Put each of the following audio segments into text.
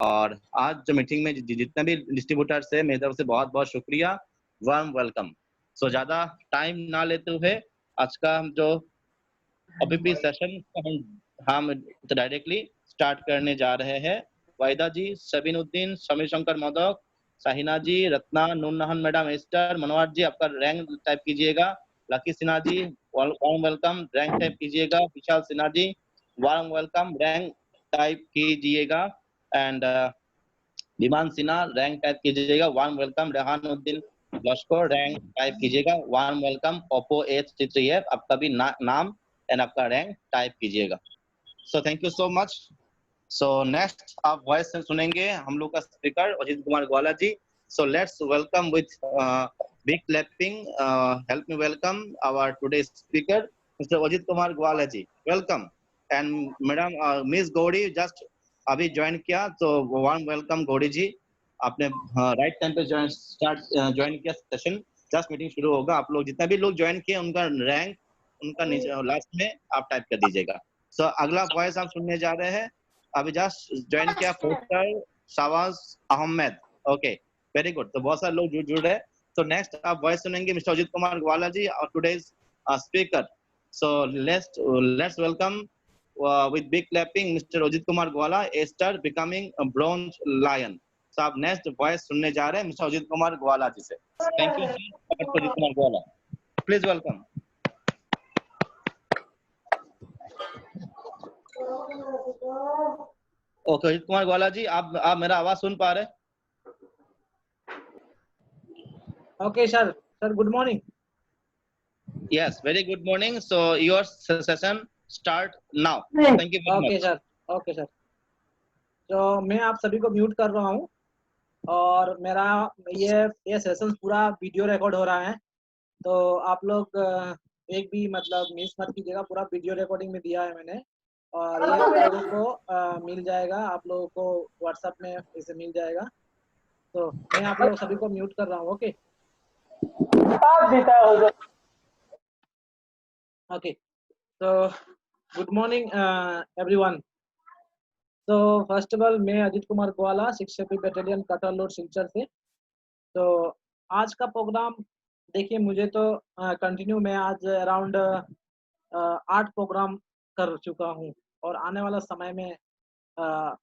और आज जो मीटिंग में जितने भी डिस्ट्रीब्यूटर्स है मेरी तरफ से बहुत बहुत शुक्रिया, वार्म वेलकम। सो ज़्यादा टाइम ना लेते हुए आज का हम जो अभी सेशन हम डायरेक्टली स्टार्ट करने जा रहे हैं। वाहिदा जी, सबीनुद्दीन, समीर शंकर मोदक, साहिना जी, रत्ना, नूरनहन मैडम, एस्टर, मनोहर जी आपका रैंक टाइप कीजिएगा। Lucky Sinha ji warm welcome, rank type कीजिएगा। विशाल Sinha ji warm welcome, rank type कीजिएगा। एंड विमान सिन्हा रैंक टाइप कीजिएगा, वार्म वेलकम। रेहानुद्दीन लश्कर रैंक टाइप कीजिएगा, वार्म वेलकम। ओप्पो H33F आपका भी नाम एंड आपका रैंक टाइप कीजिएगा। सो thank you so much. So next आप वॉइस सुनेंगे हम लोग का speaker Ajit Kumar Gwala ji. So let's welcome with big clapping, help me welcome our today speaker mister Ajit Kumar Gwala ji, welcome. And madam miss Gaudi just अभी ज्वाइन किया, तो वार्म वेलकम गौड़ी जी। आपने राइट टाइम पे ज्वाइन किया सेशन, जस्ट मीटिंग शुरू होगा। आप लोग जितने भी लोग ज्वाइन किए उनका रैंक उनका लास्ट में आप टाइप कर दीजिएगा। सो अगला वॉइस आप सुनने जा रहे हैं, अभी जस्ट ज्वाइन किया poster Shahbaz Ahmed. Okay, very good. तो बहुत सारे लोग जुड़ रहे हैं। तो नेक्स्ट आप वॉइस सुनेंगे मिस्टर अजीत कुमार ग्वाला जी और today's speaker. So let's welcome with big clapping Mr. Ajit Kumar Gwala, a star becoming a bronze lion। so आप नेक्स्ट वॉइस सुनने जा रहे हैं मिस्टर अजीत कुमार ग्वाला जी से। Thank you ji, Ajit Kumar Gwala, please welcome. Okay Ajit Kumar Gwala ji, आप मेरा आवाज सुन पा रहे हैं? Okay, sir, good morning. Yes, very good morning. So your session start now. Thank you very much. Okay sir। तो मैं आप सभी को म्यूट कर रहा हूँ और मेरा ये सेशन पूरा वीडियो रिकॉर्ड हो रहा है, तो आप लोग एक भी मतलब मिस मत कीजिएगा। पूरा वीडियो रिकॉर्डिंग में दिया है मैंने, और ये आप लोगों को मिल जाएगा, आप लोगों को व्हाट्सएप में इसे मिल जाएगा। तो मैं आप लोग सभी को म्यूट कर रहा हूँ। ओके ओके, तो गुड मॉर्निंग एवरीवन। तो फर्स्ट ऑफ ऑल मैं अजीत कुमार ग्वाला 6 बटालियन कटरा लोड सिलचर से। तो आज का प्रोग्राम देखिए, मुझे तो कंटिन्यू मैं आज अराउंड 8 प्रोग्राम कर चुका हूँ, और आने वाला समय में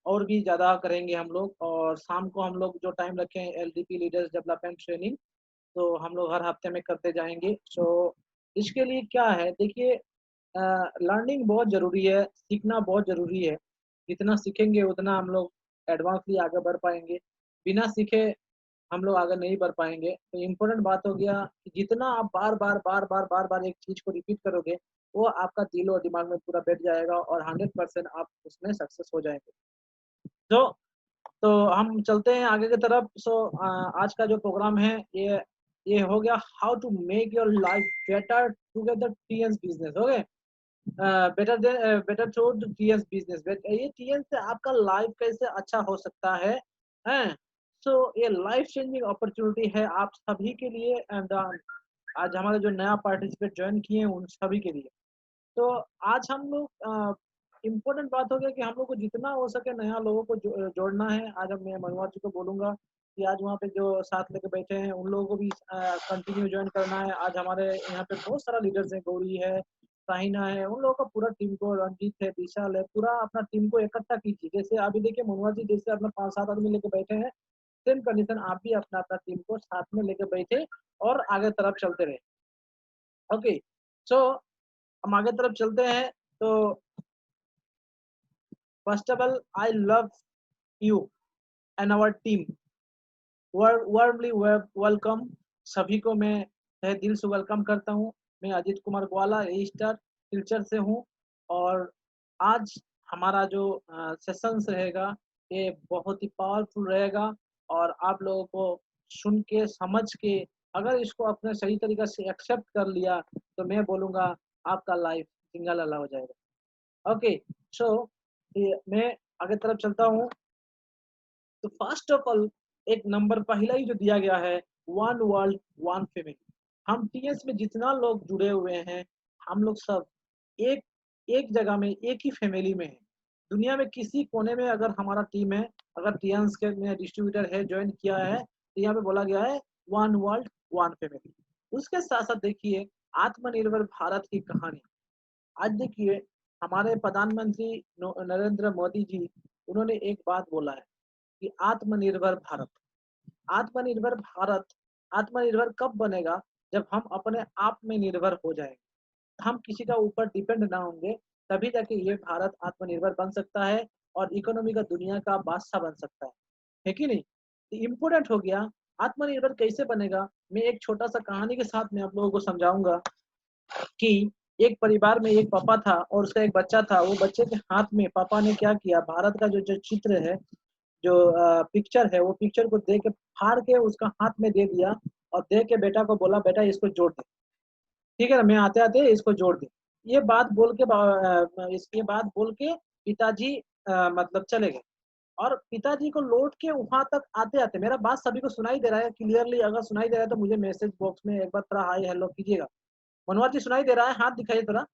और भी ज़्यादा करेंगे हम लोग। और शाम को हम लोग जो टाइम रखे हैं LDP लीडर्स डेवलपमेंट ट्रेनिंग, तो हम लोग हर हफ्ते में करते जाएंगे। सो इसके लिए क्या है, देखिए लर्निंग बहुत ज़रूरी है, सीखना बहुत ज़रूरी है। जितना सीखेंगे उतना हम लोग एडवांसली आगे बढ़ पाएंगे, बिना सीखे हम लोग आगे नहीं बढ़ पाएंगे। तो इम्पोर्टेंट बात हो गया कि जितना आप बार बार एक चीज़ को रिपीट करोगे, वो आपका दिल और दिमाग में पूरा बैठ जाएगा और 100% आप उसमें सक्सेस हो जाएंगे। तो हम चलते हैं आगे की तरफ। आज का जो प्रोग्राम है ये हो गया, how to make your life better together TNS business. Okay, better through TNS business. ये TNS से आपका लाइफ कैसे अच्छा हो सकता है, हैं? ये लाइफ चेंजिंग अपॉर्चुनिटी है आप सभी के लिए। एंड आज हमारे जो नया पार्टिसिपेट ज्वाइन किए हैं उन सभी के लिए। तो आज हम लोग इम्पोर्टेंट बात हो गया कि हम लोग को जितना हो सके नया लोगों को जोड़ना है। आज अब मैं मनोहर जी को बोलूँगा कि आज वहाँ पे जो साथ लेके बैठे हैं उन लोगों को भी कंटिन्यू ज्वाइन करना है। आज हमारे यहाँ पे बहुत सारा लीडर्स हैं, गौरी है, साहिना है, उन लोगों का पूरा टीम को, रंजीत है, विशाल है, पूरा अपना टीम को इकट्ठा कीजिए। जैसे अभी देखिए मनोहर जी जैसे अपना 5-7 आदमी लेके बैठे हैं, सेम कंडीशन आप भी अपना अपना टीम को साथ में लेके बैठे और आगे तरफ चलते रहे। ओके, सो हम आगे तरफ चलते हैं। तो first of all I love you and our team, warmly welcome. सभी को मैं तहे दिल से वेलकम करता हूँ। मैं अजीत कुमार ग्वाला स्टार सिलचर से हूँ, और आज हमारा जो सेशंस रहेगा ये बहुत ही पावरफुल रहेगा। और आप लोगों को सुन के समझ के अगर इसको अपने सही तरीके से एक्सेप्ट कर लिया तो मैं बोलूँगा आपका लाइफ जिंगालाला हो जाएगा। ओके, सो मैं आगे तरफ चलता हूँ। तो फर्स्ट ऑफ ऑल एक नंबर पहला ही जो दिया गया है, वन वर्ल्ड वन फैमिली। हम TNS में जितना लोग जुड़े हुए हैं, हम लोग सब एक एक जगह में एक ही फैमिली में हैं। दुनिया में किसी कोने में अगर हमारा टीम है, अगर टीएंस के में डिस्ट्रीब्यूटर है ज्वाइन किया है, तो यहाँ पे बोला गया है वन वर्ल्ड वन फैमिली। उसके साथ साथ देखिए आत्मनिर्भर भारत की कहानी। आज देखिए हमारे प्रधानमंत्री नरेंद्र मोदी जी, उन्होंने एक बात बोला है कि आत्मनिर्भर भारत। आत्मनिर्भर भारत आत्मनिर्भर कब बनेगा? जब हम अपने आप में निर्भर हो जाएंगे, हम किसी का ऊपर डिपेंड ना होंगे, तभी जाके ये भारत आत्मनिर्भर बन सकता है और इकोनॉमी का दुनिया का बादशाह बन सकता है कि नहीं? तो इम्पोर्टेंट हो गया आत्मनिर्भर कैसे बनेगा। मैं एक छोटा सा कहानी के साथ में आप लोगों को समझाऊंगा कि एक परिवार में एक पापा था और उसका एक बच्चा था। वो बच्चे के हाथ में पापा ने क्या किया, भारत का जो जो चित्र है, जो पिक्चर है, वो पिक्चर को दे के फाड़ के उसका हाथ में दे दिया और दे के बेटा को बोला बेटा इसको जोड़ दे, ठीक है ना, मैं आते आते इसको जोड़ दे। ये बात बोल के इसके बात बोल के पिताजी मतलब चले गए। और पिताजी को लौट के वहां तक आते आते, मेरा बात सभी को सुनाई दे रहा है क्लियरली? अगर सुनाई दे रहा है तो मुझे मैसेज बॉक्स में एक बार थोड़ा हाई हेलो कीजिएगा। मनोहर जी सुनाई दे रहा है? हाथ दिखाइए थोड़ा।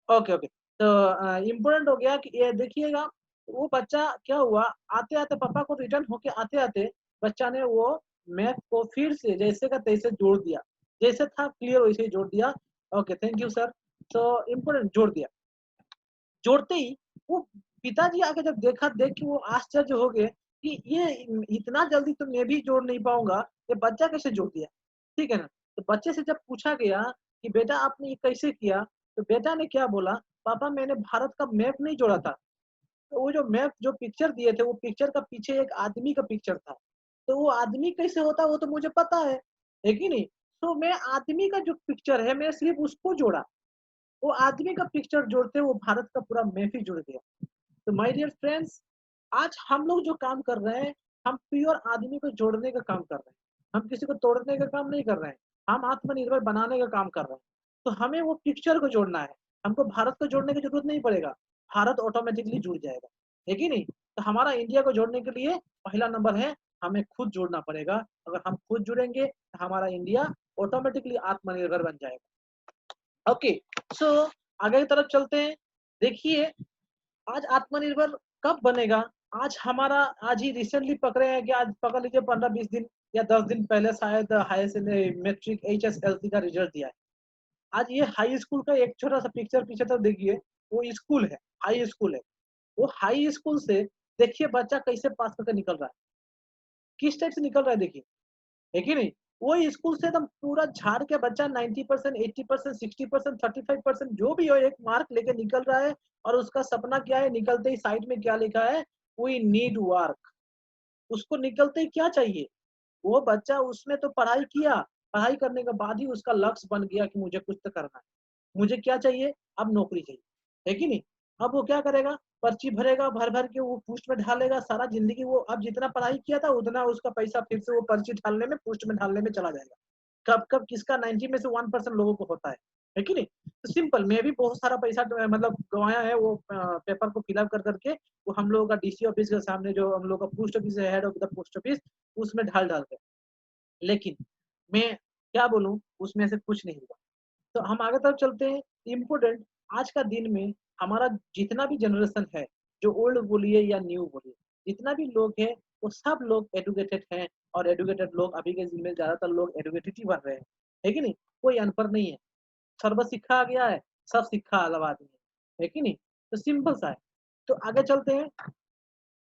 Okay okay. तो इम्पोर्टेंट हो गया कि ये देखिएगा वो बच्चा क्या हुआ, आते आते पापा को रिटर्न होके आते आते बच्चा ने वो मैथ को फिर से जैसे का तैसे जोड़ दिया, जैसे था क्लियर वैसे ही जोड़ दिया। Okay thank you sir. तो इम्पोर्टेंट जोड़ दिया। जोड़ते ही वो पिताजी आके जब देखा, देख के वो आश्चर्य हो गए कि ये इतना जल्दी तो मैं भी जोड़ नहीं पाऊंगा, ये बच्चा कैसे जोड़ दिया, ठीक है ना। तो बच्चे से जब पूछा गया कि बेटा आपने ये कैसे किया, तो बेटा ने क्या बोला, पापा मैंने भारत का मैप नहीं जोड़ा था। तो वो जो मैप जो पिक्चर दिए थे, वो पिक्चर का पीछे एक आदमी का पिक्चर था। तो वो आदमी कैसे होता वो तो मुझे पता है कि नहीं? तो मैं आदमी का जो पिक्चर है मैं सिर्फ उसको जोड़ा, वो आदमी का पिक्चर जोड़ते वो भारत का पूरा मैप ही जुड़ गया। तो माय डियर फ्रेंड्स, आज हम लोग जो काम कर रहे हैं, हम प्योर आदमी को जोड़ने का काम कर रहे हैं, हम किसी को तोड़ने का काम नहीं कर रहे हैं, हम आत्मनिर्भर बनाने का काम कर रहे हैं। तो हमें वो पिक्चर को जोड़ना है, हमको भारत को जोड़ने की जरूरत नहीं पड़ेगा, भारत ऑटोमेटिकली जुड़ जाएगा, है कि नहीं? तो हमारा इंडिया को जोड़ने के लिए पहला नंबर है हमें खुद जुड़ना पड़ेगा। अगर हम खुद जुड़ेंगे तो हमारा इंडिया ऑटोमेटिकली आत्मनिर्भर बन जाएगा। ओके, सो आगे की तरफ चलते हैं। देखिए आज आत्मनिर्भर कब बनेगा? आज हमारा आज ही रिसेंटली पकड़े हैं कि आज पकड़ लीजिए 15-20 दिन या 10 दिन पहले शायद हाई मैट्रिक HSLC का रिजल्ट दिया है। आज ये हाई स्कूल का एक छोटा सा पिक्चर पीछे तो देखिए, वो स्कूल है, हाई स्कूल है। वो हाई स्कूल से देखिए बच्चा कैसे पास करके निकल रहा है, किस टाइप से निकल रहा है देखिए, है कि नहीं? वो स्कूल से एकदम पूरा झाड़ के बच्चा 90%, 80%, 60%, 35% जो भी हो एक मार्क लेके निकल रहा है। और उसका सपना क्या है, निकलते ही साइड में क्या लिखा है, वी नीड वर्क। उसको निकलते ही क्या चाहिए, वो बच्चा उसमें तो पढ़ाई किया, पढ़ाई करने के बाद ही उसका लक्ष्य बन गया कि मुझे कुछ तो करना है, मुझे क्या चाहिए, अब नौकरी चाहिए, है कि नहीं? अब वो क्या करेगा, पर्ची भरेगा, भर भर के वो पोस्ट में ढालेगा, सारा जिंदगी वो अब जितना पढ़ाई किया था उतना उसका पैसा फिर से वो पर्ची ढालने में, पोस्ट में ढालने में चला जाएगा। कब कब किसका 90 में से 1% लोगों को होता है कि नहीं? तो सिंपल, मैं भी बहुत सारा पैसा मतलब गंवाया है वो पेपर को फिलअप कर करके, वो हम लोगों का DC ऑफिस के सामने जो हम लोग का पोस्ट ऑफिस है, head of the post office, उसमें ढाल ढाल के, लेकिन मैं क्या बोलूं, उसमें से कुछ नहीं हुआ। तो हम आगे तरफ चलते हैं। इम्पोर्टेंट, आज का दिन में हमारा जितना भी जनरेशन है, जो ओल्ड बोलिए या न्यू बोलिए, जितना भी लोग है वो सब लोग एडुकेटेड हैं। और एडुकेटेड लोग अभी के दिन में ज्यादातर लोग एडुकेटेड ही बन रहे हैं, है कि नहीं? कोई अनपढ़ नहीं है, सर्व शिक्षा आ गया है, सब शिक्षा वाला आदमी है कि नहीं? तो सिंपल सा है। तो आगे चलते हैं।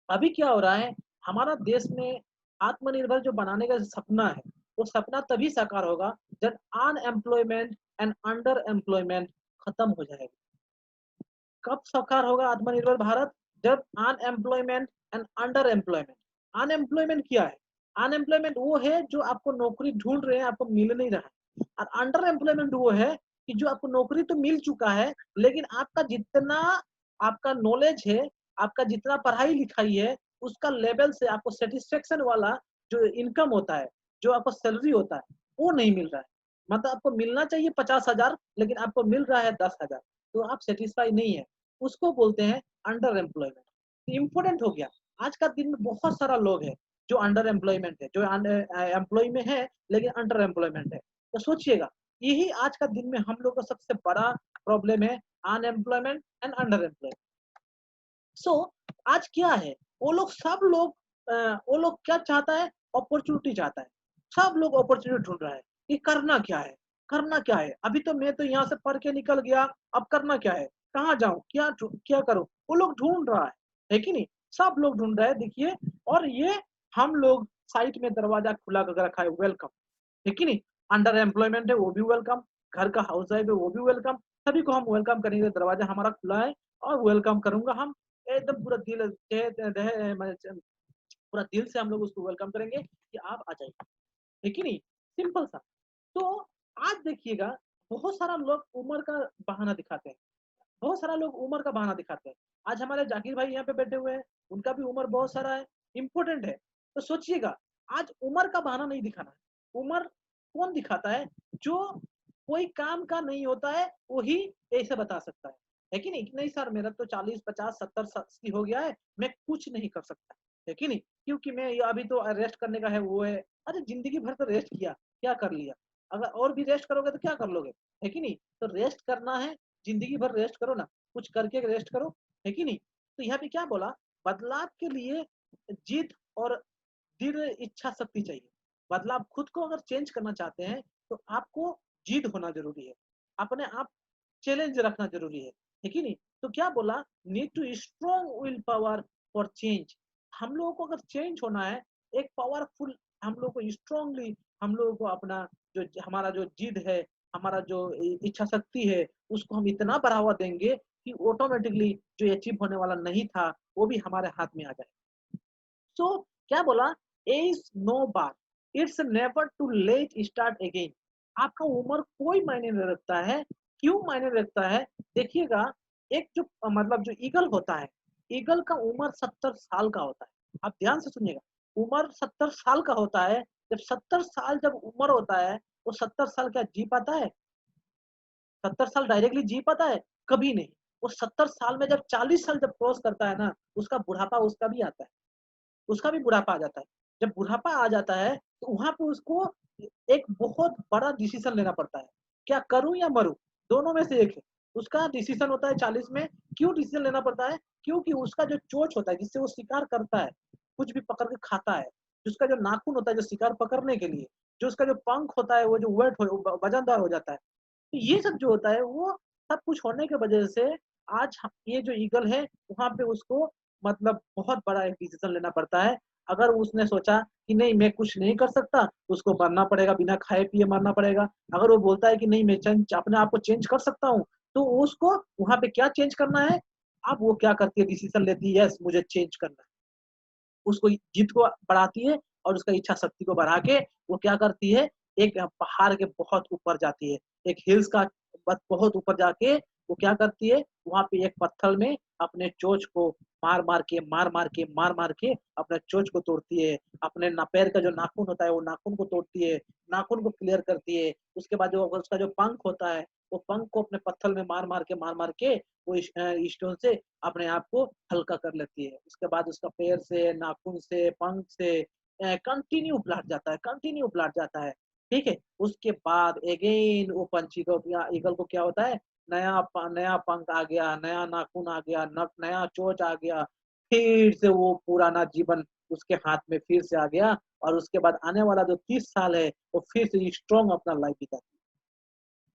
अभी क्या हो रहा है, हमारा देश में आत्मनिर्भर जो बनाने का सपना है, वो सपना तभी साकार होगा जब अनएम्प्लॉयमेंट एंड अंडर एम्प्लॉयमेंट खत्म हो जाएगा। कब साकार होगा आत्मनिर्भर भारत? जब unemployment and under employment. Unemployment क्या है? अनएम्प्लॉयमेंट वो है जो आपको नौकरी ढूंढ रहे हैं, आपको मिल नहीं रहा है। और अंडर एम्प्लॉयमेंट वो है कि जो आपको नौकरी तो मिल चुका है, लेकिन आपका जितना आपका नॉलेज है, आपका जितना पढ़ाई लिखाई है, उसका लेवल से आपको सेटिस्फेक्शन वाला जो इनकम होता है, जो आपको सैलरी होता है, वो नहीं मिल रहा है। मतलब आपको मिलना चाहिए 50,000, लेकिन आपको मिल रहा है 10,000, तो आप सेटिस्फाई नहीं है। उसको बोलते हैं अंडर एम्प्लॉयमेंट। इम्पोर्टेंट हो गया, आज का दिन में बहुत सारा लोग है जो अंडर एम्प्लॉयमेंट है, जो एम्प्लॉय में है लेकिन अंडर एम्प्लॉयमेंट है। तो सोचिएगा, यही आज का दिन में हम लोग का सबसे बड़ा प्रॉब्लम है, अनएम्प्लॉयमेंट एंड अंडर एम्प्लॉयमेंट। सो आज क्या है, वो लोग सब लोग वो लोग क्या चाहता है, अपॉर्चुनिटी चाहता है। सब लोग अपॉर्चुनिटी ढूंढ रहा है कि करना क्या है, करना क्या है। अभी तो मैं तो यहाँ से पढ़ के निकल गया, अब करना क्या है, कहाँ जाऊँ, क्या करूँ, वो लोग ढूंढ रहा है कि नहीं। सब लोग ढूंढ रहे हैं, देखिए। और ये हम लोग साइट में दरवाजा खुला कर रखा है, वेलकम, है कि नहीं। अंडर एम्प्लॉयमेंट है वो भी वेलकम, घर का हाउस वाइफ है वो भी वेलकम, सभी को हम वेलकम करेंगे। दरवाजा हमारा खुला है और वेलकम करूंगा हम एकदम पूरा दिल पूरा दिल से हम लोग उसको वेलकम करेंगे कि आप आ जाइए, है कि नहीं। सिंपल सा। तो आज देखिएगा, बहुत सारा लोग उम्र का बहाना दिखाते हैं, बहुत सारा लोग उम्र का बहाना दिखाते हैं। आज हमारे जाकिर भाई यहाँ पे बैठे हुए हैं, उनका भी उम्र बहुत सारा है, इम्पोर्टेंट है। तो सोचिएगा, आज उम्र का बहाना नहीं दिखाना है। उम्र कौन दिखाता है, जो कोई काम का नहीं होता है वही ऐसे बता सकता है कि नहीं। कि नहीं सर, मेरा तो 40 50 70 80 हो गया है, मैं कुछ नहीं कर सकता, है कि नहीं, क्योंकि मैं ये अभी तो रेस्ट करने का है, वो है। अरे जिंदगी भर तो रेस्ट किया, क्या कर लिया, अगर और भी रेस्ट करोगे तो क्या कर लोगे, है कि नहीं। तो रेस्ट करना है, जिंदगी भर रेस्ट करो ना, कुछ करके रेस्ट करो, है कि नहीं। तो यहाँ पे क्या बोला, बदलाव के लिए जिद और दृढ़ इच्छा शक्ति चाहिए। बदलाव खुद को अगर चेंज करना चाहते हैं तो आपको जिद होना जरूरी है, अपने आप चैलेंज रखना जरूरी है कि नहीं। तो क्या बोला, need to strong will power for change. हम लोगों को अगर चेंज होना है, एक पावरफुल, हम लोग को स्ट्रांगली, हम लोगों को अपना जो हमारा जो जिद है, हमारा जो इच्छा शक्ति है, उसको हम इतना बढ़ावा देंगे कि ऑटोमेटिकली जो अचीव होने वाला नहीं था वो भी हमारे हाथ में आ जाए। सो क्या बोला, age no bar, it's never too late start again. आपका उम्र कोई मायने नहीं रखता है। क्यों मायने रखता है, देखिएगा। एक जो मतलब जो ईगल होता है, ईगल का उम्र 70 साल का होता है। आप ध्यान से सुनिएगा, उम्र 70 साल का होता है। जब 70 साल जब उम्र होता है, वो 70 साल क्या जी पाता है, 70 साल डायरेक्टली जी पाता है, कभी नहीं। वो 70 साल में जब 40 साल जब क्रॉस करता है ना, उसका बुढ़ापा उसका भी आता है, उसका भी बुढ़ापा आ जाता है। जब बुढ़ापा आ जाता है तो वहां पे उसको एक बहुत बड़ा डिसीजन लेना पड़ता है, क्या करूं या मरूं, दोनों में से एक है। उसका डिसीजन होता है 40 में। क्यों डिसीजन लेना पड़ता है, क्योंकि उसका जो चोंच होता है जिससे वो शिकार करता है, कुछ भी पकड़ के खाता है, उसका जो नाखून होता है जो शिकार पकड़ने के लिए, जो उसका जो पंख होता है वो जो वेट हो वजनदार हो जाता है। तो ये सब जो होता है वो सब कुछ होने की वजह से आज ये जो ईगल है वहां पे उसको मतलब बहुत बड़ा एक डिसीजन लेना पड़ता है। अगर उसने सोचा कि नहीं मैं कुछ नहीं कर सकता, उसको मरना पड़ेगा, बिना खाए पिए मरना पड़ेगा। अगर वो बोलता है कि नहीं मैं चेंज अपने आप को चेंज कर सकता हूँ, तो उसको वहां पे क्या चेंज करना है। अब वो क्या करती है, डिसीजन लेती है, यस मुझे चेंज करना है। उसको जिद को बढ़ाती है और उसका इच्छा शक्ति को बढ़ा के वो क्या करती है, एक पहाड़ के बहुत ऊपर जाती है, एक हिल्स का बहुत ऊपर जाके वो क्या करती है, वहां पे एक पत्थर में अपने चोंच को मार मार के अपने चोंच को तोड़ती है। अपने पैर का जो नाखून होता है वो नाखून को तोड़ती है, नाखून को क्लियर करती है। उसके बाद जो उसका जो पंख होता है, वो पंख को अपने पत्थर में मार मार के वो स्टोन से अपने आप को हल्का कर लेती है। उसके बाद उसका पैर से, नाखून से, पंख से कंटिन्यू ब्लड जाता है, कंटिन्यू ब्लड जाता है। ठीक है। उसके बाद अगेन वो पंछी को या ईगल को क्या होता है, नया पंख आ गया, नया नाखून आ गया, नया चोंच आ गया, फिर से वो पुराना जीवन उसके हाथ में फिर से आ गया। और उसके बाद आने वाला जो 30 साल है वो फिर से स्ट्रॉन्ग अपना लाइफ बिताती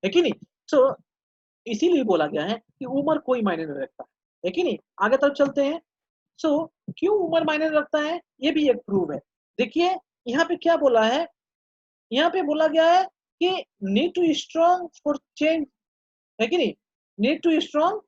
है कि नहीं। सो इसीलिए बोला गया है कि उम्र कोई मायने नहीं रखता, है कि नहीं। आगे तरफ चलते हैं। सो क्यों उम्र मायने रखता है, ये भी एक प्रूव है। देखिए यहाँ पे क्या बोला है, यहाँ पे बोला गया है कि need to strong for change, है कि नहीं। Need to strong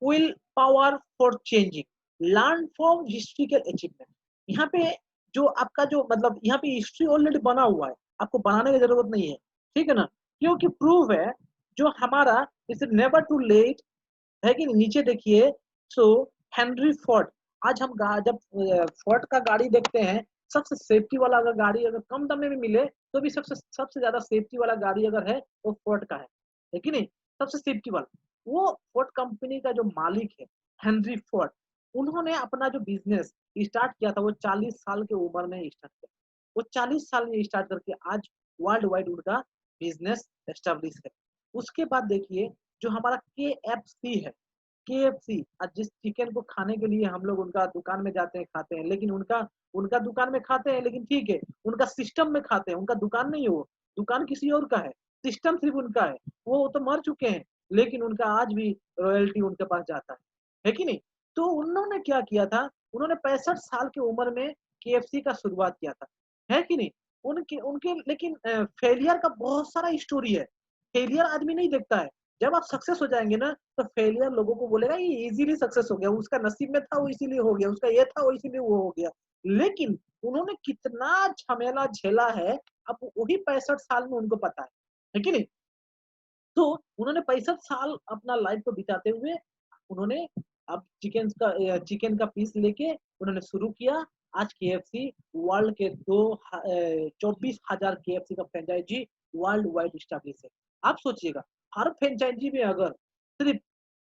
will power for changing, learn from historical achievement. यहाँ पे जो आपका जो मतलब यहाँ पे हिस्ट्री ऑलरेडी बना हुआ है, आपको बनाने की जरूरत नहीं है, ठीक है ना। क्योंकि प्रूव है जो हमारा इस नेवर टू लेट, है कि नहीं? नीचे देखिए। सो हेनरी फोर्ड, आज हम जब फोर्ड का गाड़ी देखते हैं, सबसे सेफ्टी वाला अगर गाड़ी अगर कम दाम में भी मिले तो भी सबसे सबसे ज्यादा सेफ्टी वाला गाड़ी अगर है वो फोर्ड का है कि नहीं। सबसे सेफ्टी वाला वो फोर्ड कंपनी का जो मालिक है, हेनरी फोर्ड, उन्होंने अपना जो बिजनेस स्टार्ट किया था वो 40 साल की उम्र में स्टार्ट किया। वो 40 साल में स्टार्ट करके आज वर्ल्ड वाइड उनका बिजनेस एस्टेब्लिश है। उसके बाद देखिए जो हमारा KFC है, KFC, जिस चिकन को खाने के लिए हम लोग उनका दुकान में जाते हैं, खाते हैं, लेकिन उनका उनका दुकान में खाते हैं, लेकिन ठीक है, उनका सिस्टम में खाते हैं, उनका दुकान नहीं है वो, दुकान किसी और का है, सिस्टम सिर्फ उनका है, वो तो मर चुके हैं, लेकिन उनका आज भी रॉयल्टी उनके पास जाता है कि नहीं? तो उन्होंने क्या किया था, उन्होंने 65 साल की उम्र में KFC का शुरुआत किया था, है कि नहीं? उनके उनके लेकिन फेलियर का बहुत सारा स्टोरी है, फेलियर आदमी नहीं देखता है, जब आप सक्सेस हो जाएँगे ना, तो फेलियर लोगों को बोलेगा ये इज़िली सक्सेस हो गया, उसका नसीब में था वो इसीलिए हो गया, उसका ये था वो इसीलिए वो हो गया। लेकिन उन्होंने कितना झमेला झेला है, अब वही 65 साल में उनको पता है कि नहीं? तो उन्होंने 65 साल अपना लाइफ को बिताते हुए उन्होंने अब चिकन का पीस लेके उन्होंने शुरू किया। आज KFC वर्ल्ड के 24,000 KFC का फ्रेंचाइजी वर्ल्ड वाइड एस्टैब्लिश है। आप सोचिएगा, हर फ्रेंचाइजी में अगर सिर्फ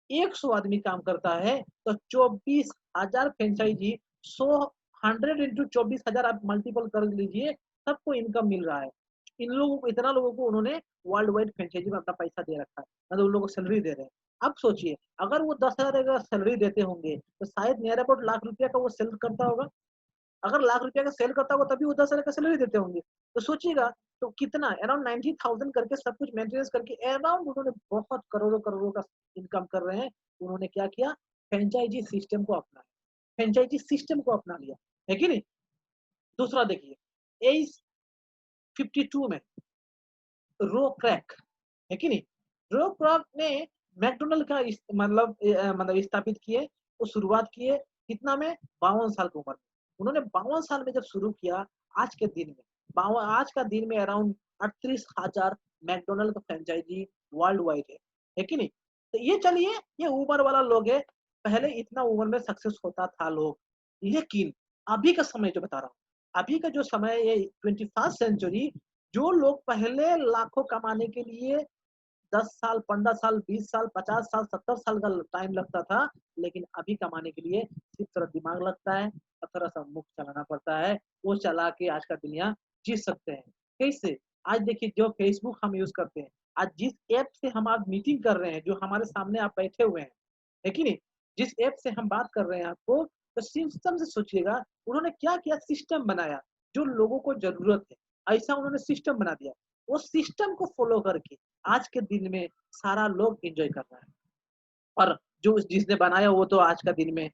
100 आदमी काम करता है, तो 24,000 फ्रेंचाइजी 100 इंटू 24,000 आप मल्टीपल कर लीजिए, सबको इनकम मिल रहा है। इन लोगों को, इतना लोगों को उन्होंने वर्ल्ड वाइड फ्रेंचाइजी में अपना पैसा दे रखा है, मतलब उन लोगों को सैलरी दे रहे हैं। अब सोचिए, अगर वो 10,000 अगर सैलरी देते होंगे, तो शायद नियर अबाउट लाख रुपया का वो सेल करता होगा। अगर लाख रुपया का सेल करता होगा तभी वो 10,000 का सैलरी देते होंगे। तो सोचिएगा, तो कितना अराउंड 90,000 करके सब कुछ मेंटेनेंस करके अराउंड उन्होंने बहुत करोड़ों-करोड़ों का इनकम कर रहे हैं। उन्होंने क्या किया? फ्रेंचाइजी सिस्टम को अपनाया, फ्रेंचाइजी सिस्टम को अपना लिया, है कि नहीं? दूसरा देखिए, एज 52 में रो क्रैक, है कि नहीं? रो क्रैक ने मैकडॉनल्ड का मतलब स्थापित किए, वो शुरुआत किए कितना में? 52 साल की उम्र में। उन्होंने 52 साल में जब शुरू किया, आज के दिन में आज का दिन में अराउंड 38,000 मैकडॉनल्ड का फ्रेंचाइजी वर्ल्ड वाइड है कि नहीं? तो ये चलिए, ये उम्र वाला लोग है, पहले इतना उम्र में सक्सेस होता था लोग, लेकिन अभी का समय जो बता रहा हूँ, अभी का जो समय है 21st सेंचुरी, जो लोग पहले लाखों कमाने के लिए 10 साल, 15 साल, 20 साल, 50 साल, 70 साल का टाइम लगता था, लेकिन अभी कमाने के लिए सिर्फ थोड़ा दिमाग लगता है और थोड़ा-सा मुँह चलाना पड़ता है, वो चला के आज का दुनिया जी सकते हैं। कैसे? आज देखिए, जो फेसबुक हम यूज़ करते हैं, आज जिस ऐप से हम आज मीटिंग कर रहे हैं, जो हमारे सामने आप बैठे हुए हैं, है कि नहीं? जिस ऐप से हम बात कर रहे हैं आपको, तो सिस्टम से सोचिएगा, उन्होंने क्या किया? सिस्टम बनाया, जो लोगों को ज़रूरत है, ऐसा उन्होंने सिस्टम बना दिया। वो सिस्टम को फ़ॉलो करके आज के दिन में सारा लोग एन्जॉय कर रहा है, और जो जिसने बनाया वो तो आज का दिन में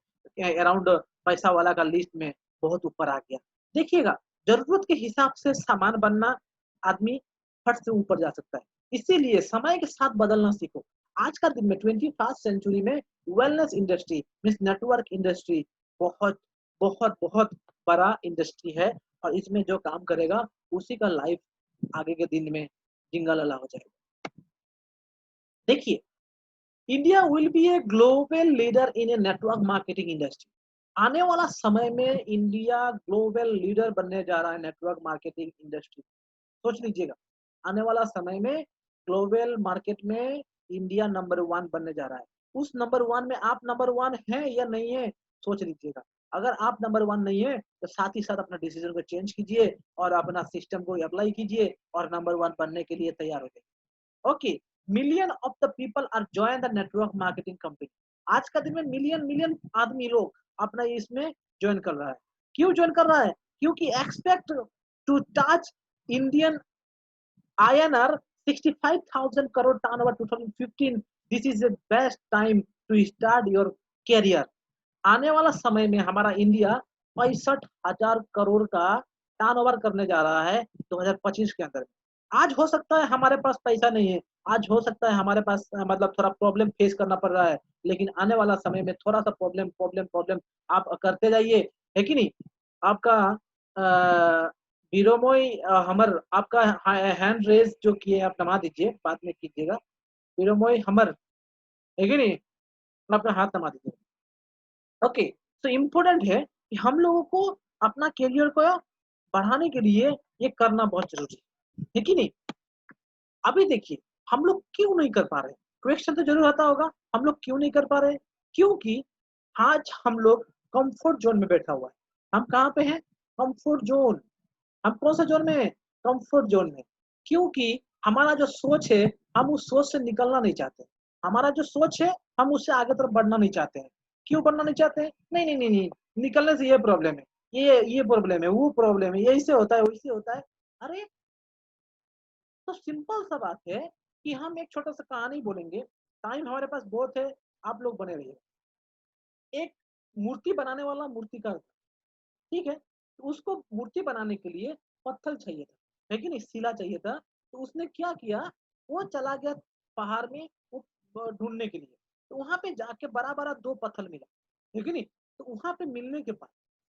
अराउंड पैसा वाला का लिस्ट में बहुत ऊपर आ गया। देखिएगा, ज़रूरत के हिसाब से सामान बनना, आदमी फट से ऊपर जा सकता है। इसीलिए समय के साथ बदलना सीखो। आज का दिन में 21st सेंचुरी में wellness industry means network industry बहुत, बहुत, बहुत बड़ा इंडस्ट्री है, और इसमें जो काम करेगा उसी का लाइफ आगे के दिन में जिंगालाला हो जाएगा। देखिए, India will be a global leader in a network marketing industry. आने वाला समय में इंडिया ग्लोबल लीडर बनने जा रहा है नेटवर्क मार्केटिंग इंडस्ट्री। सोच लीजिएगा, आने वाला समय में ग्लोबल मार्केट में इंडिया नंबर 1 बनने जा रहा है। उस नंबर 1 में आप नंबर 1 हैं या नहीं है, सोच लीजिएगा। अगर आप नंबर 1 नहीं है, तो साथ ही साथ अपना डिसीजन को चेंज कीजिए और अपना सिस्टम को अप्लाई कीजिए और नंबर 1 बनने के लिए तैयार हो जाइए। Okay, million of the people are join the network marketing company. आज का दिन में मिलियन मिलियन आदमी लोग अपना इसमें ज्वाइन कर रहा है। क्यों ज्वाइन कर रहा है? क्योंकि expect to touch Indian INR 65,000 crore turnover 2015. This is the best time to start your career. आने वाला समय में हमारा इंडिया 65,000 करोड़ का टर्नओवर करने जा रहा है 2025 के अंदर। आज हो सकता है हमारे पास पैसा नहीं है, आज हो सकता है हमारे पास मतलब थोड़ा प्रॉब्लम फेस करना पड़ रहा है, लेकिन आने वाला समय में थोड़ा सा प्रॉब्लम प्रॉब्लम प्रॉब्लम आप करते जाइए, है कि नहीं? आपका बीरोमोई हमर, आपका हैंड रेज जो किए आप थमा दीजिए, बाद में कीजिएगा। बीरोमोई हमर, है कि नहीं? अपना हाथ थमा दीजिए। ओके, तो इम्पोर्टेंट है कि हम लोगों को अपना करियर को बढ़ाने के लिए ये करना बहुत जरूरी है कि नहीं? अभी देखिए, हम लोग क्यों नहीं कर पा रहे? क्वेश्चन तो जरूर आता होगा, हम लोग क्यों नहीं कर पा रहे? क्योंकि आज हम लोग कंफर्ट जोन में बैठा हुआ है। हम कहाँ पे हैं? Comfort zone. हम कौन सा जोन में हैं? कंफर्ट जोन में। क्योंकि हमारा जो सोच है, हम उस सोच से निकलना नहीं चाहते। हमारा जो सोच है, हम उससे आगे तरफ बढ़ना नहीं चाहते हैं। क्यों बढ़ना नहीं चाहते हैं? नहीं, नहीं, नहीं, नहीं, निकलने से ये प्रॉब्लम है, ये प्रॉब्लम है, वो प्रॉब्लम है, ऐसे होता है, वैसे होता है। अरे! तो सिंपल सा बात है कि हम एक छोटा-सा कहानी बोलेंगे, टाइम हमारे पास बहुत है, आप लोग बने रहिए। एक मूर्ति बनाने वाला मूर्तिकार था, ठीक है? तो उसको मूर्ति बनाने के लिए पत्थर चाहिए था, है कि नहीं? शिला चाहिए था, तो उसने क्या किया, वो चला गया पहाड़ में वो ढूँढने के लिए। तो वहाँ पे जाके बड़ा-बड़ा 2 पत्थर मिला, है कि नहीं? तो वहाँ पे मिलने के बाद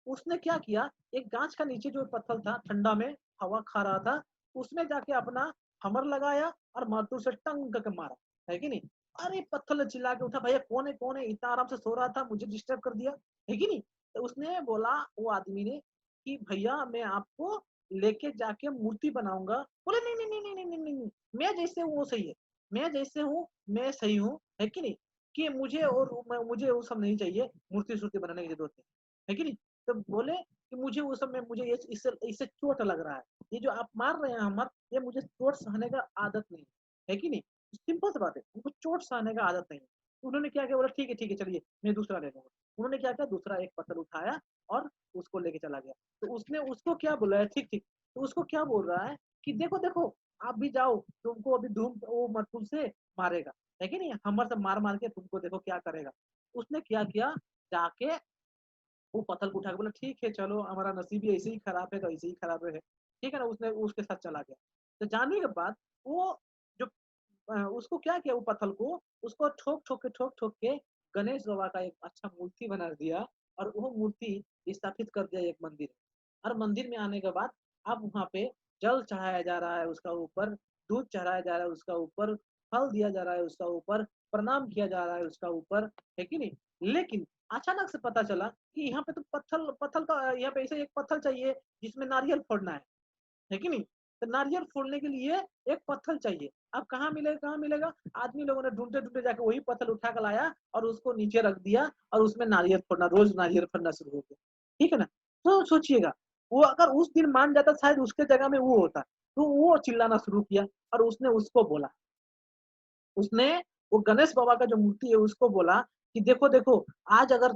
उसने क्या किया, एक गाछ का नीचे जो पत्थर था, ठंडा में हवा खा रहा था, उसमें जाके अपना हमर लगाया और मारतूल से टंग करके मारा, है कि नहीं? अरे! पत्थर ने चिल्ला के उठा, भैया कौन है, कौन है? इतना आराम से सो रहा था, मुझे डिस्टर्ब कर दिया, है कि नहीं? तो उसने बोला, वो आदमी ने कि भैया मैं आपको लेके जाके मूर्ति बनाऊँगा। बोले नहीं, नहीं, नहीं, नहीं, नहीं, नहीं, नहीं, नहीं, मैं जैसे हूँ वो सही है। मैं जैसे हूँ, मैं सही हूँ, है कि नहीं? कि मुझे वो सब नहीं चाहिए, मूर्ति-सूर्ति बनाने की ज़रूरत नहीं, है कि नहीं? तो बोले कि मुझे वो सब में मुझे ये इससे इससे चोट लग रहा है। ये जो आप मार रहे हैं हमर, ये मुझे चोट सहने का आदत नहीं है कि नहीं? सिंपल सी बात है, उनको चोट सहने का आदत नहीं है। तो उन्होंने क्या किया, बोला ठीक है, चलिए मैं दूसरा ले लूँगा। उन्होंने क्या किया, दूसरा एक पत्थर उठाया और उसको लेके चला गया। तो उसने उसको क्या बोला है, ठीक, ठीक। तो उसको क्या बोल रहा है कि देखो, देखो, आप भी जाओ, तुमको अभी धूम वो मरतुल से मारेगा, है कि नहीं? हमर से मार-मार के तुमको देखो क्या करेगा। उसने क्या किया, जाके वो पत्थर को उठा के बोला ठीक है चलो, हमारा नसीब ही ऐसे ही खराब है तो ऐसे ही खराब है। ठीक है ना? उसने उसके साथ चला गया। तो जाने के बाद वो जो उसको क्या किया, वो पत्थर को उसको ठोक-ठोक के गणेश बाबा का एक अच्छा मूर्ति बना दिया और वो मूर्ति स्थापित कर दिया एक मंदिर में। और मंदिर में आने के बाद अब वहाँ पे जल चढ़ाया जा रहा है उसका ऊपर, दूध चढ़ाया जा रहा है उसका ऊपर, फल दिया जा रहा है उसका ऊपर, प्रणाम किया जा रहा है उसका ऊपर, है कि नहीं? लेकिन अचानक से पता चला कि यहाँ पे तो पत्थर पत्थर का यहाँ पे ऐसे एक पत्थर चाहिए जिसमें नारियल फोड़ना है कि नहीं? तो नारियल फोड़ने के लिए एक पत्थर चाहिए। अब कहाँ मिलेगा, कहाँ मिलेगा? आदमी लोगों ने ढूँढते-ढूँढते जाके वही पत्थर उठा के लाया और उसको नीचे रख दिया और उसमें नारियल फोड़ना, रोज़ नारियल फोड़ना शुरू हो गया। ठीक है ना? तो सोचिएगा, वो अगर उस दिन मान जाता शायद उसके जगह में वो होता। तो वो चिल्लाना शुरू किया और उसने उसको बोला, उसने वो गणेश बाबा का जो मूर्ति है उसको बोला कि देखो देखो, आज अगर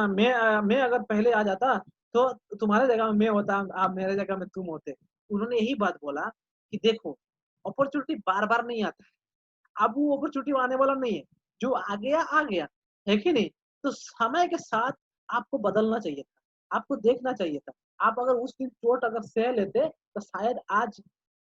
मैं अगर पहले आ जाता तो तुम्हारे जगह में मैं होता, आप मेरे जगह में तुम होते। उन्होंने यही बात बोला कि देखो, अपॉर्चुनिटी बार बार नहीं आता है, अब वो अपॉर्चुनिटी आने वाला नहीं है, जो आ गया, है कि नहीं? तो समय के साथ आपको बदलना चाहिए था, आपको देखना चाहिए था। आप अगर उस दिन चोट अगर सह लेते तो शायद आज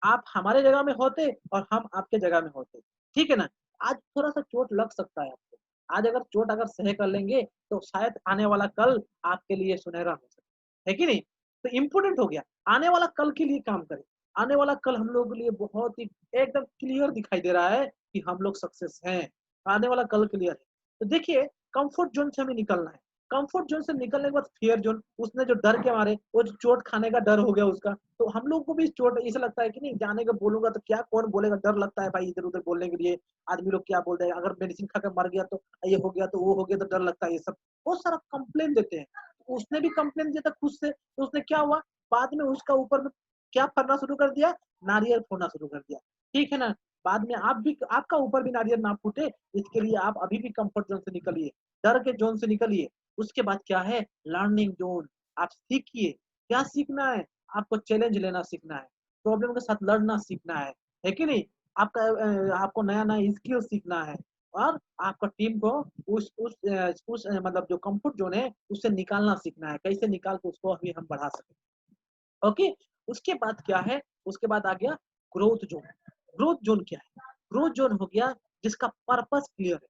आप हमारे जगह में होते और हम आपके जगह में होते। ठीक है ना? आज थोड़ा-सा चोट लग सकता है आपको। आज अगर चोट अगर सह कर लेंगे, तो शायद आने वाला कल आपके लिए सुनहरा हो सकता है कि नहीं? तो इम्पोर्टेंट हो गया, आने वाला कल के लिए काम करें। आने वाला कल हम लोगों के लिए बहुत ही एकदम क्लियर दिखाई दे रहा है कि हम लोग सक्सेस हैं। आने वाला कल क्लियर है। तो देखिए, कम्फर्ट ज़ोन से हमें निकलना है। कम्फर्ट ज़ोन से निकलने के बाद फ़ियर ज़ोन, उसने जो डर के मारे, वो जो चोट खाने का डर हो गया उसका, तो हम लोग को भी चोट ऐसा लगता है कि नहीं जाने का बोलूँगा तो क्या कौन बोलेगा, डर लगता है भाई इधर-उधर बोलने के लिए, आदमी लोग क्या बोल रहे हैं, अगर मेडिसिन खा के मर गया तो ये हो गया, तो वो हो गया तो डर लगता है ये सब। बहुत सारा कंप्लेंट देते हैं। उसने भी कंप्लेंट दिया था खुद से, तो उसने क्या हुआ, बाद में उसका ऊपर में क्या करना शुरू कर दिया, नारियल फोड़ना शुरू कर दिया। ठीक है ना? बाद में आप भी आपका ऊपर भी नारियल ना फूटे, इसके लिए आप अभी भी कम्फर्ट ज़ोन से निकलिए, डर के ज़ोन से निकलिए। उसके बाद क्या है, लर्निंग ज़ोन, आप सीखिए। क्या सीखना है? आपको चैलेंज लेना सीखना है, प्रॉब्लम के साथ लड़ना सीखना है कि नहीं? आपको नया-नया स्किल सीखना है और आपका टीम को मतलब जो कम्फर्ट ज़ोन है, उससे निकालना सीखना है, कैसे निकाल के उसको अभी हम बढ़ा सकें। ओके, उसके बाद क्या है, उसके बाद आ गया ग्रोथ ज़ोन। ग्रोथ ज़ोन क्या है? ग्रोथ ज़ोन हो गया जिसका पर्पस क्लियर है।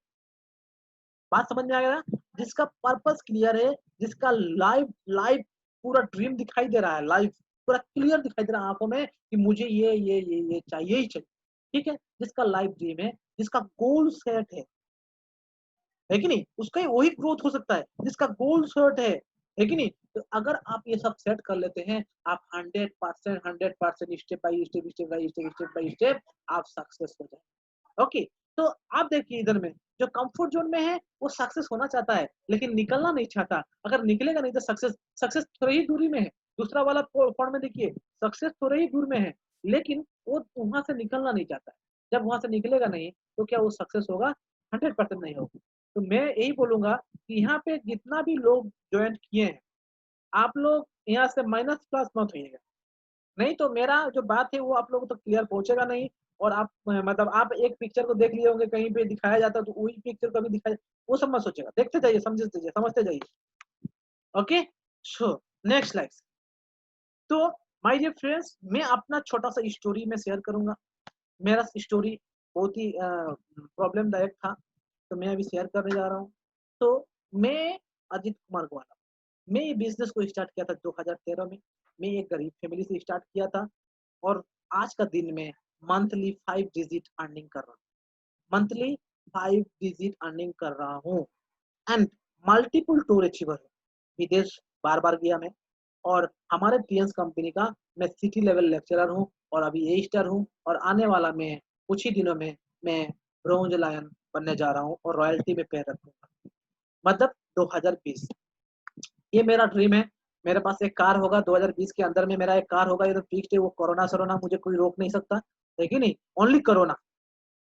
बात समझ में आ गया ना? जिसका पर्पस क्लियर है, जिसका लाइफ लाइफ पूरा ड्रीम दिखाई दे रहा है, लाइफ पूरा क्लियर दिखाई दे रहा है आँखों में कि मुझे ये चाहिए ही चाहिए। ठीक है? जिसका लाइफ ड्रीम है, जिसका गोल सेट है कि नहीं? उसका ही वही ग्रोथ हो सकता है, जिसका गोल सेट है कि नहीं? तो अगर आप ये सब सेट कर लेते हैं, आप 100% स्टेप बाय स्टेप आप सक्सेस हो जाएँगे। ओके, तो आप देखिए इधर में, जो कंफर्ट ज़ोन में है, वो सक्सेस होना चाहता है, लेकिन निकलना नहीं चाहता। अगर निकलेगा नहीं तो सक्सेस सक्सेस थोड़ी ही दूरी में है। दूसरा वाला पॉइंट में देखिए, सक्सेस थोड़े ही दूर में है, लेकिन वो वहाँ से निकलना नहीं चाहता है। जब वहाँ से निकलेगा नहीं, तो क्या वो सक्सेस होगा? 100% नहीं होगी। तो मैं यही बोलूंगा कि यहाँ पे जितना भी लोग ज्वाइन किए हैं, आप लोग यहाँ से माइनस प्लस मत होइएगा, नहीं तो मेरा जो बात है वो आप लोगों तक क्लियर पहुंचेगा नहीं। और आप मतलब आप एक पिक्चर को देख लिए होंगे कहीं पे दिखाया जाता है, तो वही पिक्चर कभी दिखाया, वो सब मत सोचेगा, देखते जाइए, समझते जाइए, समझते जाइए। Okay, so next slide. तो माय डियर फ्रेंड्स, मैं अपना छोटा सा स्टोरी में शेयर करूंगा। मेरा स्टोरी बहुत ही प्रॉब्लमदायक था, तो मैं अभी शेयर करने जा रहा हूँ। तो मैं अजित कुमार ग्वाला, मैं ये बिजनेस को स्टार्ट किया था 2013 में। मैं एक गरीब फैमिली से स्टार्ट किया था, और आज का दिन में मंथली 5 डिजिट अर्निंग कर रहा हूँ, मंथली 5 डिजिट अर्निंग कर रहा हूँ। एंड मल्टीपल टूर अचीवर हूँ, विदेश बार बार गया मैं। और हमारे टीएंस कंपनी का मैं सिटी लेवल लेक्चरर हूँ, और अभी ए स्टार हूँ, और आने वाला मैं कुछ ही दिनों में मैं ब्रोंज लायन बनने जा रहा हूँ और रॉयल्टी में पैर रखूंगा, मतलब 2020। ये मेरा ड्रीम है। मेरे पास एक कार होगा 2020 के अंदर में, मेरा एक कार होगा, ये तो फिक्स्ड है। वो कोरोना सरोना मुझे कोई रोक नहीं सकता, है कि नहीं? ओनली कोरोना,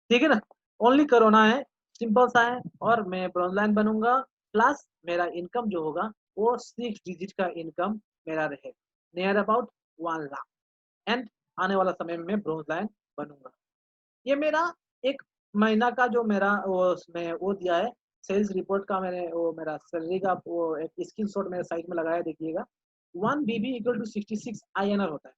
ठीक है ना? ओनली कोरोना है, सिंपल सा है। और मैं ब्रॉन्ज लाइन बनूंगा, प्लस मेरा इनकम जो होगा वो 6 डिजिट का इनकम मेरा रहे, नियर अबाउट 1 लाख। एंड आने वाला समय में मैं ब्रॉन्ज लाइन बनूंगा। ये मेरा एक महीना का जो मेरा वो उसमें वो दिया है, सेल्स रिपोर्ट का, मैंने वो मेरा सैलरी का वो एक स्क्रीनशॉट मेरे साइट में लगाया, देखिएगा। 1 BB इक्वल टू 66 INR होता है।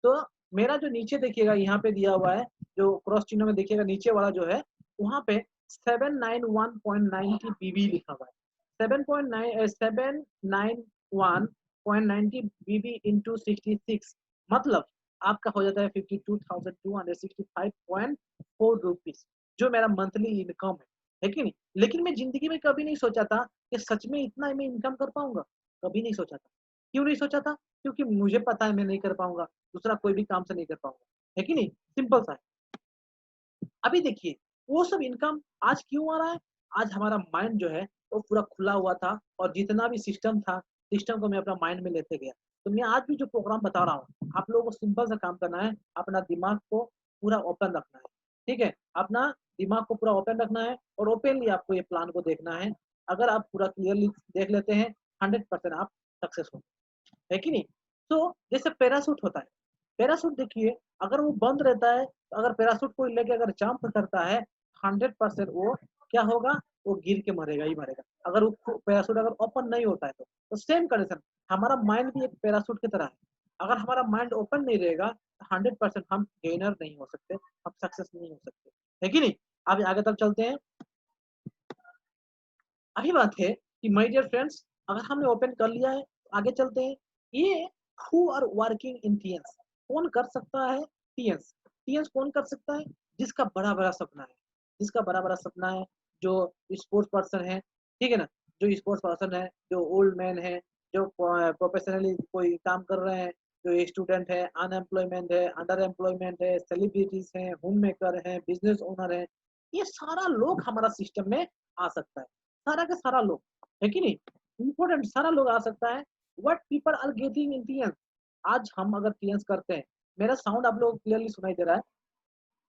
तो मेरा जो नीचे देखिएगा यहाँ पे दिया हुआ है, जो क्रॉस चिन्ह में देखिएगा नीचे वाला जो है, वहाँ पे 791.90 BB लिखा हुआ है। 791.90 BB इंटू 66, मतलब आपका हो जाता है 52,265.4 रुपीज, जो मेरा मंथली इनकम है कि नहीं? लेकिन मैं जिंदगी में कभी नहीं सोचा था कि सच में इतना मैं इनकम कर पाऊंगा, कभी नहीं सोचा था। क्यों नहीं सोचा था? क्योंकि मुझे पता है मैं नहीं कर पाऊंगा, दूसरा कोई भी काम से नहीं कर पाऊंगा, है कि नहीं? सिंपल सा है। अभी देखिए, वो सब इनकम आज क्यों आ रहा है? आज हमारा माइंड जो है वो पूरा खुला हुआ था, और जितना भी सिस्टम था, सिस्टम को मैं अपना माइंड में लेते गया। तो मैं आज भी जो प्रोग्राम बता रहा हूँ, आप लोगों को सिंपल सा काम करना है, अपना दिमाग को पूरा ओपन रखना है, ठीक है? अपना दिमाग को पूरा ओपन रखना है, और ओपनली आपको ये प्लान को देखना है। अगर आप पूरा क्लियरली देख लेते हैं, 100% आप सक्सेस हो, है कि नहीं? तो जैसे पैरासूट होता है, पैरासूट देखिए, अगर वो बंद रहता है, अगर पैरासूट को लेके अगर जंप करता है, 100% वो क्या होगा? वो गिर के मरेगा ही मरेगा। अगर वो पैरासूट अगर ओपन नहीं होता है तो सेम कंडीशन, हमारा माइंड भी एक पैरासूट की तरह है। अगर हमारा माइंड ओपन नहीं रहेगा, 100% हम गेनर नहीं हो सकते, हम सक्सेस नहीं हो सकते, है कि नहीं? अब आगे तक चलते हैं। अभी बात है कि माय डियर फ्रेंड्स, अगर हमने ओपन कर लिया है, तो आगे चलते हैं। ये हु आर वर्किंग इन टीएंस, कौन कर सकता है टीएंस? टीएंस कौन कर सकता है? जिसका बड़ा बड़ा सपना है, जिसका बड़ा बड़ा सपना है, जो स्पोर्ट्स पर्सन है, ठीक है ना? जो स्पोर्ट्स पर्सन है, जो ओल्ड मैन है, जो प्रोफेशनली कोई काम कर रहे हैं, जो स्टूडेंट है, अनएम्प्लॉयमेंट है, अंडर एम्प्लॉयमेंट है, सेलिब्रिटीज हैं, होम मेकर है, बिजनेस ओनर है, ये सारा लोग हमारा सिस्टम में आ सकता है। सारा का सारा लोग, है कि नहीं? इम्पोर्टेंट सारा लोग आ सकता है। What people are getting in Tiens? आज हम अगर टीएंस करते हैं, मेरा साउंड आप लोगों को क्लियरली सुनाई दे रहा है?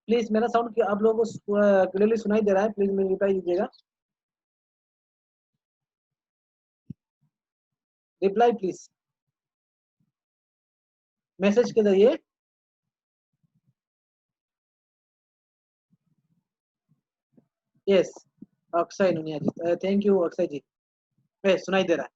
प्लीज मेरा साउंड आप लोगों को क्लियरली सुनाई दे रहा है? प्लीज मुझे रिप्लाई दीजिएगा, रिप्लाई प्लीज, मैसेज के जरिए। Yes, Akshay Nunia ji, thank you Akshay ji, सुनाई दे रहा है।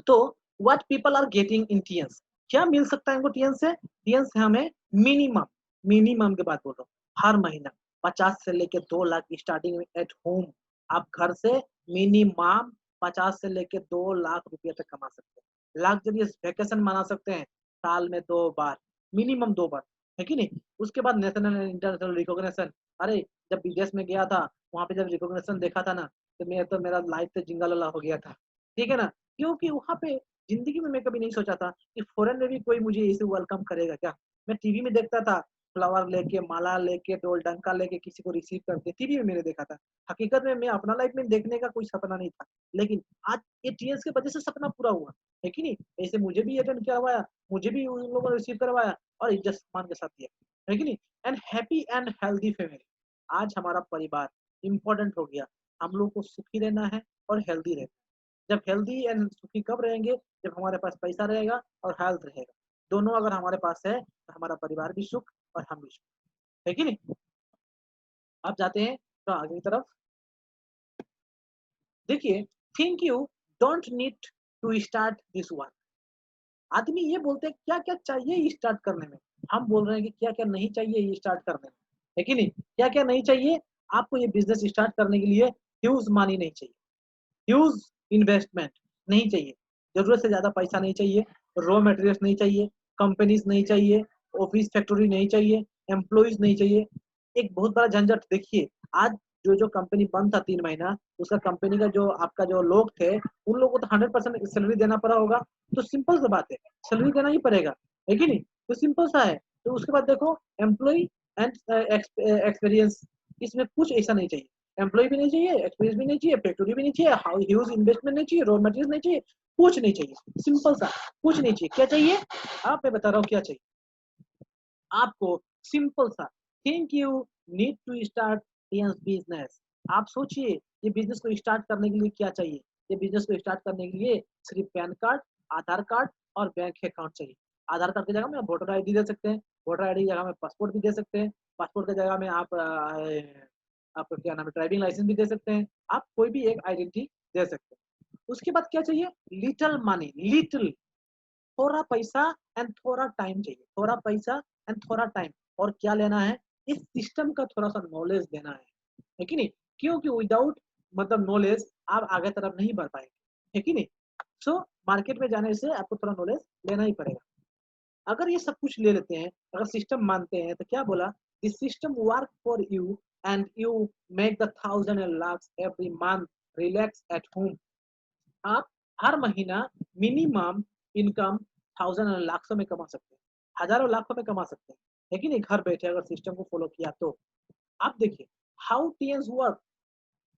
तो what people are getting in Tiens, क्या मिल सकता है इनको टीएंस से? टीएंस से हमें मिनिमम, मिनिमम की बात बोल रहा हूँ, हर महीना 50 से लेके 2 लाख स्टार्टिंग में एट होम, आप घर से मिनिमम 50 से लेके 2 लाख रुपए तक कमा सकते हैं। लग्जरियस वेकेशन मना सकते हैं साल में 2 बार, मिनिमम 2 बार, है कि नहीं? उसके बाद नेशनल एंड इंटरनेशनल रिकॉग्निशन। अरे, जब विदेश में गया था, वहां पे जब रिकॉग्निशन देखा था ना, तो मेरा लाइफ से जिंगालाला हो गया था, ठीक है ना? क्योंकि वहां पे जिंदगी में मैं कभी नहीं सोचा था कि फॉरेन में भी कोई मुझे ऐसे वेलकम करेगा क्या। मैं टीवी में देखता था, फ्लावर लेके, माला लेके, डोल डंका लेके किसी को रिसीव करते, टीवी में मैंने देखा था। हकीकत में मैं अपना लाइफ में देखने का कोई सपना नहीं था, लेकिन आज ये टीएस की वजह से सपना पूरा हुआ, है कि नहीं? ऐसे मुझे भी अटेंड करवाया, मुझे भी उन लोगों ने रिसीव करवाया, और इज्जत सम्मान के साथ दिया, है कि नहीं? And happy and healthy family. आज हमारा परिवार इम्पोर्टेंट हो गया। हम लोग को सुखी रहना है और हेल्दी रहना है। जब हेल्दी एंड सुखी कब रहेंगे? जब हमारे पास पैसा रहेगा और हेल्थ रहेगा। दोनों अगर हमारे पास है तो हमारा परिवार भी सुख और हम भी सुख, है कि नहीं? अब जाते हैं तो आगे की तरफ। देखिए, think you don't need to start this work. आदमी ये बोलते हैं क्या क्या चाहिए स्टार्ट करने में, हम बोल रहे हैं कि क्या क्या नहीं चाहिए स्टार्ट करने में, है कि नहीं? क्या क्या नहीं चाहिए? आपको ये बिजनेस स्टार्ट करने के लिए ह्यूज मनी नहीं चाहिए, ह्यूज इन्वेस्टमेंट नहीं चाहिए, जरूरत से ज्यादा पैसा नहीं चाहिए, रॉ मटेरियल्स नहीं चाहिए, कंपनीज नहीं चाहिए, ऑफिस फैक्ट्री नहीं चाहिए, एम्प्लॉइज नहीं चाहिए। एक बहुत बड़ा झंझट देखिए, आज जो जो कंपनी बंद था 3 महीना, उसका कंपनी का जो आपका जो लोग थे उन लोगों को तो 100% सैलरी देना पड़ा होगा। तो सिंपल सी बात है, सैलरी देना ही पड़ेगा, है कि नहीं? तो सिंपल सा है। तो उसके बाद देखो, एम्प्लॉय एंड एक्सपीरियंस, इसमें कुछ ऐसा नहीं चाहिए। एम्प्लॉय भी नहीं चाहिए, एक्सपीरियंस भी नहीं चाहिए, फैक्ट्री भी नहीं चाहिए, ह्यूज इन्वेस्टमेंट नहीं चाहिए, रॉ मटेरियल नहीं चाहिए, कुछ नहीं चाहिए। सिंपल सा, कुछ नहीं चाहिए। क्या चाहिए? आप मैं बता रहा हूँ क्या चाहिए आपको। सिंपल सा, think you need to start business. आप सोचिए, ये बिजनेस को स्टार्ट करने के लिए क्या चाहिए? ये बिजनेस को स्टार्ट करने के लिए सिर्फ पैन कार्ड, आधार कार्ड और बैंक अकाउंट चाहिए। आधार कार्ड की जगह में वोटर आईडी दे सकते हैं, वोटर आईडी की जगह में पासपोर्ट भी दे सकते हैं, पासपोर्ट की जगह में आप क्या नाम है, ड्राइविंग लाइसेंस भी दे सकते हैं। आप कोई भी एक आइडेंटिटी दे सकते हैं। उसके बाद क्या चाहिए? लिटिल मनी, लिटिल, थोड़ा पैसा एंड थोड़ा टाइम चाहिए, थोड़ा पैसा एंड थोड़ा टाइम। और क्या लेना है? इस सिस्टम का थोड़ा सा नॉलेज देना है कि नहीं? क्योंकि विदाउट मतलब नॉलेज आप आगे तरफ नहीं बढ़ पाएंगे, है कि नहीं? सो मार्केट में जाने से आपको थोड़ा नॉलेज लेना ही पड़ेगा। अगर ये सब कुछ ले लेते हैं, अगर सिस्टम मानते हैं, तो क्या बोला? This system work for you and you make the thousand and lakhs every month, relax at home. आप हर महीना मिनिमम इनकम थाउजेंड और लाखों में कमा सकते हैं, हजारों लाखों में कमा सकते हैं, है कि नहीं? घर बैठे अगर सिस्टम को फॉलो किया तो। आप देखिए हाउ टीएस वर्क।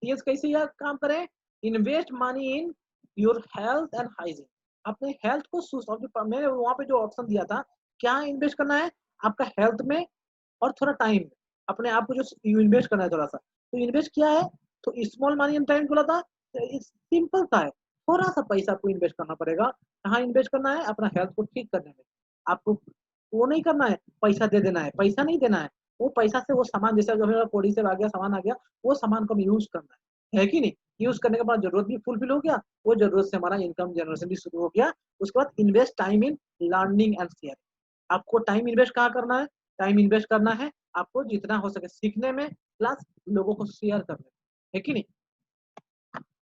टीएस कैसे यह काम करें? Invest money in your health and hygiene. अपने हेल्थ को मैंने वहां पे जो ऑप्शन दिया था, क्या इन्वेस्ट करना है? आपका हेल्थ में और थोड़ा टाइम में, अपने आप को जो इन्वेस्ट करना है थोड़ा सा। तो इन्वेस्ट किया है, तो स्मॉल मनी एंड टाइम बोला था, सिंपल सा है। थोड़ा सा पैसा आपको इन्वेस्ट करना पड़ेगा। कहाँ इन्वेस्ट करना है? अपना हेल्थ को ठीक करने में। आपको वो नहीं करना है पैसा दे देना है, पैसा नहीं देना है। वो पैसा से वो सामान, जैसे जो मेरा कोडी से आ गया, सामान आ गया, वो सामान को हम यूज करना है कि नहीं? यूज करने के बाद जरूरत भी फुलफिल हो गया, वो जरूरत से हमारा इनकम जनरेशन भी शुरू हो गया। उसके बाद invest time in learning and share. आपको टाइम इन्वेस्ट कहाँ करना है? टाइम इन्वेस्ट करना है आपको जितना हो सके सीखने में, प्लस लोगों को शेयर करने में, है कि नहीं?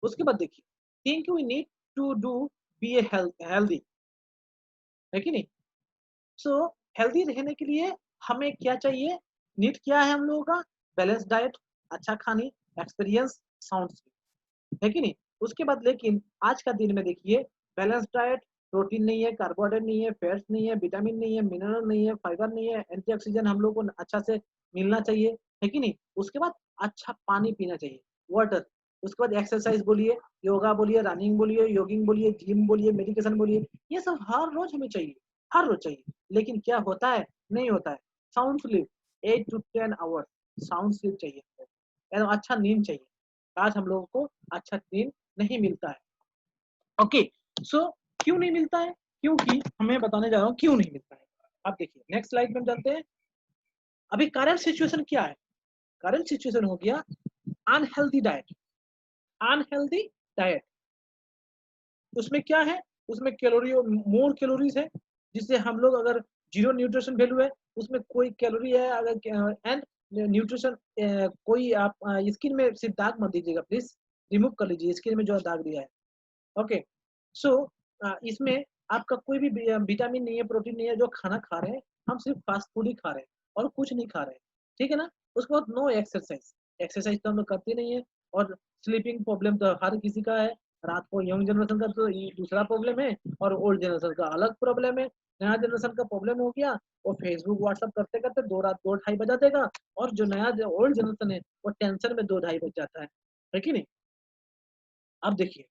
उसके बाद देखिए, think we need to do be a healthy, है कि नहीं? सो हेल्दी रहने के लिए हमें क्या चाहिए? नीड क्या है हम लोगों का? बैलेंस डाइट, अच्छा खाने, एक्सपीरियंस, साउंड स्लीप, है कि नहीं? उसके बाद लेकिन आज का दिन में देखिए, बैलेंस डाइट, प्रोटीन नहीं है, कार्बोहाइड्रेट नहीं है, फैट्स नहीं है, विटामिन नहीं है, मिनरल नहीं है, फाइबर नहीं है, एंटीऑक्सीडेंट हम लोग को अच्छा से मिलना चाहिए, है कि नहीं? उसके बाद अच्छा पानी पीना चाहिए, वाटर। उसके बाद एक्सरसाइज बोलिए, योगा बोलिए, रनिंग बोलिए, योगिंग बोलिए, जिम बोलिए, मेडिटेशन बोलिए, ये सब हर रोज हमें चाहिए, हर रोज चाहिए। लेकिन क्या होता है? नहीं होता है। Sound sleep, 8 to 10 hours sound sleep चाहिए, एकदम अच्छा नींद चाहिए। आज हम लोगों को अच्छा नींद नहीं मिलता है। ओके, सो क्यों नहीं मिलता है? क्योंकि हमें बताने जा रहा हूँ क्यों नहीं मिलता है। आप देखिए नेक्स्ट स्लाइड में चलते हैं। अभी करंट सिचुएशन क्या है? करंट सिचुएशन हो गया अनहेल्दी डाइट। अनहेल्दी डाइट, उसमें क्या है? उसमें कैलोरी, मोर कैलोरीज है, जिससे हम लोग अगर जीरो न्यूट्रिशन वैल्यू है, उसमें कोई कैलोरी है अगर, एंड न्यूट्रिशन, कोई आप स्किन में सिर्फ दाग मत दीजिएगा प्लीज, रिमूव कर लीजिए स्किन में जो दाग दिया है। ओके, सो इसमें आपका कोई भी विटामिन नहीं है, प्रोटीन नहीं है। जो खाना खा रहे हैं हम सिर्फ फास्ट फूड ही खा रहे हैं और कुछ नहीं खा रहे हैं, ठीक है ना? उसके बाद नो एक्सरसाइज, एक्सरसाइज तो हम लोग करते नहीं है। और स्लीपिंग प्रॉब्लम तो हर किसी का है। रात को यंग जनरेशन का तो ये दूसरा प्रॉब्लम है और ओल्ड जनरेशन का अलग प्रॉब्लम है। नया जनरेशन का प्रॉब्लम हो गया, वो फेसबुक व्हाट्सअप करते करते 2 रात 2 ढाई बजा देगा। और जो नया ओल्ड जनरेशन है वो टेंशन में 2 ढाई बज जाता है कि नहीं? अब देखिए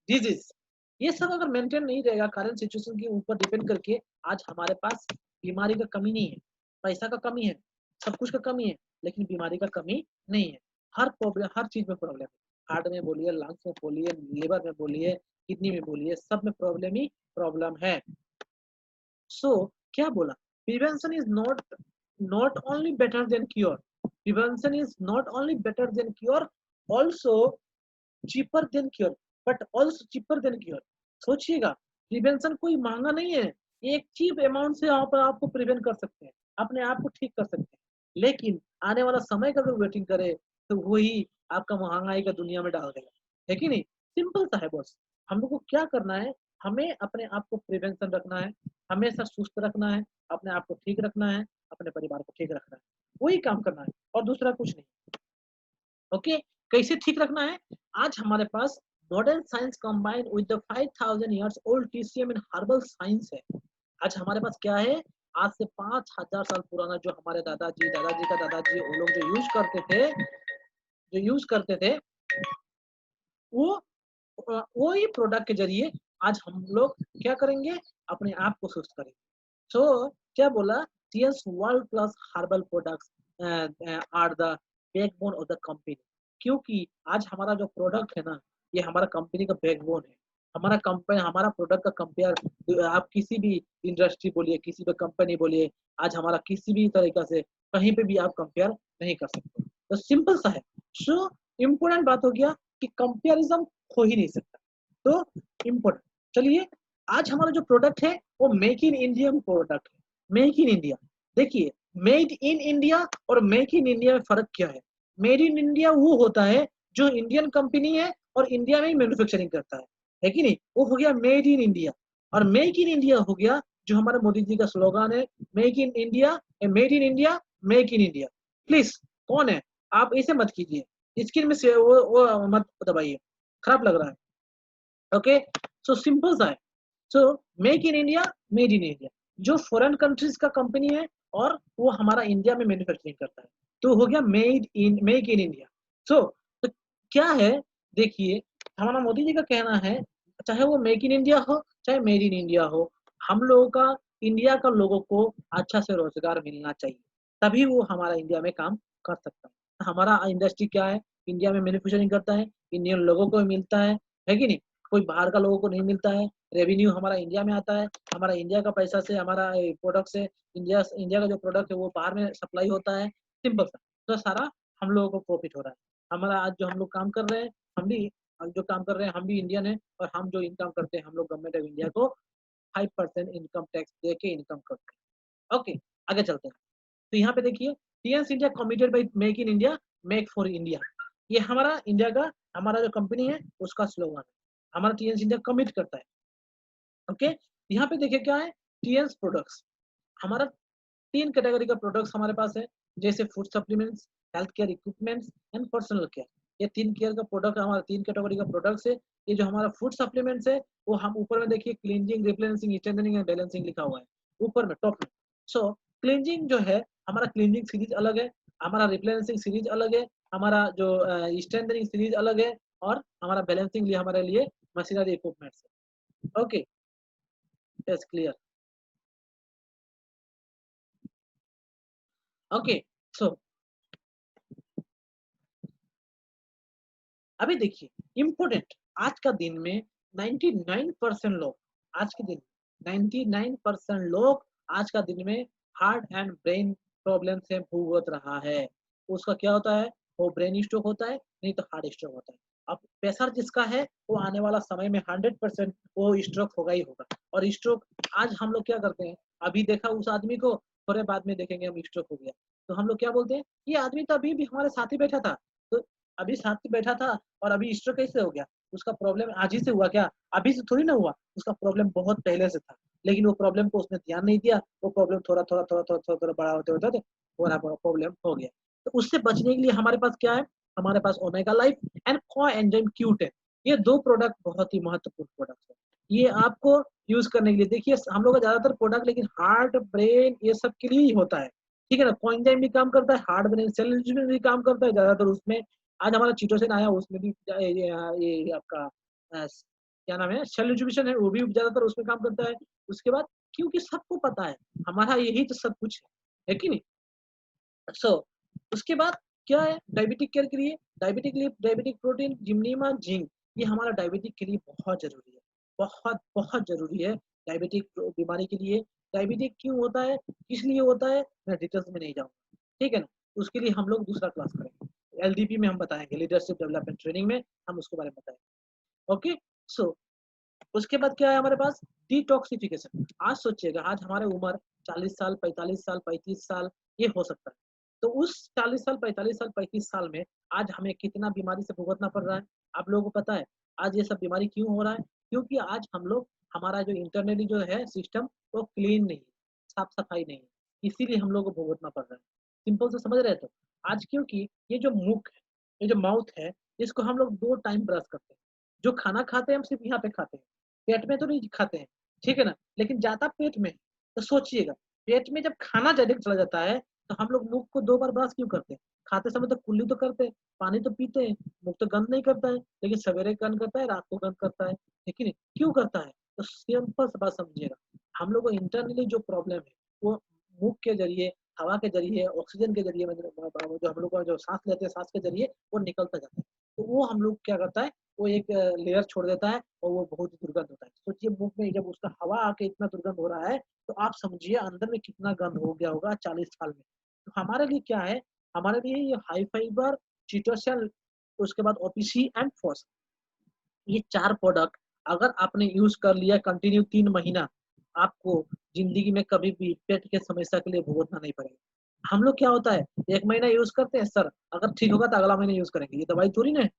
डिजीज, ये सब अगर मेंटेन नहीं रहेगा करंट सिचुएशन के ऊपर डिपेंड करके, आज हमारे पास बीमारी का कमी नहीं है, पैसा का कमी है, सब कुछ का कमी है, लेकिन बीमारी का कमी नहीं है। हर प्रॉब्लम, हर चीज में प्रॉब्लम है। हार्ट में बोलिए, लंग्स में बोलिए, लिवर में बोलिए, किडनी में बोलिए, सब में प्रॉब्लम ही प्रॉब्लम है। सो क्या बोला, prevention is not only better than cure, prevention is not only better than cure, also cheaper than cure, but also cheaper than cure. सोचिएगा, प्रिवेंशन कोई महंगा नहीं है, एक चीप अमाउंट से आप आपको प्रिवेंट कर सकते हैं, अपने आप को ठीक कर सकते हैं। लेकिन आने वाला समय का अगर वेटिंग करे तो वही आपका महंगाई का दुनिया में डाल देगा, है कि नहीं। सिंपल सा है बॉस, हम लोग को क्या करना है, हमें अपने आप को प्रिवेंशन रखना है, हमेशा सुस्त रखना है, अपने आप को ठीक रखना है, अपने परिवार को ठीक रखना है, वही काम करना है और दूसरा कुछ नहीं। ओके, कैसे ठीक रखना है, आज हमारे पास modern science combined with the 5000 years old TCM in herbal science है। आज हमारे पास क्या है, आज से 5000 साल पुराना जो हमारे दादाजी दादाजी का दादाजी वो लोग जो यूज करते थे, वो वही प्रोडक्ट के जरिए आज हम लोग क्या करेंगे, अपने आप को सुस्त करेंगे। सो क्या बोला, TS world class herbal products are the backbone of the company. क्योंकि आज हमारा जो प्रोडक्ट है ना, ये हमारा कंपनी का बैकबोन है। हमारा कंपनी, हमारा प्रोडक्ट का कंपेयर आप किसी भी इंडस्ट्री बोलिए, किसी भी कंपनी बोलिए, आज हमारा किसी भी तरीका से कहीं पे भी आप कंपेयर नहीं कर सकते। तो सिंपल सा है। सो इम्पोर्टेंट बात हो गया कि कंपेरिजन हो ही नहीं सकता। तो इम्पोर्टेंट, चलिए आज हमारा जो प्रोडक्ट है वो मेक इन इंडिया प्रोडक्ट है। मेक इन इंडिया, देखिए मेड इन इंडिया और मेक इन इंडिया में फर्क क्या है। मेड इन इंडिया वो होता है जो इंडियन कंपनी है और इंडिया में ही मैन्युफैक्चरिंग करता है कि नहीं, वो हो गया मेड इन इंडिया। और मेक इन इंडिया हो गया जो हमारे मोदी जी का स्लोगन है, make in India, made in India, make in India. Please कौन है, आप ऐसे मत कीजिए, स्क्रीन में से वो मत दबाइए, खराब लग रहा है। ओके, सो सिंपल सा है। So make in India, made in India, जो फॉरेन कंट्रीज का कंपनी है और वो हमारा इंडिया में मैन्युफैक्चरिंग करता है, तो हो गया मेक इन इंडिया। सो तो क्या है, देखिए हमारा मोदी जी का कहना है, चाहे वो मेक इन इंडिया हो चाहे मेड इन इंडिया हो, हम लोगों का, इंडिया का लोगों को अच्छा से रोजगार मिलना चाहिए, तभी वो हमारा इंडिया में काम कर सकता है। हमारा इंडस्ट्री क्या है, इंडिया में मैन्युफैक्चरिंग करता है, इंडियन लोगों को मिलता है कि नहीं, कोई बाहर का लोगों को नहीं मिलता है। रेवेन्यू हमारा इंडिया में आता है, हमारा इंडिया का पैसा से, हमारा प्रोडक्ट से, इंडिया का जो प्रोडक्ट है वो बाहर में सप्लाई होता है। सिंपल सा, तो सारा हम लोगों को प्रॉफिट हो रहा है। हमारा आज जो हम लोग काम कर रहे हैं, हम भी जो काम कर रहे हैं हम भी इंडियन है, और हम जो इनकम करते हैं हम लोग गवर्नमेंट ऑफ इंडिया को 5% इनकम टैक्स दे के इनकम करते हैं। ओके, आगे चलते हैं। तो यहाँ पे देखिए, Tiens India committed by make in India, make for India, ये हमारा इंडिया का, हमारा जो कंपनी है उसका स्लोगन है, हमारा टीएंस इंडिया कमिट करता है। ओके, यहाँ पे देखिए क्या है, टीएंस प्रोडक्ट्स, हमारा 3 कैटेगरी का प्रोडक्ट्स हमारे पास है, जैसे food supplements, health care equipments and personal care. ये 3 केयर का प्रोडक्ट, हमारा 3 कैटेगरी का प्रोडक्ट्स है। ये जो हमारा फूड सप्लीमेंट्स है वो हम ऊपर में देखिए cleansing, replenishing, strengthening and balancing लिखा हुआ है ऊपर में टॉप में। सो क्लींजिंग जो है, हमारा क्लींजिंग सीरीज अलग है, हमारा रिप्लेनिशिंग सीरीज अलग है, हमारा जो स्ट्रेंथनिंग सीरीज अलग है, और हमारा बैलेंसिंग लिए हमारे लिए मशीनरी इक्विपमेंट्स है। Okay, yes clear. ओके, सो अभी देखिए इम्पोर्टेंट, आज का दिन में 99% लोग, आज के दिन 99% लोग आज का दिन में हार्ट एंड ब्रेन प्रॉब्लम से भुगत रहा है। उसका क्या होता है, वो ब्रेन स्ट्रोक होता है, नहीं तो हार्ट स्ट्रोक होता है। अब प्रेशर जिसका है वो आने वाला समय में 100% वो स्ट्रोक होगा ही होगा। और स्ट्रोक आज हम लोग क्या करते हैं, अभी देखा उस आदमी को, थोड़े बाद में देखेंगे हम स्ट्रोक हो गया, तो हम लोग क्या बोलते हैं, ये आदमी तो अभी भी हमारे साथ ही बैठा था, तो अभी साथ में बैठा था और अभी स्ट्रोक कैसे हो गया, उसका प्रॉब्लम आज ही से हुआ क्या, अभी से थोड़ी ना हुआ, उसका प्रॉब्लम बहुत पहले से था, लेकिन वो प्रॉब्लम को उसने ध्यान नहीं दिया, वो प्रॉब्लम थोड़ा थोड़ा थोड़ा थोड़ा थोड़ा थोड़ा बड़ा होते होते पूरा प्रॉब्लम हो गया। तो उससे बचने के लिए हमारे पास क्या है, हमारे पास omega life and coenzyme Q10, ये 2 प्रोडक्ट बहुत ही महत्वपूर्ण प्रोडक्ट है। ये आपको यूज करने के लिए, देखिए हम लोग का ज्यादातर प्रोडक्ट लेकिन हार्ट ब्रेन ये सब के लिए ही होता है, ठीक है ना। कोएंजाइम भी काम करता है, हार्ट ब्रेन सेल में भी काम करता है ज्यादातर उसमें। आज हमारा चीटोसिन आया उसमें भी ये आपका क्या नाम है, सेल रिजुविनेशन है, वो भी ज्यादातर उसमें काम करता है। उसके बाद क्योंकि सबको पता है हमारा यही तो सब कुछ है कि नहीं। सो उसके बाद क्या है डायबिटिक केयर के लिए, डायबिटिक प्रोटीन, जिम्नीमा, जिंक, ये हमारा डायबिटिक के लिए बहुत जरूरी है, बहुत बहुत जरूरी है डायबिटिक बीमारी के लिए। डायबिटिक क्यों होता है, किस लिए होता है, मैं डिटेल्स में नहीं जाऊंगा, ठीक है ना। उसके लिए हम लोग दूसरा क्लास करेंगे, एलडीपी में हम बताएंगे, लीडरशिप डेवलपमेंट ट्रेनिंग में हम उसके बारे में बताएंगे। ओके, सो उसके बाद क्या है हमारे पास, डिटॉक्सिफिकेशन। आज सोचिएगा, आज हमारे उम्र 40 साल, 45 साल, 35 साल ये हो सकता है। तो उस 40 साल, 45 साल, 35 साल में आज हमें कितना बीमारी से भुगतना पड़ रहा है, आप लोगों को पता है। आज ये सब बीमारी क्यों हो रहा है, क्योंकि आज हम लोग, हमारा जो इंटरनली जो है सिस्टम वो क्लीन नहीं है, साफ सफाई नहीं है, इसीलिए हम लोग को भुगतना पड़ रहा है। सिंपल से समझ रहे तो आज, क्योंकि ये जो मुख है, ये जो माउथ है, इसको हम लोग 2 टाइम ब्रश करते हैं। जो खाना खाते हैं हम सिर्फ यहाँ पे खाते हैं, पेट में तो नहीं खाते हैं, ठीक है ना। लेकिन जाता पेट में, तो सोचिएगा, पेट में जब खाना डायरेक्ट चला जाता है तो हम लोग मुख को 2 बार ब्रश क्यों करते हैं। खाते समय तो कुल्ली तो करते हैं, पानी तो पीते हैं, मुख तो गंद नहीं करता है, लेकिन सवेरे गंद करता है, रात को गंद करता है, ठीक है नहीं, क्यों करता है। तो सिंपल सी बात समझिएगा, हम लोग को इंटरनली जो प्रॉब्लम है वो मुख के जरिए, हवा के जरिए, ऑक्सीजन के जरिए, मतलब जो हम लोग का जो सांस लेते हैं, सांस के जरिए वो निकलता जाता है। तो वो हम लोग क्या करता है, वो एक लेयर छोड़ देता है और वो बहुत ही दुर्गंध होता है। सोचिए मुंह में जब उसका हवा आके इतना दुर्गंध हो रहा है, तो आप समझिए अंदर में कितना गंद हो गया होगा 40 साल में। तो हमारे लिए क्या है, हमारे लिए ये हाई फाइबर, चिटोसन, उसके बाद ओपीसी एंड फॉस, ये 4 प्रोडक्ट अगर आपने यूज कर लिया कंटिन्यू 3 महीना, आपको जिंदगी में कभी भी पेट के समस्या के लिए भुगतना नहीं पड़ेगा। हम लोग क्या होता है, 1 महीना यूज करते हैं, सर अगर ठीक होगा तो अगला महीना यूज करेंगे, ये दवाई थोड़ी ना है।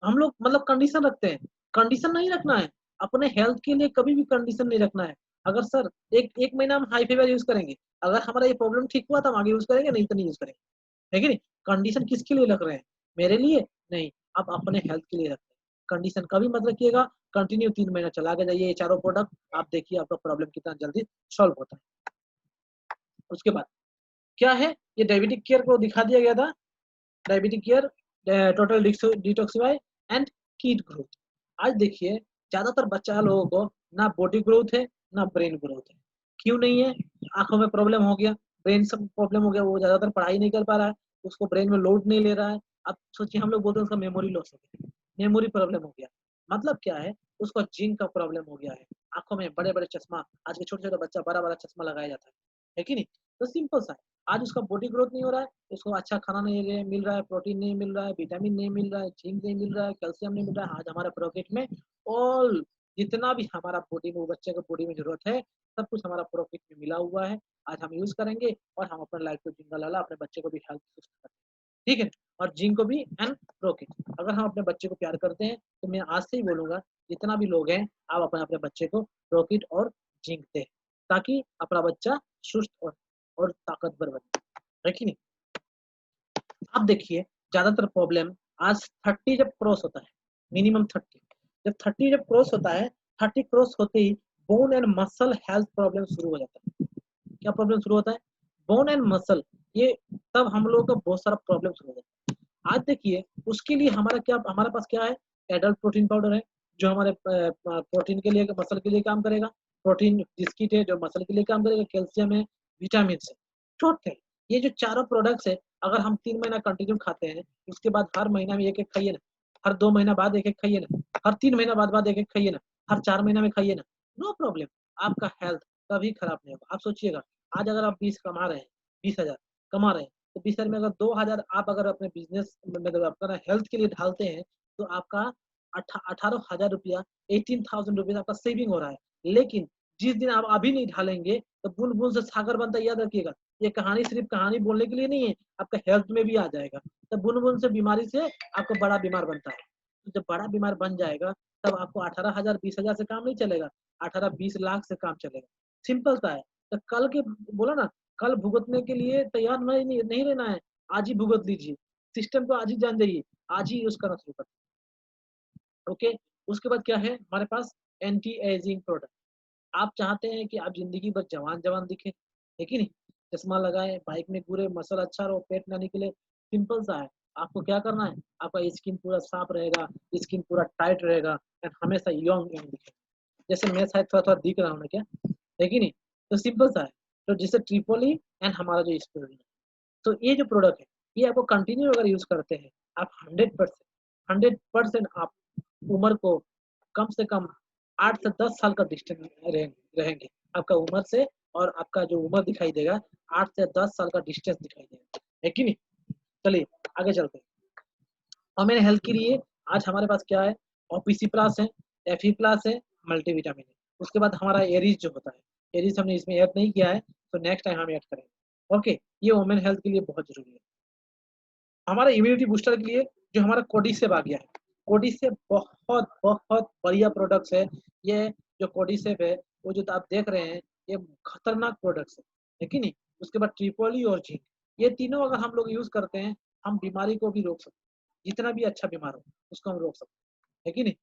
हम लोग मतलब कंडीशन रखते हैं, कंडीशन नहीं रखना है, अपने हेल्थ के लिए कभी भी कंडीशन नहीं रखना है। अगर सर एक एक महीना हम हाई फीवर यूज करेंगे, अगर हमारा ये प्रॉब्लम ठीक हुआ तो हम आगे यूज करेंगे, नहीं तो नहीं यूज करेंगे, है कि नहीं। कंडीशन किसके लिए रख रहे हैं, मेरे लिए नहीं, आप अपने हेल्थ के लिए रखते हैं। कंडीशन कभी मत रखिएगा, कंटिन्यू 3 महीना चला के जाइए ये चारों प्रोडक्ट, आप देखिए आपका प्रॉब्लम कितना जल्दी सॉल्व होता है। उसके बाद क्या है, ये डायबिटिक केयर को दिखा दिया गया था, diabetic care, total detoxify and कीट ग्रोथ। आज देखिए ज्यादातर बच्चा लोगों को ना बॉडी ग्रोथ है ना ब्रेन ग्रोथ है। क्यों नहीं है, आंखों में प्रॉब्लम हो गया, ब्रेन सब प्रॉब्लम हो गया, वो ज्यादातर पढ़ाई नहीं कर पा रहा है, उसको ब्रेन में लोड नहीं ले रहा है। अब सोचिए हम लोग बोलते हैं उसका मेमोरी लॉस हो गया, मेमोरी प्रॉब्लम हो गया, मतलब क्या है, उसको जिंक का प्रॉब्लम हो गया है। आंखों में बड़े बड़े चश्मा, आज के छोटे छोटे बच्चा बड़ा बड़ा चश्मा लगाया जाता है कि नहीं। तो सिंपल सा है, आज उसका बॉडी ग्रोथ नहीं हो रहा है, उसको अच्छा खाना नहीं मिल रहा है, प्रोटीन नहीं मिल रहा है, विटामिन नहीं मिल रहा है, जिंक नहीं मिल रहा है, कैल्शियम नहीं मिल रहा है। आज हमारे पॉकेट में ऑल, जितना भी हमारा प्रोटीन वो बच्चे को बॉडी में जरूरत है, सब कुछ हमारा पॉकेट में मिला हुआ है। आज हम यूज करेंगे और हम अपने लाइफ को जिंदा लाला अपने बच्चे को भी हेल्थ करेंगे, ठीक है। और जिंक को भी एंड प्रोटीन, अगर हम अपने बच्चे को प्यार करते हैं तो मैं आज से ही बोलूंगा, जितना भी लोग हैं आप अपने अपने बच्चे को प्रोटीन और जिंक दें, ताकि अपना बच्चा सुस्त और ताकतवर बने, है कि नहीं। अब देखिए ज्यादातर प्रॉब्लम आज 30 जब क्रॉस होता है, मिनिमम 30, जब 30 जब क्रॉस होता है, 30 क्रॉस होते ही bone and muscle health problem शुरू हो जाता है। क्या प्रॉब्लम शुरू होता है, बोन एंड मसल, ये तब हम लोगों का बहुत सारा प्रॉब्लम शुरू हो जाता है। आज देखिए उसके लिए हमारे पास क्या है, एडल्ट प्रोटीन पाउडर है, जो हमारे प्रोटीन के लिए, मसल के लिए काम करेगा, प्रोटीन बिस्किट है जो मसल के लिए काम करेगा, कैल्शियम है, विटामिन है, टोटल ये जो चारों प्रोडक्ट्स है, अगर हम 3 महीना कंटिन्यू खाते हैं, उसके बाद हर महीना में एक एक खाइए ना, हर 2 महीना बाद एक एक खाइए ना, हर 3 महीना बाद एक एक खाइए ना, हर 4 महीना में खाइए ना, नो प्रॉब्लम, आपका हेल्थ कभी खराब नहीं होगा। आप सोचिएगा, आज अगर आप 20 कमा रहे हैं, 20,000 कमा रहे हैं, तो 20,000 में अगर 2,000 आप अगर अपने बिजनेस मतलब अपना हेल्थ के लिए ढालते हैं, तो आपका 18,000 रुपया, 18,000 रुपीज आपका सेविंग हो रहा है। लेकिन जिस दिन आप अभी नहीं ढालेंगे तो बूंद बूंद से सागर बनता है, याद रखिएगा। ये कहानी सिर्फ कहानी बोलने के लिए नहीं है, आपका हेल्थ में भी आ जाएगा। तब बूंद बूंद से बीमारी से आपको बड़ा बीमार बनता है, तो जब बड़ा बीमार बन जाएगा तब आपको 18,000 20,000 से काम नहीं चलेगा, 18-20 लाख से काम चलेगा। सिंपल सा है। तो कल के, बोला ना, कल भुगतने के लिए तैयार नहीं रहना है, आज ही भुगत लीजिए, सिस्टम को आज ही जान जाइए, आज ही यूज करना शुरू कर। ओके, उसके बाद क्या है हमारे पास, एंटी एजिंग प्रोडक्ट। आप चाहते हैं कि आप जिंदगी भर जवान जवान दिखे, है कि नहीं, चश्मा लगाए, बाइक में घूरे, मसल अच्छा रहो, पेट ना निकले, सिंपल सा है। आपको क्या करना है, आपका स्किन पूरा साफ रहेगा, स्किन पूरा टाइट रहेगा, एंड हमेशा यंग यंग दिखे। जैसे मैं शायद थोड़ा थोड़ा दिख रहा हूँ ना, क्या है कि नहीं। तो सिंपल सा है, तो जैसे ट्रिपोली एंड हमारा जो स्टोरी है, तो ये जो प्रोडक्ट है ये आपको कंटिन्यू अगर यूज करते हैं, आप 100% आप उम्र को कम से कम 8 से 10 साल का डिस्टेंस रहेंगे। आपका उम्र से और आपका जो उम्र दिखाई देगा 8 से 10 साल का डिस्टेंस दिखाई देगा, है कि नहीं? चलिए आगे चलते हैं। और मेरे हेल्थ के लिए आज हमारे पास क्या है, ओपीसी प्लस है, एफई प्लस है, मल्टीविटामिन है। उसके बाद हमारा एरीज जो होता है, एरीज हमने इसमें ऐड नहीं किया है, तो नेक्स्ट टाइम हम ऐड करेंगे। ओके, ये वुमेन हेल्थ के लिए बहुत जरूरी है। हमारा इम्यूनिटी बूस्टर के लिए जो हमारा कोडिसेप आ गया है, कोडिसेप बहुत बहुत बढ़िया प्रोडक्ट्स है। ये जो कोडिसेप है, वो जो आप देख रहे हैं, ये खतरनाक प्रोडक्ट्स है कि नहीं? उसके बाद ट्रिपोली और जिंक, ये तीनों अगर हम लोग यूज करते हैं, हम बीमारी को भी रोक सकते हैं। जितना भी अच्छा बीमार हो उसको हम रोक सकते हैं, है कि नहीं?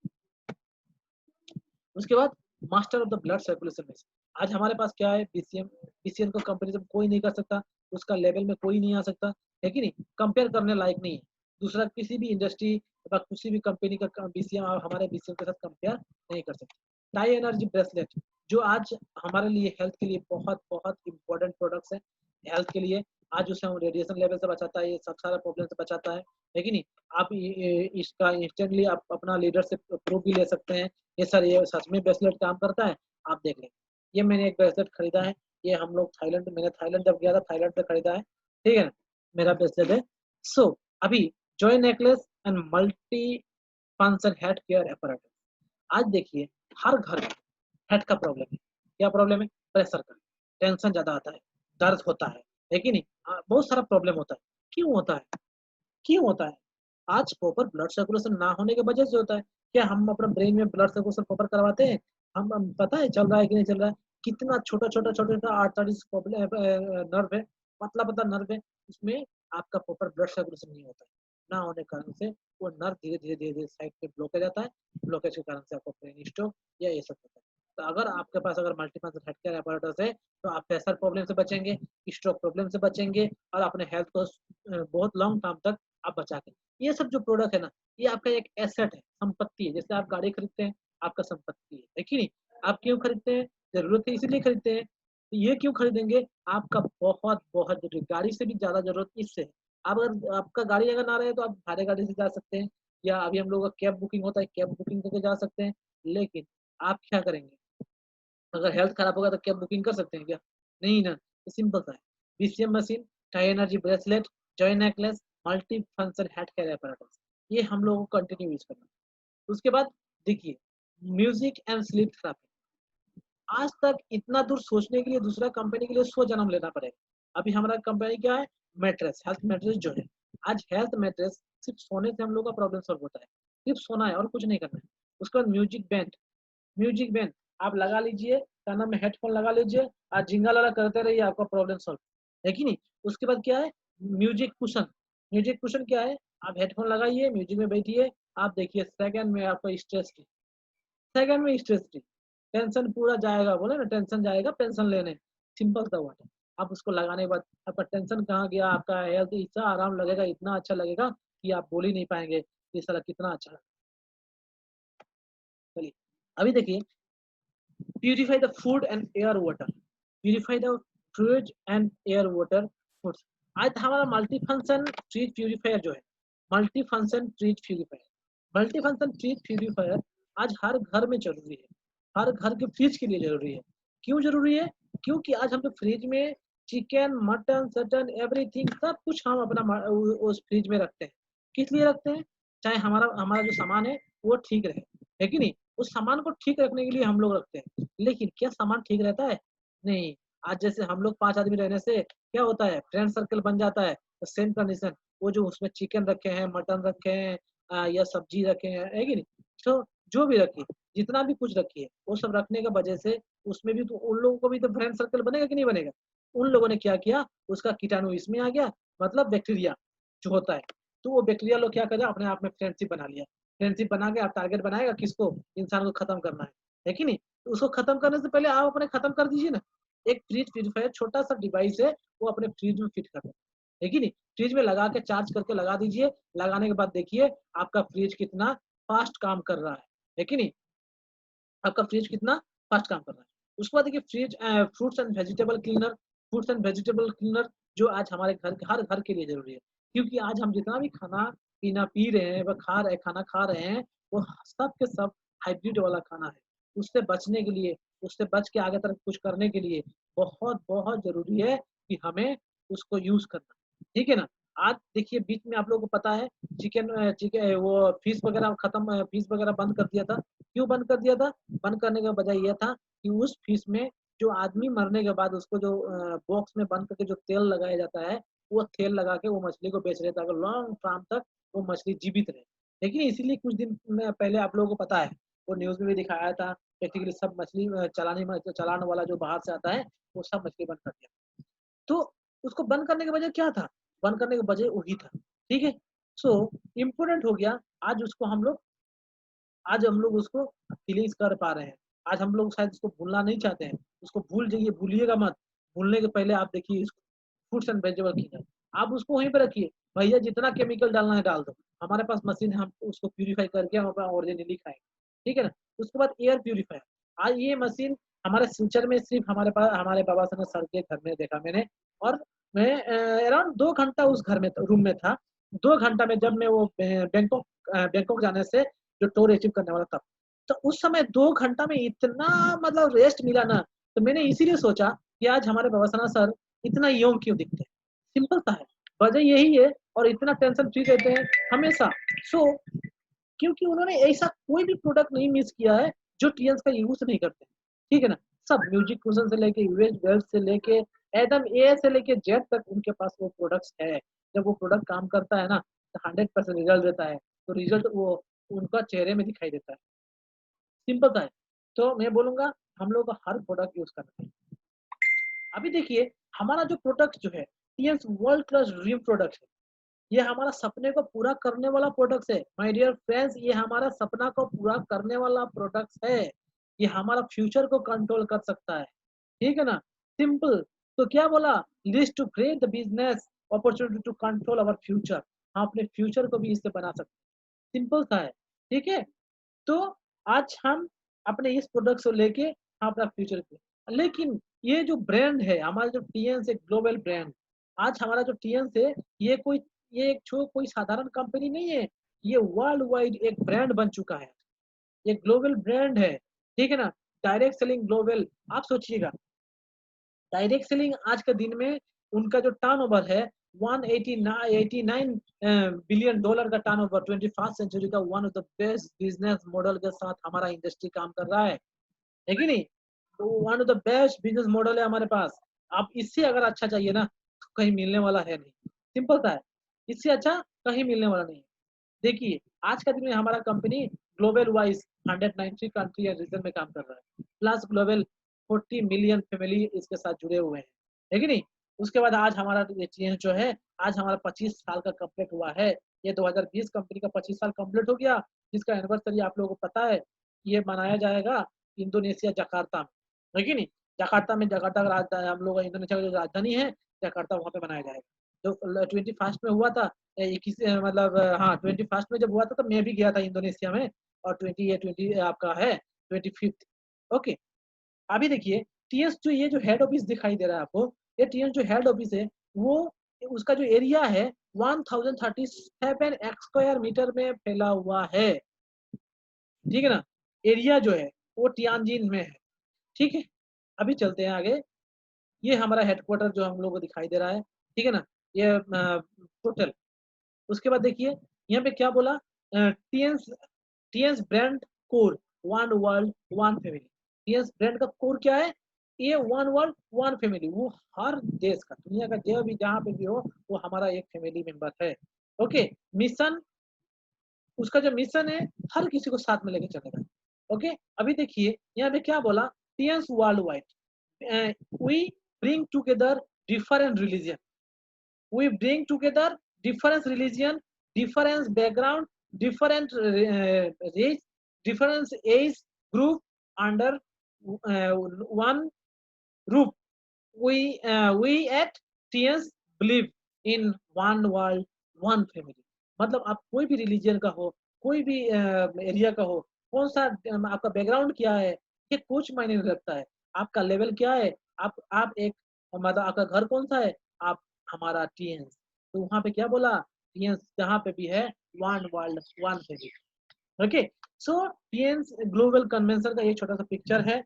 उसके बाद master of the blood circulation में आज हमारे पास क्या है, बीसीएम। बीसीएम को कंपेरिजन कोई नहीं कर सकता, उसका लेवल में कोई नहीं आ सकता, है कि नहीं? कंपेयर करने लायक नहीं है। दूसरा किसी भी इंडस्ट्री या किसी भी कंपनी का बीसीएम हमारे बीसीएम के साथ कंपेयर नहीं कर सकते। डाई एनर्जी ब्रेसलेट जो आज हमारे लिए हेल्थ के लिए बहुत बहुत इंपॉर्टेंट प्रोडक्ट्स है हेल्थ के लिए। आज उसे हम रेडिएशन लेवल से बचाता है, ये सब सारा प्रॉब्लम से बचाता है कि नहीं? आप इसका इंस्टेंटली आप अपना लीडरशिप प्रूफ भी ले सकते हैं। ये सर ये सच में ब्रेसलेट काम करता है, आप देख लें। ये मैंने एक ब्रेसलेट खरीदा है, ये हम लोग मैंने थाईलैंड जब गया था, थाईलैंड से खरीदा है, ठीक है ना? मेरा ब्रेसलेट है। सो अभी Joy necklace and multi function head care apparatus। आज देखिए हर घर में हेड का प्रॉब्लम है। क्या प्रॉब्लम है? प्रेशर का, टेंशन ज्यादा आता है, दर्द होता है कि नहीं? बहुत सारा प्रॉब्लम होता है। क्यों होता है? क्यों होता है? आज प्रॉपर ब्लड सर्कुलेशन ना होने की वजह से होता है। क्या हम अपना ब्रेन में ब्लड सर्कुलेशन प्रॉपर करवाते हैं? हम पता है चल रहा है कि नहीं चल रहा है? कितना छोटा छोटा छोटा छोटा आर्टरीज नर्व है, पतला पतला नर्व है, उसमें आपका प्रॉपर ब्लड सर्कुलेशन नहीं होता है। ना होने के कारण से वो नर्व धीरे धीरे धीरे धीरे साइड पे ब्लॉकेज आता है। ब्लॉकेज के कारण से आपको ब्रेन स्ट्रोक या ये सब होता है। तो अगर आपके पास अगर मल्टीफंक्शन हेड केयर apparatus है, तो आप प्रेशर प्रॉब्लम से बचेंगे, स्ट्रोक प्रॉब्लम से बचेंगे और अपने हेल्थ को बहुत लॉन्ग टर्म तक आप बचा के। ये सब जो प्रोडक्ट है ना, ये आपका एक एसेट है, संपत्ति है। जैसे आप गाड़ी खरीदते हैं, आपका संपत्ति है कि नहीं? आप क्यों खरीदते हैं? जरूरत है इसीलिए खरीदते हैं। तो ये क्यों खरीदेंगे? आपका बहुत बहुत जरूरी, गाड़ी से भी ज्यादा जरूरत इससे है। अब अगर आपका गाड़ी अगर ना रहे तो आप भाड़े गाड़ी से जा सकते हैं, या अभी हम लोग का कैब बुकिंग होता है, कैब बुकिंग करके जा सकते हैं। लेकिन आप क्या करेंगे? अगर हेल्थ खराब होगा तो कैब बुकिंग कर सकते हैं क्या? नहीं ना। तो सिंपल सा है, BCM machine, tie energy bracelet, Joy necklace, multi function head care apparatus, ये हम लोगों को कंटिन्यू यूज करना है। उसके बाद देखिए म्यूजिक एंड स्लीप थेरेपी। आज तक इतना दूर सोचने के लिए दूसरा कंपनी के लिए 100 जन्म लेना पड़ेगा। अभी हमारा कंपनी क्या है? मैट्रेस, हेल्थ मैट्रेस जो है। आज हेल्थ मैट्रेस सिर्फ सोने से हम लोग का प्रॉब्लम सॉल्व होता है, सिर्फ सोना है और कुछ नहीं करना है। उसके बाद म्यूजिक बैंड, म्यूजिक बैंड आप लगा लीजिए, कानों में हेडफोन लगा लीजिए और जिंगल वाला करते रहिए, आपका प्रॉब्लम सॉल्व है कि नहीं? उसके बाद क्या है? Music cushion. म्यूजिक कुशन क्या है? आप हेडफोन लगाइए, म्यूजिक में बैठिए, आप देखिए सेकंड में आपका स्ट्रेस फ्री, सेकंड में स्ट्रेस फ्री, टेंशन पूरा जाएगा। बोले ना टेंशन जाएगा पेंशन लेने, सिंपल सा वर्ड है। आप उसको लगाने के बाद आपका टेंशन कहाँ गया, आपका हेल्थ इतना आराम लगेगा, इतना अच्छा लगेगा कि आप बोल ही नहीं पाएंगे ये साला कितना अच्छा है। चलिए अभी देखिए purify the food and air water, purify the food and air water foods. आज हमारा मल्टी फंक्शन ट्रीट प्यूरिफायर जो है, multi function treat purifier, multi function treat purifier आज हर घर में जरूरी है, हर घर के फ्रिज के लिए जरूरी है। क्यों जरूरी है? क्योंकि आज हम लोग फ्रिज में चिकन मटन सटन एवरीथिंग सब कुछ हम अपना उस फ्रिज में रखते हैं। किस लिए रखते हैं? चाहे हमारा हमारा जो सामान है वो ठीक रहे, है कि नहीं? उस सामान को ठीक रखने के लिए हम लोग रखते हैं। लेकिन क्या सामान ठीक रहता है? नहीं। आज जैसे हम लोग 5 आदमी रहने से क्या होता है? फ्रेंड सर्कल बन जाता है। तो सेम कंडीशन, वो जो उसमें चिकन रखे हैं, मटन रखे हैं, या सब्जी रखे हैं, है कि नहीं? तो जो भी रखिए, जितना भी कुछ रखिए, वो सब रखने की वजह से उसमें भी तो उन लोगों को भी तो फ्रेंड सर्कल बनेगा कि नहीं बनेगा? उन लोगों ने क्या किया? उसका कीटाणु इसमें आ गया, मतलब बैक्टीरिया जो होता है। तो वो बैक्टीरिया लोग क्या करे? अपने आप में फ्रेंडशिप बना लिया। फ्रेंडशिप बना के आप टारगेट बनाएगा किसको? इंसान को खत्म करना है कि नहीं? तो उसको खत्म करने से पहले आप अपने खत्म कर दीजिए ना। एक फ्रिज प्यूरीफायर छोटा सा डिवाइस है, वो अपने फ्रिज में फिट कर दो, है कि नहीं? फ्रिज में लगा के चार्ज करके लगा दीजिए। लगाने के बाद देखिए आपका फ्रिज कितना फास्ट काम कर रहा है कि नहीं? आपका फ्रिज कितना फास्ट काम कर रहा है। उसके बाद देखिए fridge fruits and vegetable cleaner, fruits and vegetable cleaner जो आज हमारे घर हर घर के लिए जरूरी है। क्योंकि आज हम जितना भी खाना पीना पी रहे हैं, व खा रहे खाना खा रहे हैं, वो सब के सब हाइब्रिड वाला खाना है। उससे बचने के लिए, उससे बच के आगे तरफ कुछ करने के लिए बहुत ज़रूरी है कि हमें उसको यूज़ करना, ठीक है ना? आज देखिए बीच में आप लोगों को पता है वो फ़ीस वगैरह बंद कर दिया था। क्यों बंद कर दिया था? बंद करने का वजह ये था कि उस फ़ीस में जो आदमी मरने के बाद उसको जो बॉक्स में बंद करके जो तेल लगाया जाता है, वो तेल लगा के वो मछली को बेच रहे थे, अगर लॉन्ग टर्म तक वो मछली जीवित रहे। लेकिन इसीलिए कुछ दिन में पहले आप लोगों को पता है, वो न्यूज़ में भी दिखाया था, प्रैक्टिकली सब मछली चालान वाला जो बाहर से आता है, वो सब मछली बंद कर दिया। तो उसको बंद करने की वजह क्या था? बंद करने की वजह वही था, ठीक है? सो इम्पोर्टेंट हो गया, आज उसको हम लोग आज हम लोग उसको फीलिंग्स कर पा रहे हैं। आज हम लोग शायद उसको भूलना नहीं चाहते हैं। उसको भूल जाइए, भूलिएगा मत। भूलने के पहले आप देखिए इसको फ्रूट्स एंड वेजिटेबल कीजिए। आप उसको वहीं पे रखिए। भैया जितना केमिकल डालना है डाल दो। हमारे पास मशीन है, हम उसको प्यूरीफाई करके हम अपना ओरिजिनली खाएँगे। ठीक है ना? उसके बाद एयर प्यूरीफायर। आज ये मशीन हमारे फ्यूचर में सिर्फ़ हमारे बाबा साहब सर के घर में देखा मैंने और मैं अराउंड 2 घंटा उस घर में रूम में था। 2 घंटा में जब मैं वो बैंकॉक जाने से जो टूर अचीव करने वाला था। तो उस समय 2 घंटा में इतना मतलब रेस्ट मिला ना, तो मैंने इसीलिए सोचा कि आज हमारे पवसना सर इतना यंग क्यों दिखते हैं? सिंपल सा है, वजह यही है और इतना टेंशन फ्री रहते हैं हमेशा। सो क्योंकि उन्होंने ऐसा कोई भी प्रोडक्ट नहीं मिस किया है, जो टीएल्स का यूज़ नहीं करते। ठीक है ना? सब म्यूजिक कुशन से लेके यूएस बेल्ट से लेके एकदम ए से लेके जेड तक उनके पास वो प्रोडक्ट्स है। जब वो प्रोडक्ट काम करता है ना, तो 100% रिजल्ट देता है। तो रिजल्ट वो उनका चेहरे में दिखाई देता है। सिंपल सा है। तो मैं बोलूँगा हम लोग को हर प्रोडक्ट यूज़ करना चाहिए। अभी देखिए हमारा जो प्रोडक्ट जो है, TLs world class dream product है। ये हमारा सपने को पूरा करने वाला प्रोडक्ट्स है। माय डियर फ्रेंड्स, ये हमारा सपना को पूरा करने वाला प्रोडक्ट्स है। ये हमारा फ्यूचर को कंट्रोल कर सकता है। ठीक है ना? सिंपल। तो क्या बोला? Leads to create the business opportunity to control our future. हम अपने फ्यूचर को भी इससे बना सकते हैं। सिंपल सा है। ठीक है? तो आज हम अपने इस प्रोडक्ट को लेके हम अपना फ्यूचर पे लेकिन ये जो ब्रांड है, हमारा जो टीएन्स एक ग्लोबल ब्रांड, आज हमारा जो टीएन्स है, ये एक कोई साधारण कंपनी नहीं है, ये वर्ल्ड वाइड एक ब्रांड बन चुका है। ये ग्लोबल ब्रांड है, ठीक है ना? Direct selling global. आप सोचिएगा, डायरेक्ट सेलिंग आज के दिन में उनका जो टर्नओवर है 189 बिलियन डॉलर का टर्नओवर 21st सेंचुरी का one of the best business model के साथ हमारा इंडस्ट्री काम कर रहा है कि नहीं? तो one of the best business model है हमारे पास। आप इससे अगर अच्छा चाहिए ना, तो कहीं मिलने वाला है नहीं। सिंपल सा है, इससे अच्छा कहीं मिलने वाला नहीं है। देखिए, आज का दिन में हमारा कंपनी ग्लोबल वाइज़ 190 कंट्री या रीजन में काम कर रहा है। प्लस ग्लोबल 40 मिलियन फैमिली इसके साथ जुड़े हुए हैं। है कि नहीं? उसके बाद आज हमारा ये चेंज जो है, आज हमारा 25 साल का कंप्लीट हुआ है। ये 2020 कंपनी का 25 साल कंप्लीट हो गया, जिसका एनिवर्सरी आप लोगों को पता है, ये मनाया जाएगा इंडोनेशिया जकार्ता में। है कि नहीं? जकार्ता का हम लोग का इंडोनेशिया का जो राजधानी है, जकार्ता वहाँ पे मनाया जाएगा। जो 21st में हुआ था 21 मतलब हाँ 21st में जब हुआ था तो मैं भी गया था इंडोनेशिया में और 20 आपका है 25th। ओके। अभी देखिए टीएस जो ये जो हेड ऑफिस दिखाई दे रहा है आपको, ये टीएस जो हेड ऑफिस है वो उसका जो एरिया है 1037 स्क्वायर मीटर में फैला हुआ है। ठीक है ना? एरिया जो है वो तियानजिन में है। ठीक है? अभी चलते हैं आगे। ये हमारा हेडक्वार्टर जो हम लोग को दिखाई दे रहा है। ठीक है ना? ये टोटल उसके बाद देखिए यहाँ पे क्या बोला TS brand core one world one family. TS brand का कोर क्या है? ये वन वर्ल्ड वन फैमिली। वो हर देश का दुनिया का जो भी जहाँ पे भी हो वो हमारा एक फैमिली मेंबर है। ओके। मिशन उसका जो मिशन है हर किसी को साथ में लेके चलेगा। ओके। अभी देखिए यहाँ पे क्या बोला TS world wide we bring together different religion we bring together different religion, different background, different race, different age group under one roof. We at TS believe in one world, one family. मतलब आप कोई भी religion का हो, कोई भी area का हो, कौन सा आपका बैकग्राउंड क्या है, ये कुछ मायने नहीं रखता है। आपका लेवल क्या है, आप एक मतलब आपका घर कौन सा है, आप हमारा टीएस तो वहां पे क्या बोला, टीएंस जहाँ पे भी है one world one phase. Okay, so Tiens global convention का ये छोटा सा पिक्चर है।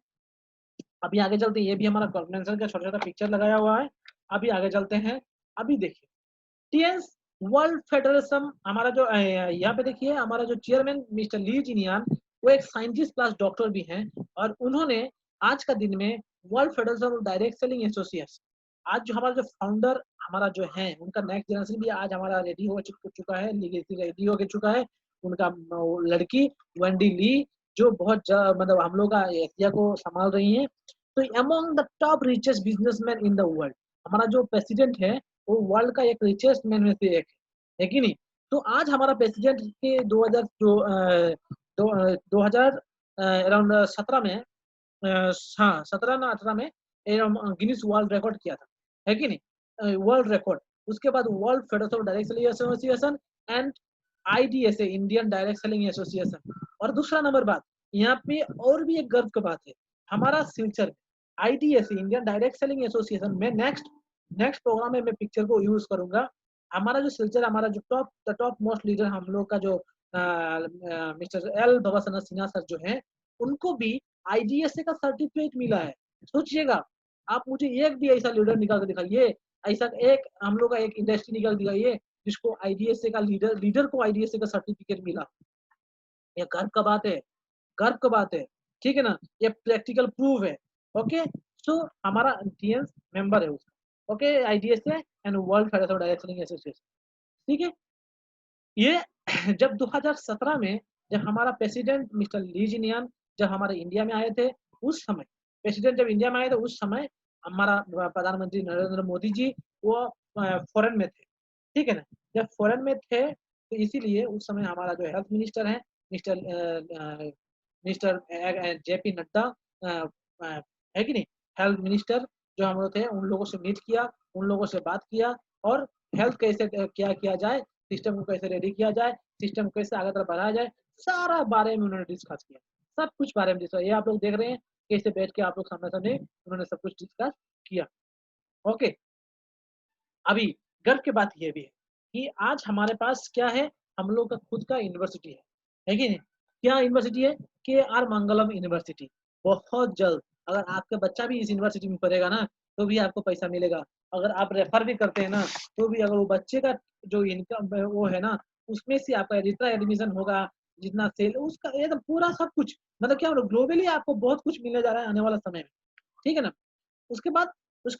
अभी आगे चलते हैं, ये भी हमारा कन्वेंशन का छोटा छोटा पिक्चर लगाया हुआ है। अभी आगे चलते हैं। अभी देखिए टीएंस वर्ल्ड फेडरेशन, हमारा जो यहाँ पे देखिए हमारा जो चेयरमैन मिस्टर ली जिनियान, वो एक साइंटिस्ट प्लस डॉक्टर भी हैं, और उन्होंने आज का दिन में world federation of direct selling association, आज जो हमारा जो फाउंडर हमारा जो है उनका नेक्स्ट जनरेशन भी आज हमारा रेडी हो चुका है, रेडी हो चुका है। उनका लड़की वेंडी ली जो बहुत मतलब हम लोग का एशिया को संभाल रही हैं। तो among the top richest businessman in the world, हमारा जो प्रेसिडेंट है वो वर्ल्ड का एक रिचेस्ट मैन में से एक है कि नहीं। तो आज हमारा प्रेसिडेंट के 2000 जो 2000 अराउंड 17 में हाँ 17 ना 18 में गिनीज वर्ल्ड रिकॉर्ड किया था, है कि नहीं, वर्ल्ड रिकॉर्ड। उसके बाद world federation of direct selling association and IDSA Indian direct selling association. और दूसरा नंबर बात यहाँ पे और भी एक गर्व की बात है, हमारा Silchar IDSA Indian direct selling association में नेक्स्ट प्रोग्राम में मैं पिक्चर को यूज करूंगा। हमारा जो सिलचर हमारा जो टॉप मोस्ट लीडर हम लोग का जो मिस्टर एल भवासना सिन्हा सर जो है, उनको भी आईडीएसए का सर्टिफिकेट मिला है। सोचिएगा, आप मुझे एक भी ऐसा लीडर निकाल कर दिखाइए, ऐसा एक हम लोग का एक इंडस्ट्री निकाल दिखाइए जिसको आईडीएसए का लीडर को आईडीएसए का सर्टिफिकेट मिला। ये गर्व का बात है, गर्व का बात है, ठीक है ना, ये प्रैक्टिकल प्रूफ है। ओके, सो हमारा टीएंस मेंबर है उसका, okay, IDSA and world federation of direct selling association, ठीक है। ये जब 2017 में जब हमारा प्रेसिडेंट मिस्टर ली जिनियान जब हमारे इंडिया में आए थे, उस समय प्रेसिडेंट जब इंडिया में आए थे उस समय हमारा प्रधानमंत्री नरेंद्र मोदी जी वो फॉरेन में थे, ठीक है ना। जब फॉरेन में थे तो इसीलिए उस समय हमारा जो हेल्थ मिनिस्टर है मिस्टर मिस्टर जेपी नड्डा है कि नहीं, हेल्थ मिनिस्टर जो हम लोग थे उन लोगों से मीट किया, उन लोगों से बात किया, और हेल्थ कैसे क्या किया जाए, सिस्टम को कैसे रेडी किया जाए, सिस्टम को कैसे आगे तरफ बढ़ाया जाए, सारा बारे में उन्होंने डिस्कस किया, सब कुछ बारे में डिस्कस। ये आप लोग देख रहे हैं कैसे बैठ के आप लोग सामने सामने उन्होंने सब कुछ डिस्कस किया। ओके, अभी गर्व की बात ये भी है कि आज हमारे पास क्या है, हम लोग का खुद का यूनिवर्सिटी है कि नहीं। क्या यूनिवर्सिटी है, के आर मंगलम यूनिवर्सिटी। बहुत जल्द अगर आपका बच्चा भी इस यूनिवर्सिटी में पढ़ेगा ना तो भी आपको पैसा मिलेगा। अगर आप रेफर भी करते हैं ना तो भी अगर वो बच्चे का जो इनकम वो है ना उसमें से आपका जितना एडमिशन होगा, जितना सेल उसका एकदम पूरा सब कुछ, मतलब क्या ग्लोबली आपको बहुत कुछ मिलने जा रहा है आने वाला समय में, ठीक है ना। उसके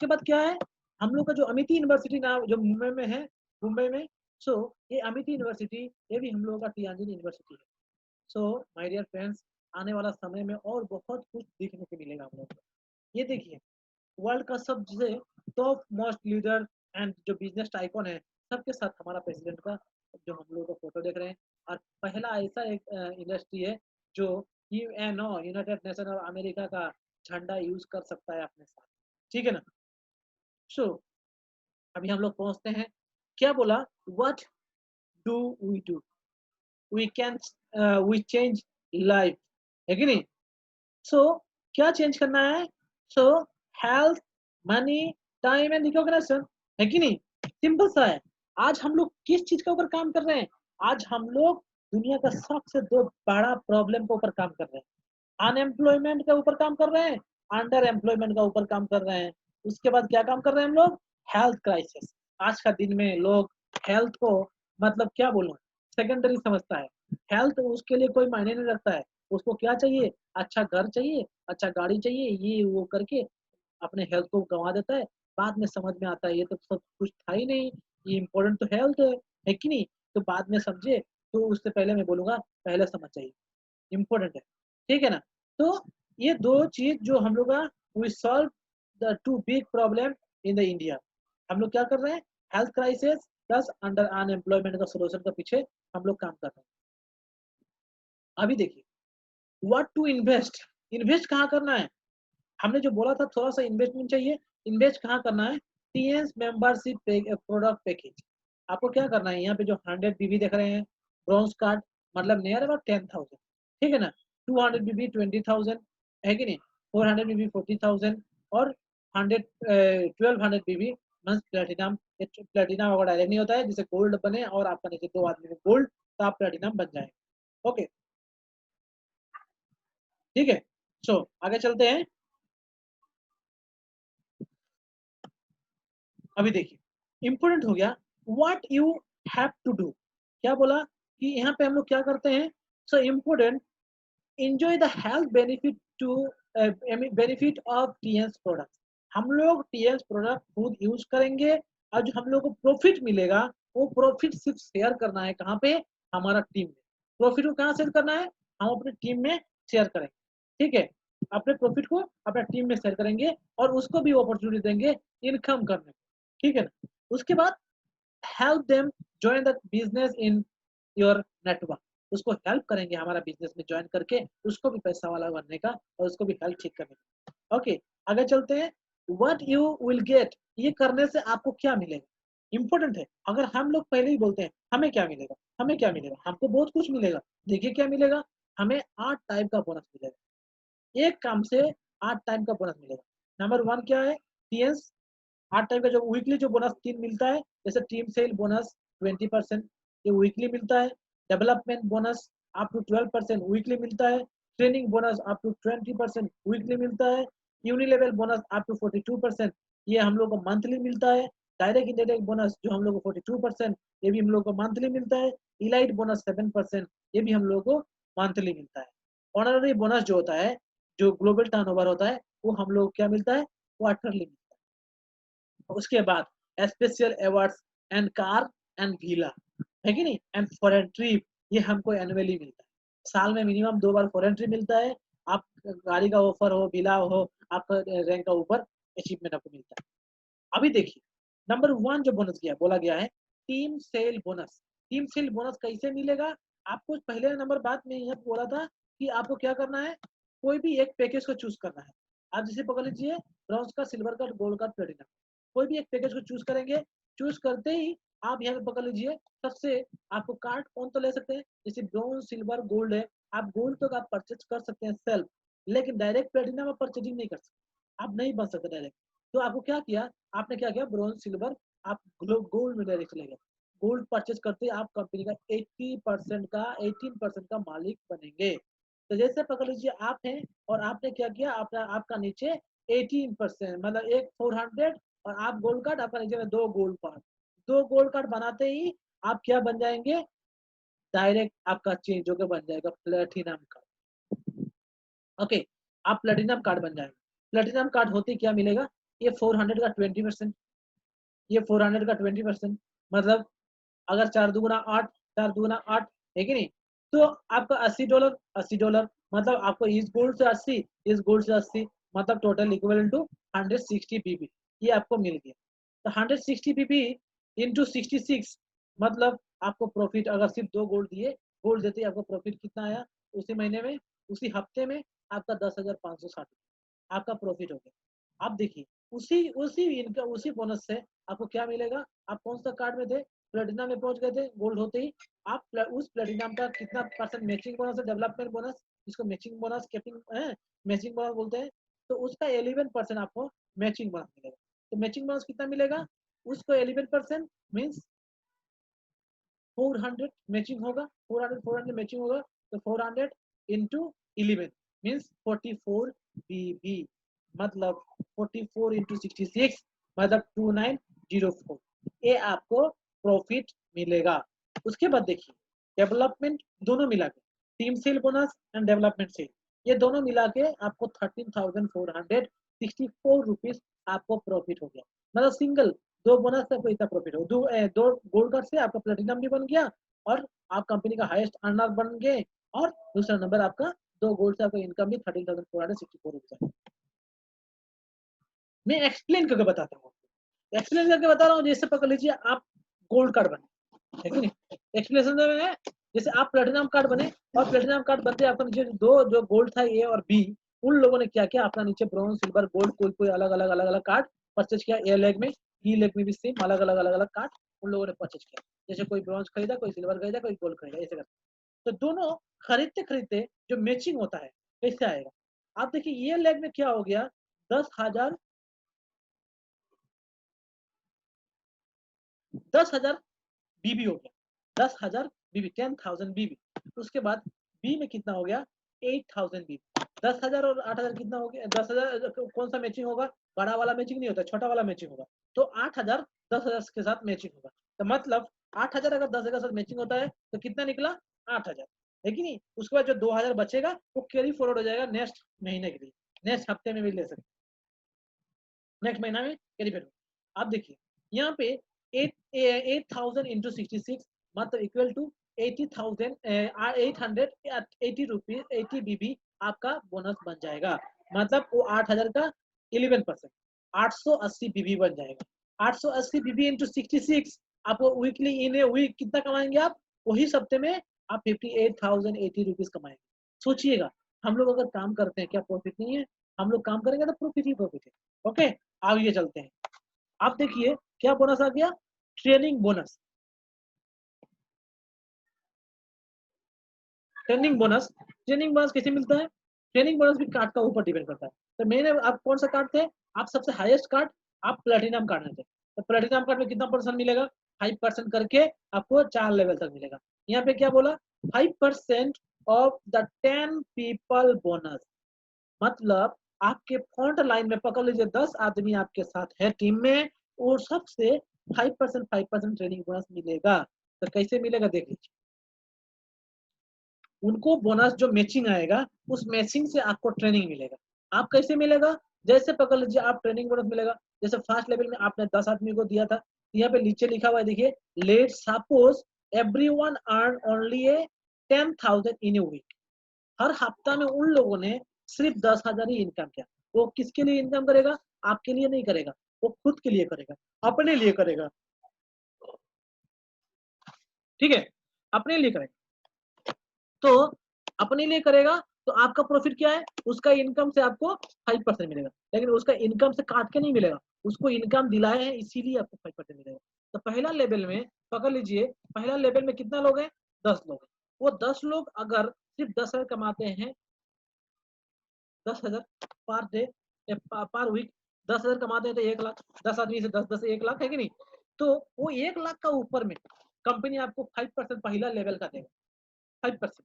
बाद क्या है, हम लोग का जो अमिती यूनिवर्सिटी नाम जो मुंबई में है, मुंबई में, सो ये अमिती यूनिवर्सिटी ये भी हम लोगों का टियांजिन यूनिवर्सिटी है। सो माय डियर फ्रेंड्स, आने वाला समय में और बहुत कुछ देखने को मिलेगा हम लोग को। ये देखिए वर्ल्ड का सबसे टॉप मोस्ट लीडर एंड जो बिजनेस टाइकॉन है सबके साथ हमारा प्रेसिडेंट का जो हम लोग का फोटो देख रहे हैं। और पहला ऐसा एक इंडस्ट्री है जो UNO United nation of America का झंडा यूज कर सकता है अपने साथ, ठीक है ना। सो अभी हम लोग पहुंचते हैं, क्या बोला, what do we can we change life, है कि नहीं। सो क्या चेंज करना है, so health, money, time and recognition, है कि नहीं। सिंपल सा है। आज हम लोग किस चीज के ऊपर काम कर रहे हैं, आज हम लोग दुनिया का सबसे दो बड़ा प्रॉब्लम के ऊपर काम कर रहे हैं, अनएम्प्लॉयमेंट के ऊपर काम कर रहे हैं, अंडर एम्प्लॉयमेंट का ऊपर काम कर रहे हैं। उसके बाद क्या काम कर रहे हैं हम लोग, हेल्थ क्राइसिस। आज का दिन में लोग हेल्थ को मतलब क्या बोलूं सेकेंडरी समझता है, हेल्थ उसके लिए कोई मायने नहीं रखता है। उसको क्या चाहिए, अच्छा घर चाहिए, अच्छा गाड़ी चाहिए, ये वो करके अपने हेल्थ को गंवा देता है। बाद में समझ में आता है ये तो सब कुछ था ही नहीं, ये इम्पोर्टेंट तो हेल्थ है कि नहीं। तो बाद में समझे, तो उससे पहले मैं बोलूंगा पहले समझ चाहिए, इम्पोर्टेंट है, ठीक है ना। तो ये दो चीज जो हम लोग का we solve the two big problem in the India. हम लोग क्या कर रहे हैं, health crisis plus under unemployment का सोल्यूशन के पीछे हम लोग काम कर रहे हैं। अभी देखिए व्हाट टू इन्वेस्ट, इन्वेस्ट कहाँ करना है, हमने जो बोला था थोड़ा सा इन्वेस्टमेंट चाहिए, इन्वेस्ट कहाँ करना है, टीएस मेंबरशिप प्रोडक्ट पैकेज। आपको क्या करना है, यहाँ पे जो 100 बीबी देख रहे हैं ब्रॉन्ज कार्ड मतलब नियर अबाउट 10,000, ठीक है ना। 200 बीबी 20,000, है कि नहीं, 400 बीबी 40,000 और 1200 बीबी मींस प्लेटिनम। प्लेटिनम अगर डायरेक्ट नहीं होता है, जैसे गोल्ड बने और आपका नीचे 2 आदमी में गोल्ड, तो आप प्लेटिनम बन जाएंगे। ओके, ठीक है। सो आगे चलते हैं। अभी देखिए इंपॉर्टेंट हो गया, what you have to do. क्या बोला कि यहाँ पे हम लोग क्या करते हैं। So important, enjoy the health benefit to benefit of TNS product. हम लोग TNS प्रोडक्ट खुद यूज करेंगे, और जो हम लोग को प्रॉफिट मिलेगा वो प्रॉफिट सिर्फ शेयर करना है कहाँ पे, हमारा टीम में। प्रॉफिट को कहाँ शेयर करना है, हम अपने टीम में शेयर करेंगे। ठीक है, अपने प्रॉफिट को अपने टीम में शेयर करेंगे और उसको भी अपॉर्चुनिटी देंगे इनकम करने को। ठीक है ना। उसके बाद help them join the business in your network. उसको हेल्प करेंगे हमारा बिजनेस में ज्वाइन करके, उसको भी पैसा वाला बनने का और उसको भी हेल्प ठीक करने का। ओके, आगे चलते हैं। व्हाट यू विल गेट, ये करने से आपको क्या मिलेगा। इंपॉर्टेंट है, अगर हम लोग पहले ही बोलते हैं हमें क्या मिलेगा, हमें क्या मिलेगा, हमको बहुत कुछ मिलेगा। देखिए क्या मिलेगा, हमें 8 टाइप का बोनस मिलेगा। एक काम से 8 टाइप का बोनस मिलेगा। नंबर 1 क्या है, टीएस। 8 टाइप का जो वीकली जो बोनस 3 मिलता है, जैसे टीम सेल बोनस 20%, ये वीकली मिलता है। Development bonus up to 12% weekly मिलता है। Training bonus up to 20% weekly मिलता है। यूनिलेवल बोनस अप टू 42%, ये हम लोग को मंथली मिलता है। डायरेक्ट इंडायरेक्ट बोनस जो हम लोग को 42%, ये भी हम लोग को मंथली मिलता है। इलाइट बोनस 7%, ये भी हम लोग को मंथली मिलता है। ऑनररी बोनस जो होता है, जो ग्लोबल टर्नओवर होता है, वो हम लोग क्या मिलता है, क्वार्टरली। उसके बाद special awards and car and villa, है कि नहीं, एंड फॉरेन ट्रिप, ये हमको एनुअली मिलता है। साल में मिनिमम 2 बार फॉरेन ट्रिप मिलता है। आप गाड़ी का ऑफर हो, विला हो, आपका रैंक का ऊपर अचीवमेंट आपको मिलता है। अभी देखिए नंबर 1 जो बोनस गया बोला गया है, team sale bonus. Team sale bonus कैसे मिलेगा, आपको पहले नंबर बात में यह बोला था कि आपको क्या करना है, कोई भी एक पैकेज को चूज करना है। आप जैसे पकड़ लीजिए ब्रॉन्ज का, सिल्वर का, गोल्ड का, प्लेटिनम, कोई भी एक पैकेज को चूज करेंगे। चूज करते ही आप यहाँ पे पकड़ लीजिए, सबसे आपको कार्ड कौन तो ले सकते हैं, जैसे ब्रॉन्ज, सिल्वर, गोल्ड है। आप गोल्ड तो आप परचेज कर सकते हैं सेल्फ, लेकिन डायरेक्ट प्लेटिनम आप परचेजिंग नहीं कर सकते, आप नहीं बन सकते डायरेक्ट। तो आपको क्या किया, आपने क्या किया, ब्रॉन्ज, सिल्वर, आप गोल्ड में डायरेक्ट चले गए। गोल्ड परचेज करते आप कंपनी का 80% का 18% का मालिक बनेंगे। तो जैसे पकड़ लीजिए आप हैं और आपने क्या किया, आपका नीचे 18%, मतलब एक 400, और आप गोल्ड कार्ड, आपका नीचे में 2 गोल्ड कार्ड। 2 गोल्ड कार्ड बनाते ही आप क्या बन जाएंगे, डायरेक्ट आपका चेंज होकर बन जाएगा प्लेटिनम कार्ड। ओके, आप प्लेटिनम कार्ड बन जाएंगे। प्लेटिनम कार्ड होते क्या मिलेगा, ये 400 का 20%, ये 400 का 20%, मतलब अगर 4 दुगुना 8, 4 दुगुना 8, है कि नहीं। तो आपका $80, $80, मतलब आपको इस गोल्ड से 80, इस गोल्ड से 80, मतलब टोटल इक्वल टू 160 पीपी, ये आपको मिल गया। तो 160 पीपी इंटू 66, मतलब आपको प्रॉफिट, अगर सिर्फ 2 गोल्ड दिए, गोल्ड देते ही आपको प्रॉफिट कितना आया, उसी महीने में, उसी हफ्ते में आपका 10,560 आपका प्रॉफिट हो गया। आप देखिए उसी उसी इनका उसी बोनस से आपको क्या मिलेगा। आप कौन सा कार्ड में थे, प्लेटिनम में पहुंच गए थे गोल्ड होते ही। आप उस प्लेटिनम का कितना परसेंट मैचिंग बोनस है, डेवलपमेंट बोनस, इसको matching bonus capping matching bonus बोलते हैं। तो उसका 11% आपको मैचिंग बोनस मिलेगा। तो मैचिंग बोनस कितना मिलेगा, उसको 11% मीन्स 400 मैचिंग होगा, 400 मैचिंग होगा। तो 400 इंटू 11 मीन्स 44 बीबी, मतलब 44 इंटू 66, मतलब 2904, ये आपको प्रॉफिट मिलेगा। उसके बाद देखिए डेवलपमेंट दोनों मिला के, team sale bonus and development sale, ये दोनों मिला के आपको 13,464 रुपीज आपको प्रॉफिट हो गया। मतलब सिंगल 2 बोनस से आपको इतना प्रॉफिट हो, 2 गोल्ड कार्ड से आपका प्लेटिनम भी बन गया, और आप कंपनी का हाईएस्ट अर्नर बन गए, और दूसरा नंबर आपका 2 गोल्ड से आपका इनकम भी 13,464 रुपीज। मैं एक्सप्लेन करके बताता हूँ, एक्सप्लेन करके बता रहा हूँ। जैसे पकड़ लीजिए आप गोल्ड कार्ड बने, है कि नहीं, एक्सप्लेनेशन में है। जैसे आप प्लेटिनम कार्ड बने, और प्लेटिनम कार्ड बनते आपका नीचे दो जो गोल्ड था ए और बी, उन लोगों ने क्या किया, अपना नीचे ब्रॉन्ज, सिल्वर, गोल्ड, कोई कोई अलग अलग अलग अलग कार्ड परचेज किया। ए लेग में, बी लेग में भी सेम अलग अलग अलग अलग कार्ड उन लोगों ने परचेज किया। जैसे कोई ब्रॉन्ज खरीदा, कोई सिल्वर खरीदा, कोई गोल्ड खरीदा, ऐसे करते। तो दोनों खरीदते खरीदते जो मैचिंग होता है कैसे आएगा, आप देखिए ये लेग में क्या हो गया, 10,000 10,000 बीबी हो गया, 10,000 बीबी, 10,000 बीबी। उसके बाद बी में कितना हो गया, 8,000 बीबी। 10,000 और 8,000 कितना हो गया, 10,000 कौन सा मैचिंग होगा, बड़ा वाला मैचिंग नहीं होता, छोटा वाला मैचिंग होगा। तो 8,000 10,000 के साथ मैचिंग होगा। तो मतलब 8,000 अगर 10,000 के साथ मैचिंग होता है तो कितना निकला, 8,000, है कि नहीं। उसके बाद जो 2,000 बचेगा वो कैरी फॉरवर्ड हो जाएगा नेक्स्ट महीने के लिए, नेक्स्ट हफ्ते में भी ले सकते, नेक्स्ट महीना में कैरी फॉरवर्ड। आप देखिए यहाँ पे 8,000 इंटू 66 मतलब इक्वल टू 80,000 880 रुपीज 80 बीबी आपका बोनस बन जाएगा। मतलब वो 8,000 का 11%, 880 बीबी बन जाएगा। 880 बीबी इंटू 66 आपको वीकली इन ए वीक कितना कमाएंगे आप, वही हफ्ते में आप 58,080 रुपीज कमाएंगे। सोचिएगा हम लोग अगर काम करते हैं क्या प्रॉफिट नहीं है, हम लोग काम करेंगे तो प्रॉफिट ही प्रॉफिट है। ओके आगे चलते हैं। आप देखिए क्या बोनस आ गया, training bonus. Training bonus, training bonus कैसे मिलता है, ट्रेनिंग बोनस भी कार्ड का ऊपर डिपेंड करता है। तो मैंने आप कौन सा कार्ड थे, आप सबसे हाईएस्ट कार्ड आप प्लेटिनम कार्ड में थे, तो प्लेटिनम कार्ड में कितना परसेंट मिलेगा, 5% करके आपको 4 लेवल तक मिलेगा। यहाँ पे क्या बोला, 5% ऑफ द 10 पीपल बोनस, मतलब आपके फ्रंट लाइन में पकड़ लीजिए 10 आदमी आपके साथ है टीम में, और सबसे 5% ट्रेनिंग बोनस मिलेगा। तो कैसे मिलेगा देख लीजिए, उनको बोनस जो मैचिंग आएगा उस मैचिंग से आपको ट्रेनिंग मिलेगा। आप कैसे मिलेगा, जैसे पकड़ लीजिए आप ट्रेनिंग बोनस मिलेगा, जैसे फर्स्ट लेवल में आपने 10 आदमी को दिया था, यहाँ पे नीचे लिखा हुआ है देखिए, let suppose everyone earn only 10,000 in a week. हर हफ्ता में उन लोगों ने सिर्फ 10,000 ही इनकम किया। वो किसके लिए इनकम करेगा, आपके लिए नहीं करेगा, वो खुद के लिए करेगा, अपने लिए करेगा, ठीक है, अपने लिए करेगा। तो अपने लिए करेगा तो आपका प्रॉफिट क्या है, उसका इनकम से आपको 5% मिलेगा, लेकिन उसका इनकम से काट के नहीं मिलेगा, उसको इनकम दिलाए हैं इसीलिए आपको 5% मिलेगा। तो पहला लेवल में पकड़ लीजिए, पहला लेवल में कितना लोग हैं, 10 लोग हैं। वो 10 लोग अगर सिर्फ 10,000 कमाते हैं, 10,000 पर डे पर वीक, 10,000 कमाते हैं तो 1 लाख, 10 आदमी से 10 10 1 लाख है कि नहीं। तो वो 1 लाख का ऊपर में कंपनी आपको 5% पहला लेवल का देगा, 5%।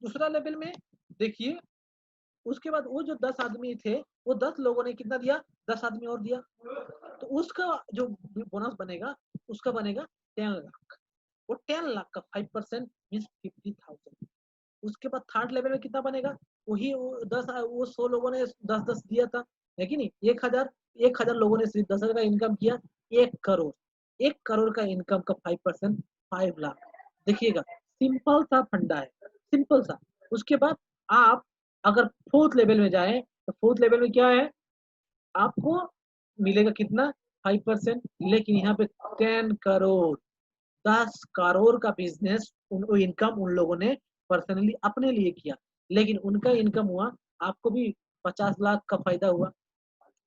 दूसरा लेवल में देखिए, उसके बाद वो जो 10 आदमी थे वो 10 लोगों ने कितना दिया, 10 आदमी और दिया, तो उसका जो बोनस बनेगा उसका बनेगा 10 लाख। वो 10 लाख का 5% मीन्स 50,000। उसके बाद थर्ड लेवल में कितना बनेगा, वही वो 100 लोगों ने 10-10 दिया था, है कि नहीं, 1,000 लोगों ने सिर्फ 10,000 का इनकम किया, 1 करोड़, 1 करोड़ का इनकम का 5% 5 लाख। देखिएगा सिंपल सा फंडा है, सिंपल सा। उसके बाद आप अगर फोर्थ लेवल में जाए तो फोर्थ लेवल में क्या है, आपको मिलेगा कितना, 5%, लेकिन यहाँ पे 10 करोड़, 10 करोड़ का बिजनेस इनकम उन लोगों ने पर्सनली अपने लिए किया, लेकिन उनका इनकम हुआ, आपको भी 50 लाख का फायदा हुआ।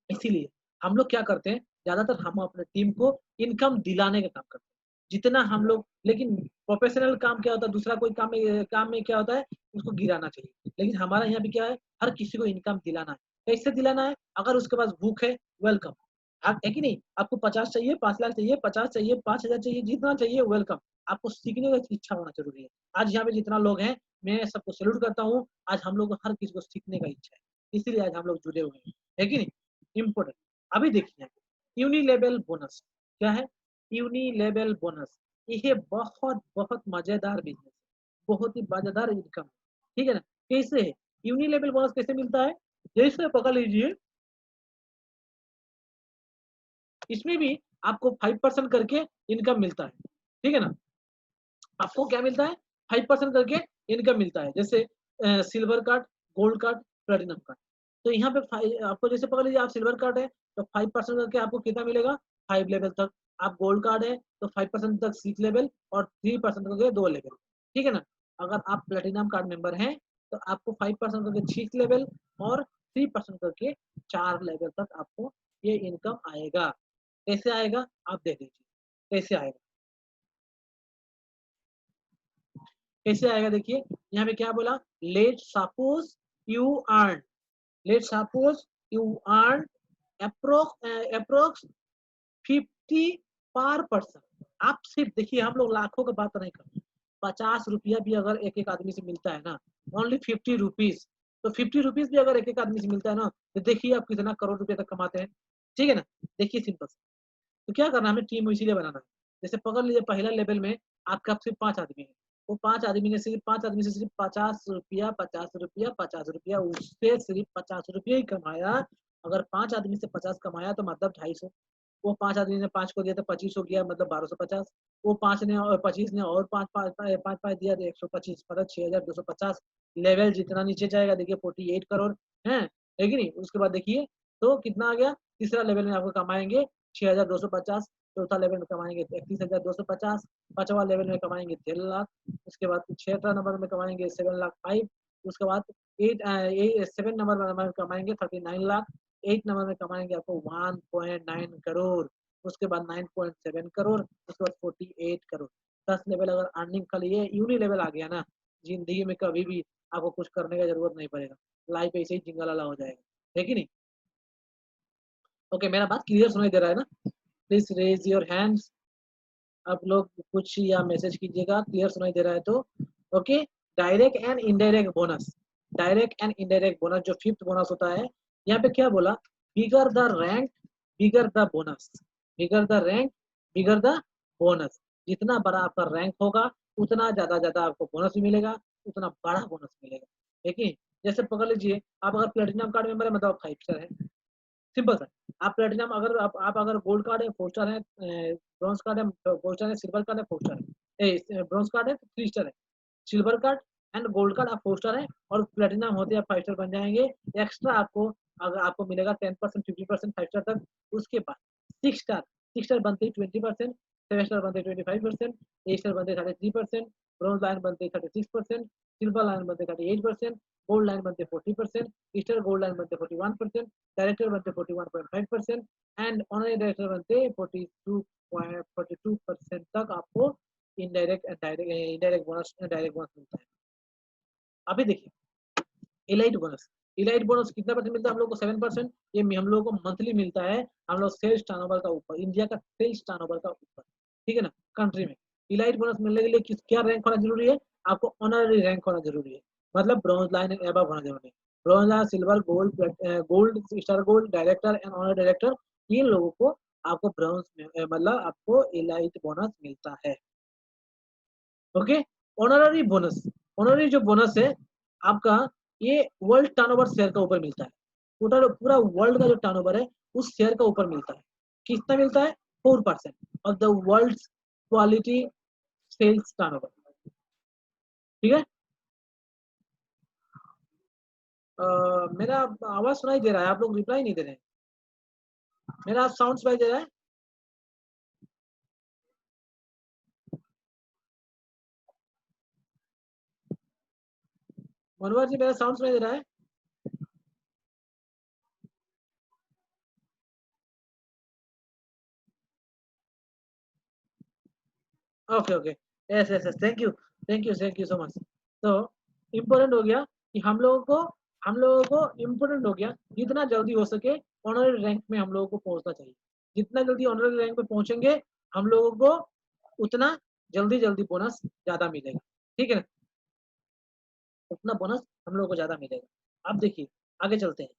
इसीलिए हम लोग क्या करते हैं, ज्यादातर हम अपने टीम को इनकम दिलाने का काम करते हैं जितना हम लोग, लेकिन प्रोफेशनल काम क्या होता है, दूसरा कोई काम में क्या होता है, उसको गिराना चाहिए, लेकिन हमारा यहाँ भी क्या है, हर किसी को इनकम दिलाना है। कैसे दिलाना है, अगर उसके पास भूख है वेलकम, आप है कि नहीं, आपको 50 चाहिए, 5 लाख चाहिए, 50 चाहिए, 5,000 चाहिए, जितना चाहिए वेलकम। आपको सीखने की इच्छा होना जरूरी है। आज यहाँ पे जितना लोग हैं मैं सबको सैल्यूट करता हूँ, आज हम लोग हर किसी को सीखने का इच्छा है, इसीलिए आज हम लोग जुड़े हुए हैं, है कि नहीं, इम्पोर्टेंट। अभी देखिए यूनिलेवल बोनस क्या है, यूनिलेवल बोनस, ये बहुत बहुत मजेदार बिजनेस है, बहुत ही मजेदार इनकम, ठीक है ना। कैसे है यूनिलेवल बोनस, कैसे मिलता है, जैसे पकड़ लीजिए इसमें भी आपको 5% करके इनकम मिलता है, ठीक है ना। आपको क्या मिलता है, 5% करके इनकम मिलता है, जैसे silver card, gold card, platinum card. तो यहाँ पे आपको जैसे पकड़ लीजिए आप सिल्वर कार्ड है तो 5% करके आपको कितना मिलेगा, 5 लेवल तक। आप गोल्ड कार्ड है तो 5% तक 6 लेवल और 3% करके 2 लेवल, ठीक है ना। अगर आप प्लेटिनम कार्ड मेंबर हैं तो आपको 5% करके 6 लेवल और 3% करके 4 लेवल तक आपको ये इनकम आएगा। कैसे आएगा आप देख लीजिए, कैसे आएगा, कैसे आएगा देखिए, यहाँ पे क्या बोला, let suppose you earn, let suppose you earn approx 50 पर पर्सन, आप सिर्फ देखिए, हम लोग लाखों का बात नहीं कर, 50 रुपया भी अगर एक एक आदमी से मिलता है ना, ओनली 50 रुपीज, तो 50 रुपीज भी अगर एक एक आदमी से मिलता है ना, तो देखिए आप कितना करोड़ रुपया तक कमाते हैं। ठीक है ना। देखिए सिंपल। तो क्या करना है, हमें टीम इसीलिए बनाना है। जैसे पकड़ लीजिए पहला लेवल में आपका सिर्फ 5 आदमी है, वो 5 आदमी ने सिर्फ 5 आदमी से सिर्फ 50 रुपया 50 रुपया 50 रुपया, उससे सिर्फ 50 रुपया ही कमाया। अगर 5 आदमी से 50 कमाया तो मतलब 250। वो 5 आदमी ने 5 को दिया तो 25 हो गया, मतलब 1250। वो 5 ने और 25 ने और 5 5 5 5 दिया तो 125, मतलब 6250। लेवल जितना नीचे जाएगा देखिए 48 करोड़ है। है कि नहीं। उसके बाद देखिए तो कितना आ गया, तीसरा लेवल में आपको कमाएंगे 6250, चौथा लेवल में कमाएंगे 31,250, पांचवा लेवल में कमाएंगे 13 लाख। उसके बाद छठा नंबर में कमाएंगे 7,05,000। उसके बाद 7 नंबर में कमाएंगे 39 लाख। 8 नंबर में कमाएंगे आपको 1.9 करोड़। उसके बाद 9.7 करोड़। उसके बाद 48 करोड़। 10 लेवल अगर अर्निंग का लिए यूनि लेवल आ गया ना, जिंदगी में कभी भी आपको कुछ करने का जरूरत नहीं पड़ेगा, लाइफ ऐसे ही जिंगलाला हो जाएगा। है कि नहीं। ओके, मेरा बात क्लियर सुनाई दे रहा है ना। Please raise your hands. आप लोग कुछ या मैसेज कीजिएगा, क्लियर सुनाई दे रहा है तो। Okay. Direct and indirect bonus. Direct and indirect bonus जो फिफ्थ बोनस होता है, यहाँ पे क्या बोला, bigger the rank bigger the bonus. Bigger the rank bigger the bonus. जितना बड़ा आपका रैंक होगा उतना ज्यादा आपको बोनस भी मिलेगा, उतना बड़ा बोनस मिलेगा। देखिए जैसे पकड़ लीजिए, आप अगर प्लेटिनम कार्ड मेंबर है मतलब आप 5 स्टार है। सिंपल सा। आप प्लेटिनम अगर आप अगर गोल्ड कार्ड है 4 स्टार है, ब्रॉन्ज कार्ड है 4 स्टार है, सिल्वर कार्ड है 4 स्टार है, ब्रॉन्ज कार्ड है 3 स्टार है, silver card and gold card आप 4 स्टार है, और प्लेटिनम होते आप 5 स्टार बन जाएंगे। एक्स्ट्रा आपको अगर आपको मिलेगा 10% 50% 5 स्टार तक। उसके बाद 6 स्टार, 6 स्टार बनते ही 20%, 7 स्टार बनते 25%, 8 स्टार बनते 33%, ब्रॉन्ज लाइन बनते 36%, सिल्वर लाइन बनते 38%, गोल्ड लाइन बनते 40%, स्टार गोल्ड लाइन बनते 41%, डायरेक्टर बनते 41.5%, एंड ऑनरी डायरेक्टर बनते 42% तक आपको इनडायरेक्ट बोनस डायरेक्ट बोनस मिलता है। अभी देखिए इलाइट बोनस। इलाइट बोनस कितना परसेंट मिलता है हम लोग को, 7%। ये हम लोग को मंथली मिलता है, हम लोग सेल्स टर्नओवर का ऊपर, इंडिया का सेल्स टर्नओवर का ऊपर। ठीक है ना, कंट्री में। इलाइट बोनस मिलने के लिए किस क्या रैंक होना जरूरी है, आपको ऑनररी रैंक होना जरूरी है, मतलब ब्रॉन्ज लाइन एंड एबव होना जरूरी है। Bronze lion, silver, gold, star gold, director and honour director, इन लोगों को आपको ब्रॉन्ज में मतलब आपको इलाइट बोनस मिलता है। ओके। ऑनररी बोनस, ऑनररी जो बोनस है आपका, ये वर्ल्ड टर्नओवर शेयर का ऊपर मिलता है। टोटल पूरा वर्ल्ड का जो टर्नओवर है उस शेयर का ऊपर मिलता है। कितना मिलता है, 4% of the world quality sales turnover. ठीक है। मेरा आवाज सुनाई दे रहा है, आप लोग रिप्लाई नहीं दे रहे हैं। मेरा साउंड सुनाई दे रहा है। मनोहर जी मेरा साउंड सुनाई दे रहा है। Okay okay, yes yes yes, thank you thank you so much. तो इम्पोर्टेंट हो गया कि हम लोगों को इम्पोर्टेंट हो गया जितना जल्दी हो सके ऑनररी रैंक में हम लोगों को पहुंचना चाहिए। जितना जल्दी ऑनररी रैंक में पहुंचेंगे हम लोगों को उतना जल्दी जल्दी बोनस ज्यादा मिलेगा। ठीक है ना, उतना बोनस हम लोगों को ज्यादा मिलेगा। अब देखिए आगे चलते हैं।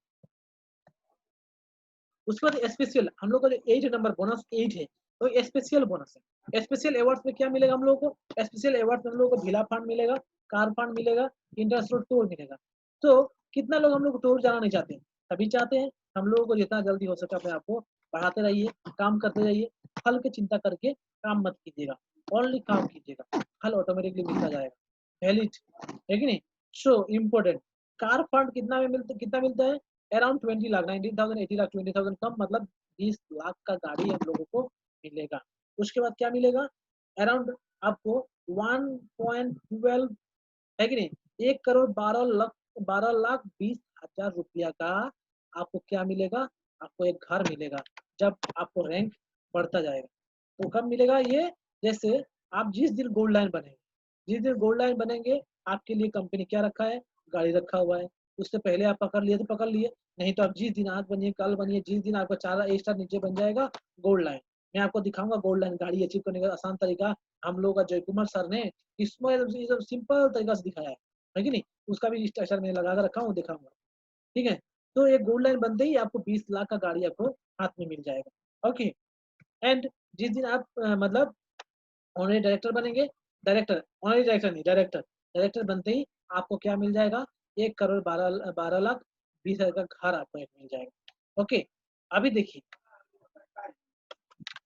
उसके बाद स्पेशल, हम लोग का जो 8 नंबर बोनस 8 है, तो स्पेशल बोनस है। स्पेशल अवार्ड में क्या मिलेगा हम लोग को, स्पेशल अवार्ड में हम लोग को भिला फंड मिलेगा, कार फंड मिलेगा, इंटरनेशनल टूर मिलेगा। तो कितना लोग हम लोग टूर जाना नहीं चाहते, सभी चाहते हैं। हम लोगों को जितना जल्दी हो सके अपने आप को बढ़ाते रहिए, काम करते रहिए, फल की चिंता करके काम मत कीजिएगा, ओनली काम कीजिएगा, फल ऑटोमेटिकली मिलता जाएगा। वैलिड है कि नहीं। सो इम्पोर्टेंट, कार फंड कितना मिलता है, अराउंड 20 लाख, 19,000 80 लाख 20,000 कम, मतलब 20 लाख का गाड़ी हम लोगों को मिलेगा। उसके बाद क्या मिलेगा, अराउंड आपको 1.12 है कि नहीं, 1,12,00,000 12,20,000 रुपया का आपको क्या मिलेगा, आपको एक घर मिलेगा जब आपको रैंक बढ़ता जाएगा। तो कब मिलेगा ये, जैसे आप जिस दिन गोल्ड लाइन बनेंगे, जिस दिन गोल्ड लाइन बनेंगे आपके लिए कंपनी क्या रखा है, गाड़ी रखा हुआ है। उससे पहले आप पकड़ लिए तो पकड़ लिए, नहीं तो आप जिस दिन आज बनिए कल बनिए, जिस दिन आपका 4 स्टार नीचे बन जाएगा गोल्ड लाइन, मैं आपको दिखाऊंगा गोल्ड लाइन गाड़ी अचीव करने का आसान तरीका हम लोग का जय कुमार सर ने इसमें एकदम सिंपल तरीका से दिखाया है कि नहीं? उसका भी स्ट्रक्चर मैं लगा कर रखा हूँ, दिखाऊंगा। ठीक है, तो एक गोल्ड लाइन बनते ही आपको 20 लाख का गाड़ी आपको हाथ में मिल जाएगा। ओके, एंड जिस दिन आप मतलब ऑनरी डायरेक्टर बनेंगे, डायरेक्टर ऑनरी डायरेक्टर नहीं, डायरेक्टर डायरेक्टर बनते ही आपको क्या मिल जाएगा? 1,12,20,000 का घर आपको एक मिल जाएगा। ओके, अभी देखिए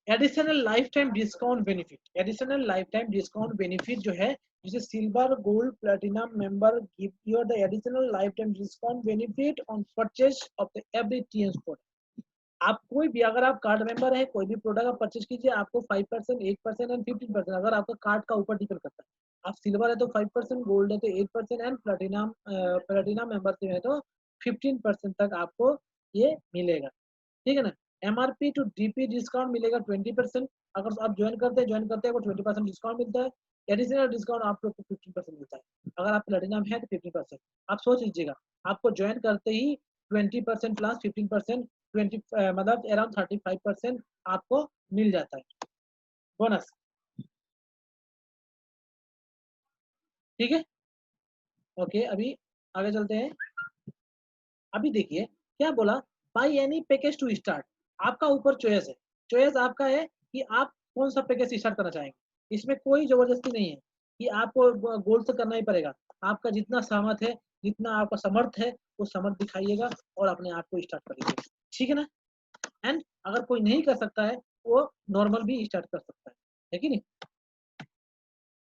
additional life time discount benefit, additional life time discount benefit जो है जिसे silver gold platinum member give you the additional life time discount benefit on purchase of the every TS product. आप कोई भी अगर आप कार्ड मेंबर है कोई भी प्रोडक्ट आप परचेज कीजिए आपको 5%, 8% एंड 15%, अगर आपका कार्ड का ऊपर डिपेंड करता है। आप सिल्वर है तो 5%, गोल्ड है तो 8% एंड प्लेटिनम प्लेटिनम मेंबरशिप है तो 15% तक आपको ये मिलेगा। ठीक है ना? एमआरपी टू डीपी डिस्काउंट मिलेगा 20%, अगर आप ज्वाइन करते हैं वो 20% डिस्काउंट मिलता है। एडिशनल डिस्काउंट आपको 15% मिलता है। अगर आप प्लेटिनम है तो 15%। आप सोच लीजिएगा आपको ज्वाइन करते ही 20% प्लस 15%, 20 मतलब अराउंड 35% आपको मिल जाता है बोनस। ठीक है, ओके, अभी आगे चलते हैं। अभी देखिए क्या बोला, buy any package to start. आपका ऊपर चॉइस है, चॉइस आपका है कि आप कौन सा पैकेज स्टार्ट करना चाहेंगे। इसमें कोई जबरदस्ती नहीं है कि आपको गोल से करना ही पड़ेगा। आपका जितना सहमत है, जितना आपका समर्थ है वो समर्थ दिखाइएगा और अपने आप को स्टार्ट करिए। ठीक है ना? एंड अगर कोई नहीं कर सकता है वो नॉर्मल भी स्टार्ट कर सकता है कि नहीं?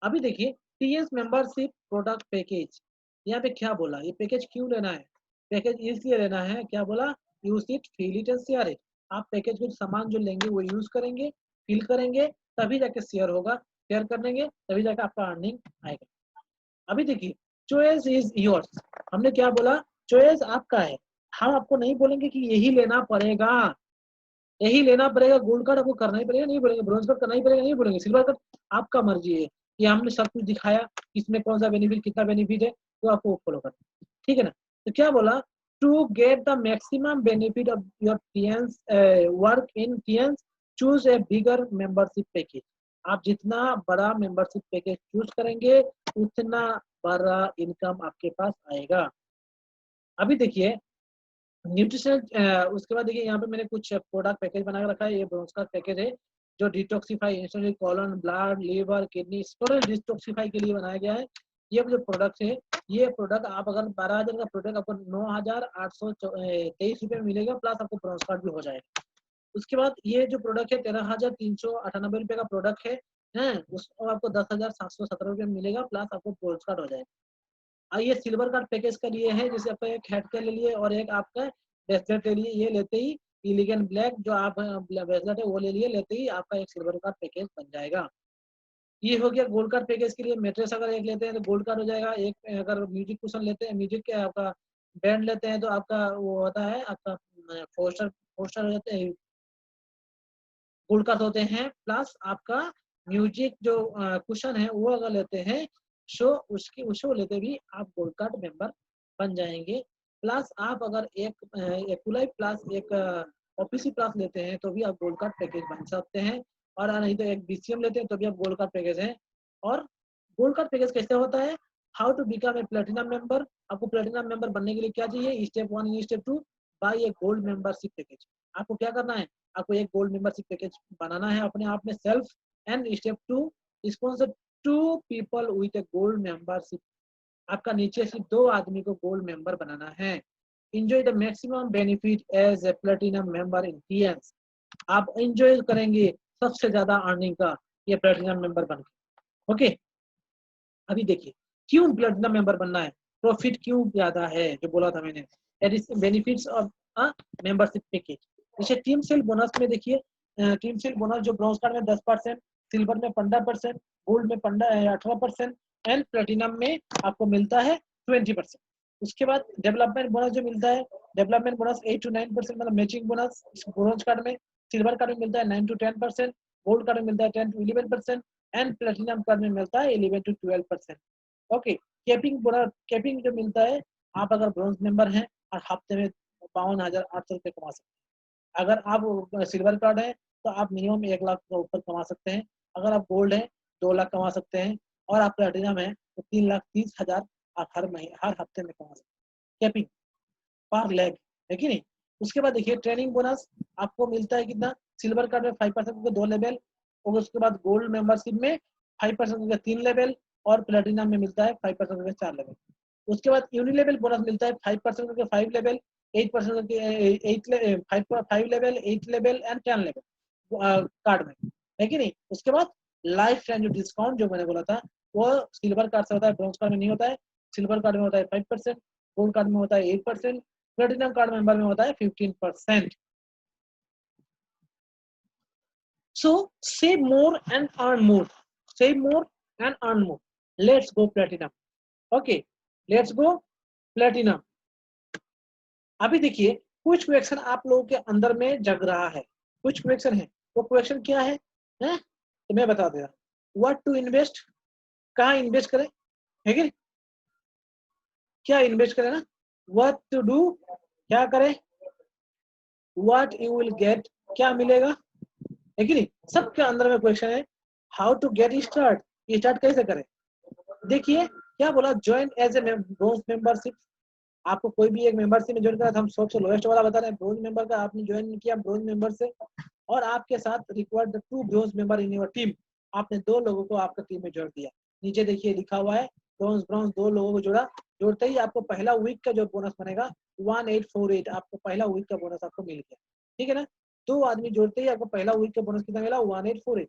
अभी देखिए टीएस मेंबरशिप प्रोडक्ट पैकेज, यहाँ पे क्या बोला, ये पैकेज क्यों लेना है? पैकेज इसलिए लेना है, क्या बोला? Use it, feel it and share it. आप पैकेज को सामान जो लेंगे वो यूज करेंगे, फील करेंगे, तभी जाके शेयर होगा, शेयर करेंगे तभी जाके आपका अर्निंग आएगा। अभी देखिए चॉइस इज योर्स, हमने क्या बोला? चॉइस आपका है। हम आपको नहीं बोलेंगे कि यही लेना पड़ेगा, यही लेना पड़ेगा, गोल्ड कार्ड आपको करना ही पड़ेगा नहीं बोलेंगे, ब्रॉन्ज कार्ड करना ही पड़ेगा नहीं बोलेंगे, सिल्वर कार्ड आपका मर्जी है। कि हमने सब कुछ दिखाया इसमें कौन सा बेनिफिट कितना बेनिफिट है तो आपको फॉलो करना। ठीक है ना? तो क्या बोला, to get the maximum benefit of your Tiens work in Tiens choose a bigger membership package. आप जितना बड़ा मेंबरशिप पैकेज चूज करेंगे उतना बड़ा इनकम आपके पास आएगा। अभी देखिए न्यूट्रिशन, उसके बाद देखिए यहाँ पे मैंने कुछ प्रोडक्ट पैकेज बना के रखा है। ये ब्रोंज का पैकेज है जो detoxify instantly colon, blood, liver, kidney total detoxify के लिए बनाया गया है। ये जो प्रोडक्ट है, ये प्रोडक्ट आप अगर 12,000 का प्रोडक्ट आपको 9,823 रुपये मिलेगा, प्लस आपको ब्रोंज कार्ड भी हो जाएगा। उसके बाद ये जो प्रोडक्ट है 13,398 रुपये का प्रोडक्ट है उसको आपको 10,717 रुपये मिलेगा, प्लस आपको ब्रोंज कार्ड हो जाएगा। ये सिल्वर कार्ड पैकेज का लिए है, जैसे आपका एक हेड के ले लिए और एक आपका ब्रेसलेट ले लिए। ये लेते ही इलिगेंट ब्लैक जो आप ब्रेसलेट है वो ले लिए, लेते ही आपका एक सिल्वर कार्ड पैकेज बन जाएगा। ये हो गया गोल्ड कार्ड पैकेज के लिए। मेट्रेस अगर एक लेते हैं तो गोल्ड कार्ड हो जाएगा। एक अगर म्यूजिक कुशन लेते हैं, म्यूजिक के आपका बैंड लेते हैं तो आपका वो होता है आपका पोस्टर, पोस्टर हो जाते हैं, गोल्ड कार्ड होते हैं। प्लस आपका म्यूजिक जो कुशन है वो अगर लेते हैं शो उसकी उसको लेते भी आप गोल्ड कार्ड मेंबर बन जाएंगे। प्लस आप अगर एक लाइफ प्लस एक ओपीसी प्लस लेते हैं तो भी आप गोल्ड कार्ड पैकेज बन सकते हैं, और नहीं तो एक बीसीएम लेते हैं तो भी आप गोल्ड कार्ड पैकेज है। और गोल्ड कार्ड पैकेज कैसे होता है? How to become a platinum member. आपको प्लेटिनम मेंबर बनने के लिए क्या चाहिए? Step 1, step 2, buy a gold membership package. आपको क्या करना है? आपको एक गोल्ड मेंबरशिप पैकेज बनाना है अपने आप में self. And step 2, sponsor 2 people with A gold membership. आपका नीचे से 2 आदमी को गोल्ड मेंबर बनाना है। Enjoy the maximum benefit as a platinum member in Tiens. आप एंजॉय करेंगे सबसे ज्यादा अर्निंग का ये प्लेटिनम मेंबर बन के। ओके, अभी देखिए क्यों प्लेटिनम मेंबर बनना है, प्रॉफिट क्यों ज्यादा है जो बोला था मैंने, बेनिफिट्स ऑफ मेंबरशिप पैकेज। जैसे टीम सेल बोनस में देखिए, टीम सेल बोनस जो ब्रॉन्ज कार्ड में 10%, सिल्वर में 15%, गोल्ड में 18% एंड प्लेटिनम में आपको मिलता है 20%। उसके बाद डेवलपमेंट बोनस जो मिलता है, डेवलपमेंट बोनस 8 to 9%, मतलब मैचिंग बोनस ब्रॉन्ज कार्ड में, सिल्वर कार्ड में मिलता है 9 to 10%, गोल्ड कार्ड में मिलता है 10 to 11% एंड प्लेटिनम कार्ड में मिलता है 11 to 12%। Okay, capping bonus, capping जो मिलता है आप अगर ब्रॉन्ज मेंबर हैं और हफ्ते में 52,800 रुपये कमा सकते हैं। अगर आप सिल्वर कार्ड है तो आप मिनिमम 1 लाख का ऊपर कमा सकते हैं। अगर आप गोल्ड हैं 2 लाख कमा सकते हैं, और आप प्लेटिनम है तो 3,30,000 आप हर महीने हर हफ्ते में कमा सकते हैं, कैपिंग पर लेग, है कि नहीं। उसके बाद देखिए ट्रेनिंग बोनस आपको मिलता है कितना, सिल्वर कार्ड में 5% के 2 लेवल, और उसके बाद गोल्ड मेंबरशिप में 5% के 3 लेवल, और प्लेटिनम में मिलता है 5% के 4 लेवल। उसके बाद यूनिलेवल बोनस मिलता है 5% के 5 लेवल, 8% के 5 level, 8 level and 10 level card में, है कि नहीं। उसके बाद लाइफ टाइम जो डिस्काउंट जो मैंने बोला था वो सिल्वर कार्ड से होता है, ब्रॉन्ज कार्ड में नहीं होता है। सिल्वर कार्ड में होता है 5%, गोल्ड कार्ड में होता है 8%, प्लेटिनम कार्ड मेंबर में होता है 15%। So save more and earn more. Save more and earn more. Let's go platinum. Okay, let's go platinum. अभी देखिए कुछ क्वेश्चन आप लोगों के अंदर में जग रहा है, कुछ क्वेश्चन है। वो क्वेश्चन क्या है, तो मैं बता दे रहा हूँ। व्हाट टू इन्वेस्ट, कहाँ इन्वेस्ट करें, है कि क्या इन्वेस्ट करें ना। व्हाट टू डू, क्या करें। व्हाट यू विल गेट, क्या मिलेगा, है कि नहीं। सबके अंदर में क्वेश्चन है। How to get start, start कैसे करें। देखिए क्या बोला, join as a bronze membership. आपको कोई भी एक मेंबरशिप में ज्वाइन करा था, हम सबसे लोएस्ट वाला बता रहे हैं ब्रोंज मेंबर का, आपने ज्वाइन किया ब्रोंज मेंबर से, और आपके साथ required 2 bronze member in your team. आपने 2 लोगों को आपका टीम में जोड़ दिया। नीचे देखिए लिखा हुआ है ब्रोंज ब्रोंज 2 लोगों को जोड़ा। जोड़ते ही आपको पहला वीक का जो बोनस बनेगा 1848, आपको पहला वीक का बोनस आपको मिल गया, ठीक है ना। 2 आदमी जोड़ते ही आपको पहला वीक का बोनस कितना मिला, 1848।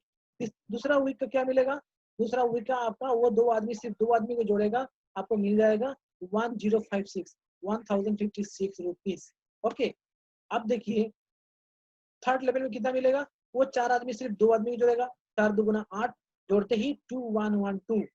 दूसरा वीक का क्या मिलेगा, दूसरा वीक का आपका वो 2 आदमी, सिर्फ 2 आदमी को जोड़ेगा, आपको मिल जाएगा 1056 रुपीज। ओके, अब देखिए थर्ड लेवल में कितना मिलेगा, वो 4 आदमी, सिर्फ 2 आदमी को जोड़ेगा, 4 दुगुना 8, जोड़ते ही 2112,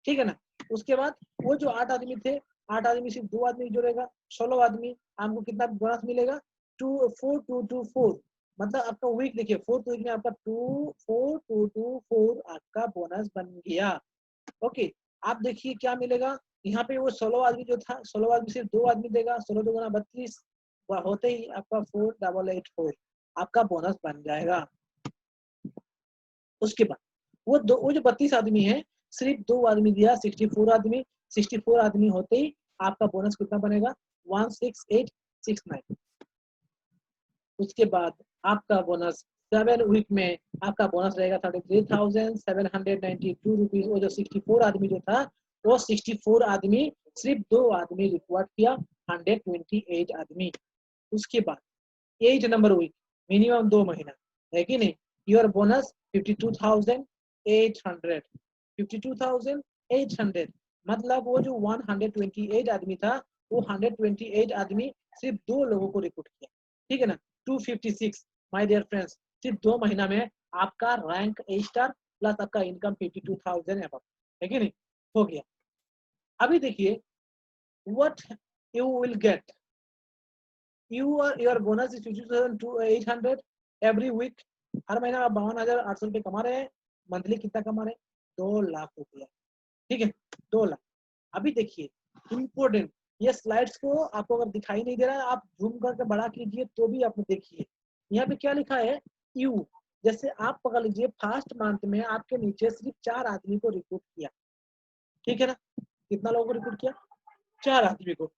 ठीक है ना। उसके बाद वो जो 8 आदमी थे, 8 आदमी सिर्फ 2 आदमी जोड़ेगा, 16 आदमी, आपको कितना बोनस मिलेगा 24224। मतलब आपका वीक देखिए 4th वीक में आपका 24224 आपका बोनस बन गया। ओके, आप देखिए क्या मिलेगा यहाँ पे, वो 16 आदमी जो था, 16 आदमी सिर्फ 2 आदमी देगा, 16 दुगुना 32, होते ही आपका 4884 आपका बोनस बन जाएगा। उसके बाद वो जो 32 आदमी है, सिर्फ 2 आदमी दिया, 64 आदमी, 64 आदमी होते ही आपका बोनस कितना बनेगा 16869। उसके बाद आपका बोनस 7 वीक में आपका बोनस रहेगा 33,792 रुपीज। वो जो 64 आदमी जो था, वो 64 आदमी, सिर्फ 2 आदमी रिक्वायर्ड किया, 128 आदमी। उसके बाद 8 नंबर वीक, मिनिमम 2 महीना, है कि नहीं। Your bonus 52,800, 52,800। मतलब वो जो 128 आदमी था, वो 128 आदमी सिर्फ 2 लोगों को रिक्रूट किया, ठीक है ना। 256 माय डियर फ्रेंड्स, सिर्फ 2 महीना में आपका रैंक ए स्टार प्लस आपका इनकम 52,000 अबव, है कि नहीं, हो गया। अभी देखिए what you will get, your bonus is 52,800 every week। हर महीना आप 52,800 रुपये कमा रहे हैं। मंथली कितना कमा रहे हैं, 2 लाख रुपया, ठीक है, 2 लाख। अभी देखिए इम्पोर्टेंट, ये स्लाइड्स को आपको अगर दिखाई नहीं दे रहा है, आप जूम करके बड़ा कीजिए तो भी आप देखिए। यहाँ पे क्या लिखा है, यू, जैसे आप पकड़ लीजिए फर्स्ट मंथ में आपके नीचे सिर्फ 4 आदमी को रिक्रूट किया, ठीक है ना। कितना लोगों को रिक्रूट किया, 4 आदमी को।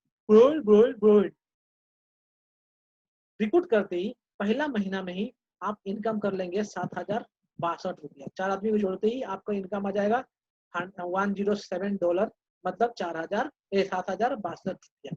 रिक्रूट करते ही पहला महीना में ही आप इनकम कर लेंगे 7,062 रुपया। 4 आदमी को जोड़ते ही आपका इनकम आ जाएगा $107, मतलब 7,062 रुपया,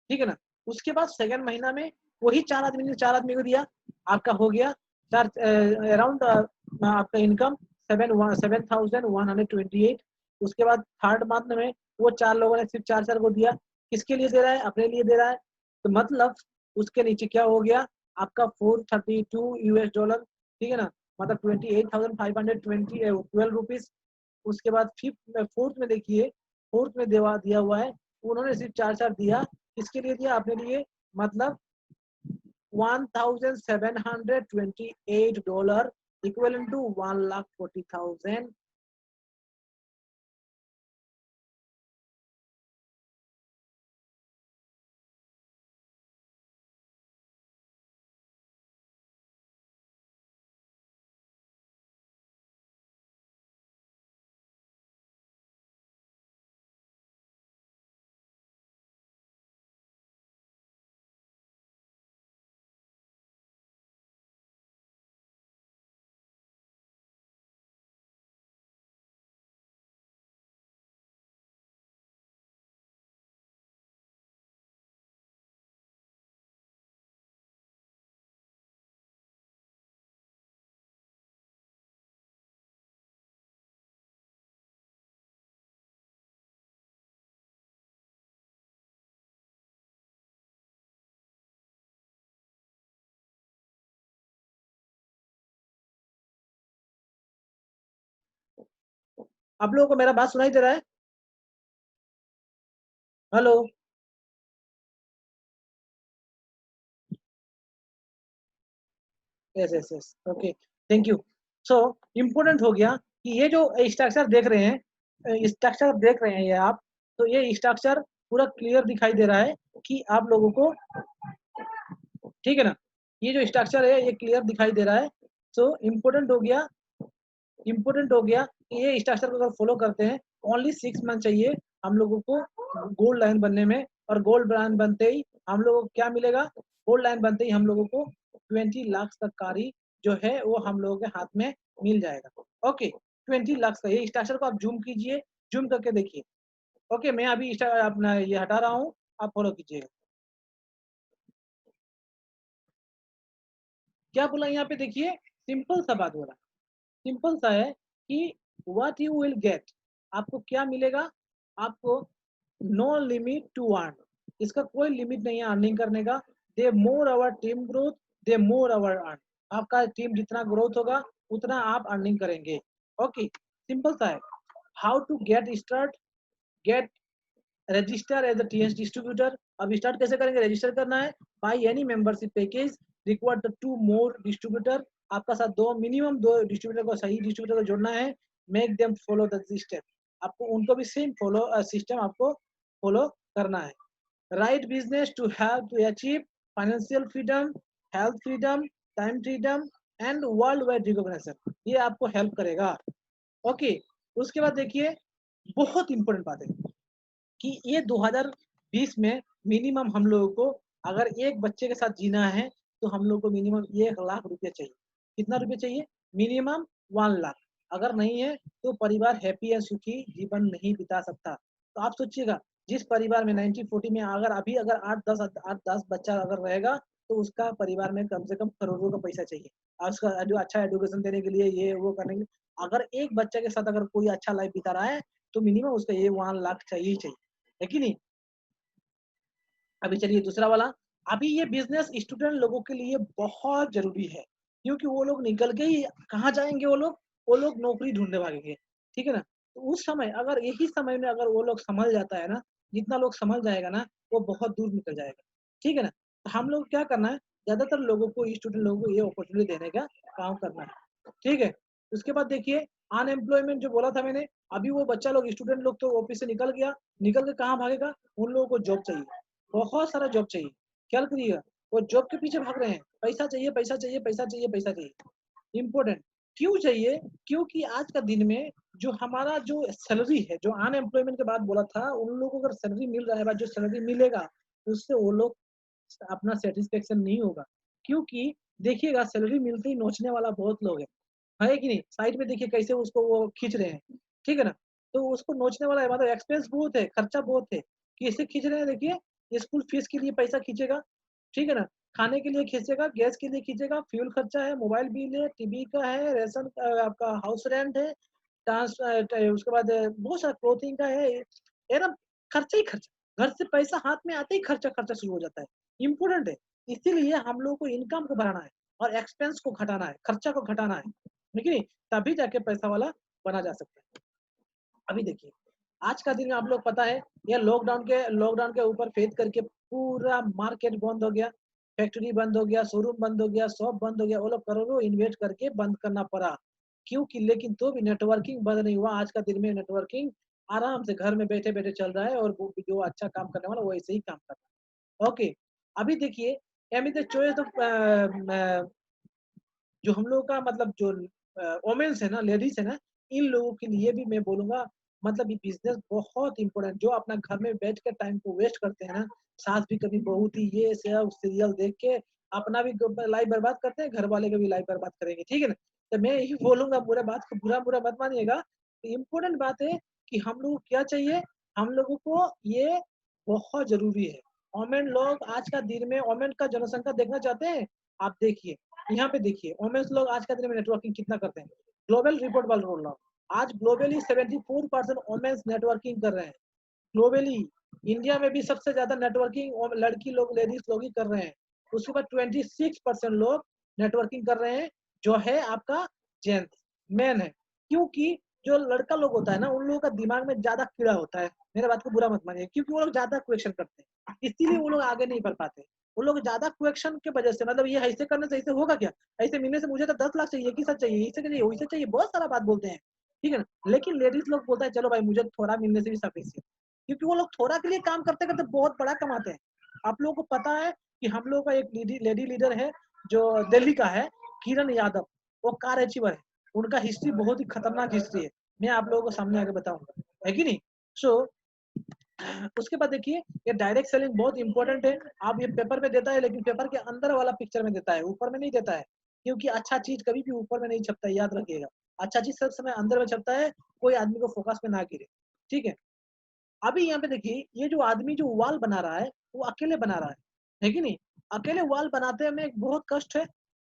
ठीक है ना। उसके बाद सेकंड महीना में वही 4 आदमी ने 4 आदमी को दिया, आपका हो गया अराउंड आपका इनकम 7,128। उसके बाद थर्ड मंथ में वो 4 लोगों ने सिर्फ 4 को दिया, किसके लिए दे रहा है, अपने लिए दे रहा है। तो मतलब उसके नीचे क्या हो गया आपका 432 यूएस डॉलर, ठीक है ना, मतलब 28,512 रुपीज। उसके बाद फोर्थ में देखिए, फोर्थ में दिया हुआ है, उन्होंने सिर्फ 4 दिया, किसके लिए दिया, अपने लिए, मतलब $1,728 equivalent to 1,40,000 आप लोगों को मेरा बात सुनाई दे रहा है? Hello, yes yes yes, okay, thank you. So important हो गया कि ये जो स्ट्रक्चर देख रहे हैं, ये आप, तो ये स्ट्रक्चर पूरा क्लियर दिखाई दे रहा है कि आप लोगों को, ठीक है ना, ये जो स्ट्रक्चर है ये क्लियर दिखाई दे रहा है। सो इम्पोर्टेंट हो गया कि ये स्ट्रक्चर को अगर फॉलो करते हैं, ओनली 6 मंथ चाहिए हम लोगों को गोल्ड लाइन बनने में, और गोल्ड लाइन बनते ही हम लोगों को क्या मिलेगा? गोल्ड लाइन बनते ही हम लोगों को 20 लाख तक कारी जो है वो हम लोगों के हाथ में मिल जाएगा। ओके, 20 लाख का ये स्ट्रक्चर को आप जूम कीजिए, जूम करके देखिए। ओके, मैं अभी अपना ये हटा रहा हूँ, आप फॉलो कीजिएगा। क्या बोला यहाँ पे देखिए, सिंपल सा बात बोला, सिंपल सा है कि व्हाट यू विल गेट, आपको क्या मिलेगा? आपको नो लिमिट टू अर्न, इसका कोई लिमिट नहीं है अर्निंग करने का। The more our team growth, the more our earn, आपका टीम जितना ग्रोथ होगा उतना आप अर्निंग करेंगे। ओके, सिंपल सा है। How to get start, get register as a Tiens distributor. अब स्टार्ट कैसे करेंगे? रजिस्टर करना है, buy any membership package required the 2 more distributor, आपका साथ मिनिमम 2 डिस्ट्रीब्यूटर को, सही डिस्ट्रीब्यूटर को जोड़ना है। Make them follow the system, आपको उनको भी सेम फॉलो सिस्टम आपको फॉलो करना है। Right business to help to achieve financial freedom, health freedom, time freedom and world wide recognition, ये आपको हेल्प करेगा। ओके, उसके बाद देखिए, बहुत इंपॉर्टेंट बात है कि ये 2020 में मिनिमम हम लोगों को अगर एक बच्चे के साथ जीना है तो हम लोग को मिनिमम 1 लाख रुपये चाहिए। कितना रुपये चाहिए? मिनिमम 1 लाख। अगर नहीं है तो परिवार हैप्पी या सुखी जीवन नहीं बिता सकता। तो आप सोचिएगा, जिस परिवार में 1940 में अगर अभी अगर 8-10 बच्चा अगर रहेगा तो उसका परिवार में कम से कम करोड़ों का पैसा चाहिए, और उसका जो अच्छा एजुकेशन देने के लिए, ये वो करने के लिए। अगर एक बच्चे के साथ अगर कोई अच्छा लाइफ बिता रहा है तो मिनिमम उसका ये 1 लाख चाहिए ही चाहिए, है कि नहीं? अभी चलिए दूसरा वाला। अभी ये बिजनेस स्टूडेंट लोगों के लिए बहुत जरूरी है, क्योंकि वो लोग निकल के ही कहाँ जाएंगे? वो लोग नौकरी ढूंढने भागेंगे, ठीक है ना? तो उस समय अगर यही समय में अगर वो लोग संभल जाता है ना, जितना लोग संभल जाएगा ना वो बहुत दूर निकल जाएगा, ठीक है ना? तो हम लोग क्या करना है, ज्यादातर लोगों को, स्टूडेंट लोगों को ये अपॉर्चुनिटी देने का काम करना है, ठीक है? उसके बाद देखिए, अनएम्प्लॉयमेंट जो बोला था मैंने, अभी वो बच्चा लोग, स्टूडेंट लोग तो ऑफिस से निकल गया, निकल के कहाँ भागेगा? उन लोगों को जॉब चाहिए, बहुत सारा जॉब चाहिए। ख्याल करिएगा, वो जॉब के पीछे भाग रहे हैं, पैसा चाहिए, पैसा चाहिए, पैसा चाहिए, पैसा चाहिए। इम्पोर्टेंट क्यों चाहिए? क्योंकि आज का दिन में जो हमारा जो सैलरी है, जो अनएम्प्लॉयमेंट के बाद बोला था, उन लोगों को अगर सैलरी मिल रहा है, जो सैलरी मिलेगा उससे वो लोग अपना सेटिस्फेक्शन नहीं होगा। क्योंकि देखिएगा, सैलरी मिलते ही नोचने वाला बहुत लोग है कि नहीं? साइड में देखिए कैसे उसको वो खींच रहे हैं, ठीक है ना? तो उसको नोचने वाला है, मतलब एक्सपेंस बहुत है, खर्चा बहुत है। कैसे खींच रहे हैं देखिए, स्कूल फीस के लिए पैसा खींचेगा, ठीक है ना? खाने के लिए खींचेगा, गैस के लिए खींचेगा, फ्यूल खर्चा है, मोबाइल बिल है, टीवी का है, रेशन आपका हाउस रेंट है, उसके बाद बहुत सारा क्लोथिंग का है, एकदम खर्चा ही खर्चा। घर से पैसा हाथ में आते ही खर्चा खर्चा शुरू हो जाता है। इम्पोर्टेंट है, इसीलिए हम लोग को इनकम को बढ़ाना है और एक्सपेंस को घटाना है, खर्चा को घटाना है, ठीक है? तभी जाके पैसा वाला बना जा सकता है। अभी देखिए, आज का दिन आप लोग पता है, ये लॉकडाउन के ऊपर फेद करके पूरा मार्केट बंद हो गया, फैक्ट्री बंद हो गया, शोरूम बंद हो गया, शॉप बंद हो गया, वो लोग करोड़ों इन्वेस्ट करके बंद करना पड़ा। क्योंकि लेकिन तो भी नेटवर्किंग बंद नहीं हुआ। आज का दिन में नेटवर्किंग आराम से घर में बैठे बैठे चल रहा है, और वो जो अच्छा काम करने वाला वो ऐसे ही काम कर रहा है। ओके, अभी देखिए, aim is the choice of, जो हम लोग का मतलब जो वोमेन्स है ना, लेडीज है ना, इन लोगों के लिए भी मैं बोलूंगा, मतलब ये बिजनेस बहुत इंपॉर्टेंट, जो अपना घर में बैठ के टाइम को वेस्ट करते हैं ना, सास भी कभी बहू थी ये सब सीरियल देख के अपना भी लाइफ बर्बाद करते हैं, घर वाले का भी लाइफ बर्बाद करेंगे, ठीक है ना? तो मैं यही बोलूंगा, पूरा बात को बुरा बुरा मत मानिएगा। इम्पोर्टेंट बात है कि हम लोग को क्या चाहिए, हम लोगों को ये बहुत जरूरी है। वोमेन लोग आज का दिन में, वोमेन का जनसंख्या देखना चाहते हैं? आप देखिए, यहाँ पे देखिए, वोमेन्स लोग आज का दिन में नेटवर्किंग कितना करते हैं। ग्लोबल रिपोर्ट वाला रोल रहा, आज ग्लोबली 74% वोमेन्स नेटवर्किंग कर रहे हैं ग्लोबली। इंडिया में भी सबसे ज्यादा नेटवर्किंग लड़की लोग, लेडीज लोग ही कर रहे हैं। उसके बाद 26% लोग नेटवर्किंग कर रहे हैं, जो है आपका जेंट्स, मैन है। क्योंकि जो लड़का लोग होता है ना, उन लोगों का दिमाग में ज्यादा कीड़ा होता है, मेरे बात को बुरा मत मानिए, क्योंकि वो लोग ज्यादा क्वेश्चन करते हैं, इसीलिए वो लोग आगे नहीं बढ़ पाते। वो लोग ज्यादा क्वेश्चन के वजह से, मतलब ये ऐसे करने से ऐसे होगा क्या, ऐसे मिलने से मुझे तो 10 लाख चाहिए, कि सच चाहिए, इससे चाहिए, वैसे चाहिए, बहुत सारा बात बोलते हैं, ठीक है ना। लेकिन लेडीज लोग बोलता है चलो भाई मुझे थोड़ा मिलने से भी सफिशिएंट, क्योंकि वो लोग थोड़ा के लिए काम करते करते बहुत बड़ा कमाते हैं। आप लोगों को पता है कि हम लोग का एक लेडी लीडर है जो दिल्ली का है, किरण यादव, वो कार अचीवर है, उनका हिस्ट्री बहुत ही खतरनाक हिस्ट्री है, मैं आप लोगों को सामने आगे बताऊंगा, है कि नहीं। सो उसके बाद देखिए, ये डायरेक्ट सेलिंग बहुत इंपॉर्टेंट है। आप ये पेपर में देता है, लेकिन पेपर के अंदर वाला पिक्चर में देता है, ऊपर में नहीं देता है, क्योंकि अच्छा चीज कभी भी ऊपर में नहीं छपता है, याद रखिएगा। अच्छा चीज सब समय अंदर में छपता है, कोई आदमी को फोकस में ना गिरे, ठीक है। अभी यहाँ पे देखिए, ये जो आदमी जो वॉल बना रहा है, वो अकेले बना रहा है कि नहीं। अकेले वॉल बनाते में बहुत कष्ट है,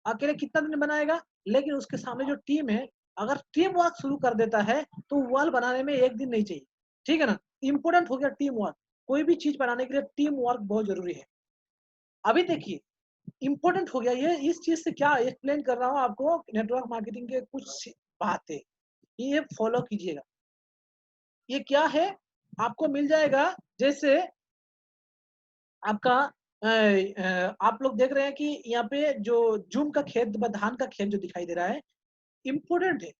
अकेले कितना दिन बनाएगा, लेकिन उसके सामने जो टीम है, अगर टीम वर्क शुरू कर देता है तो वॉल बनाने में एक दिन नहीं चाहिए, ठीक है ना। इंपोर्टेंट हो गया टीम वर्क, कोई भी चीज बनाने के लिए टीम वर्क बहुत जरूरी है। अभी देखिए, इंपोर्टेंट हो गया ये, इस चीज से क्या एक्सप्लेन कर रहा हूँ आपको, नेटवर्क मार्केटिंग के कुछ बातें, ये फॉलो कीजिएगा। ये क्या है, आपको मिल जाएगा, जैसे आपका आप लोग देख रहे हैं कि यहाँ पे जो जूम का खेत, धान का खेत जो दिखाई दे रहा है, इम्पोर्टेंट है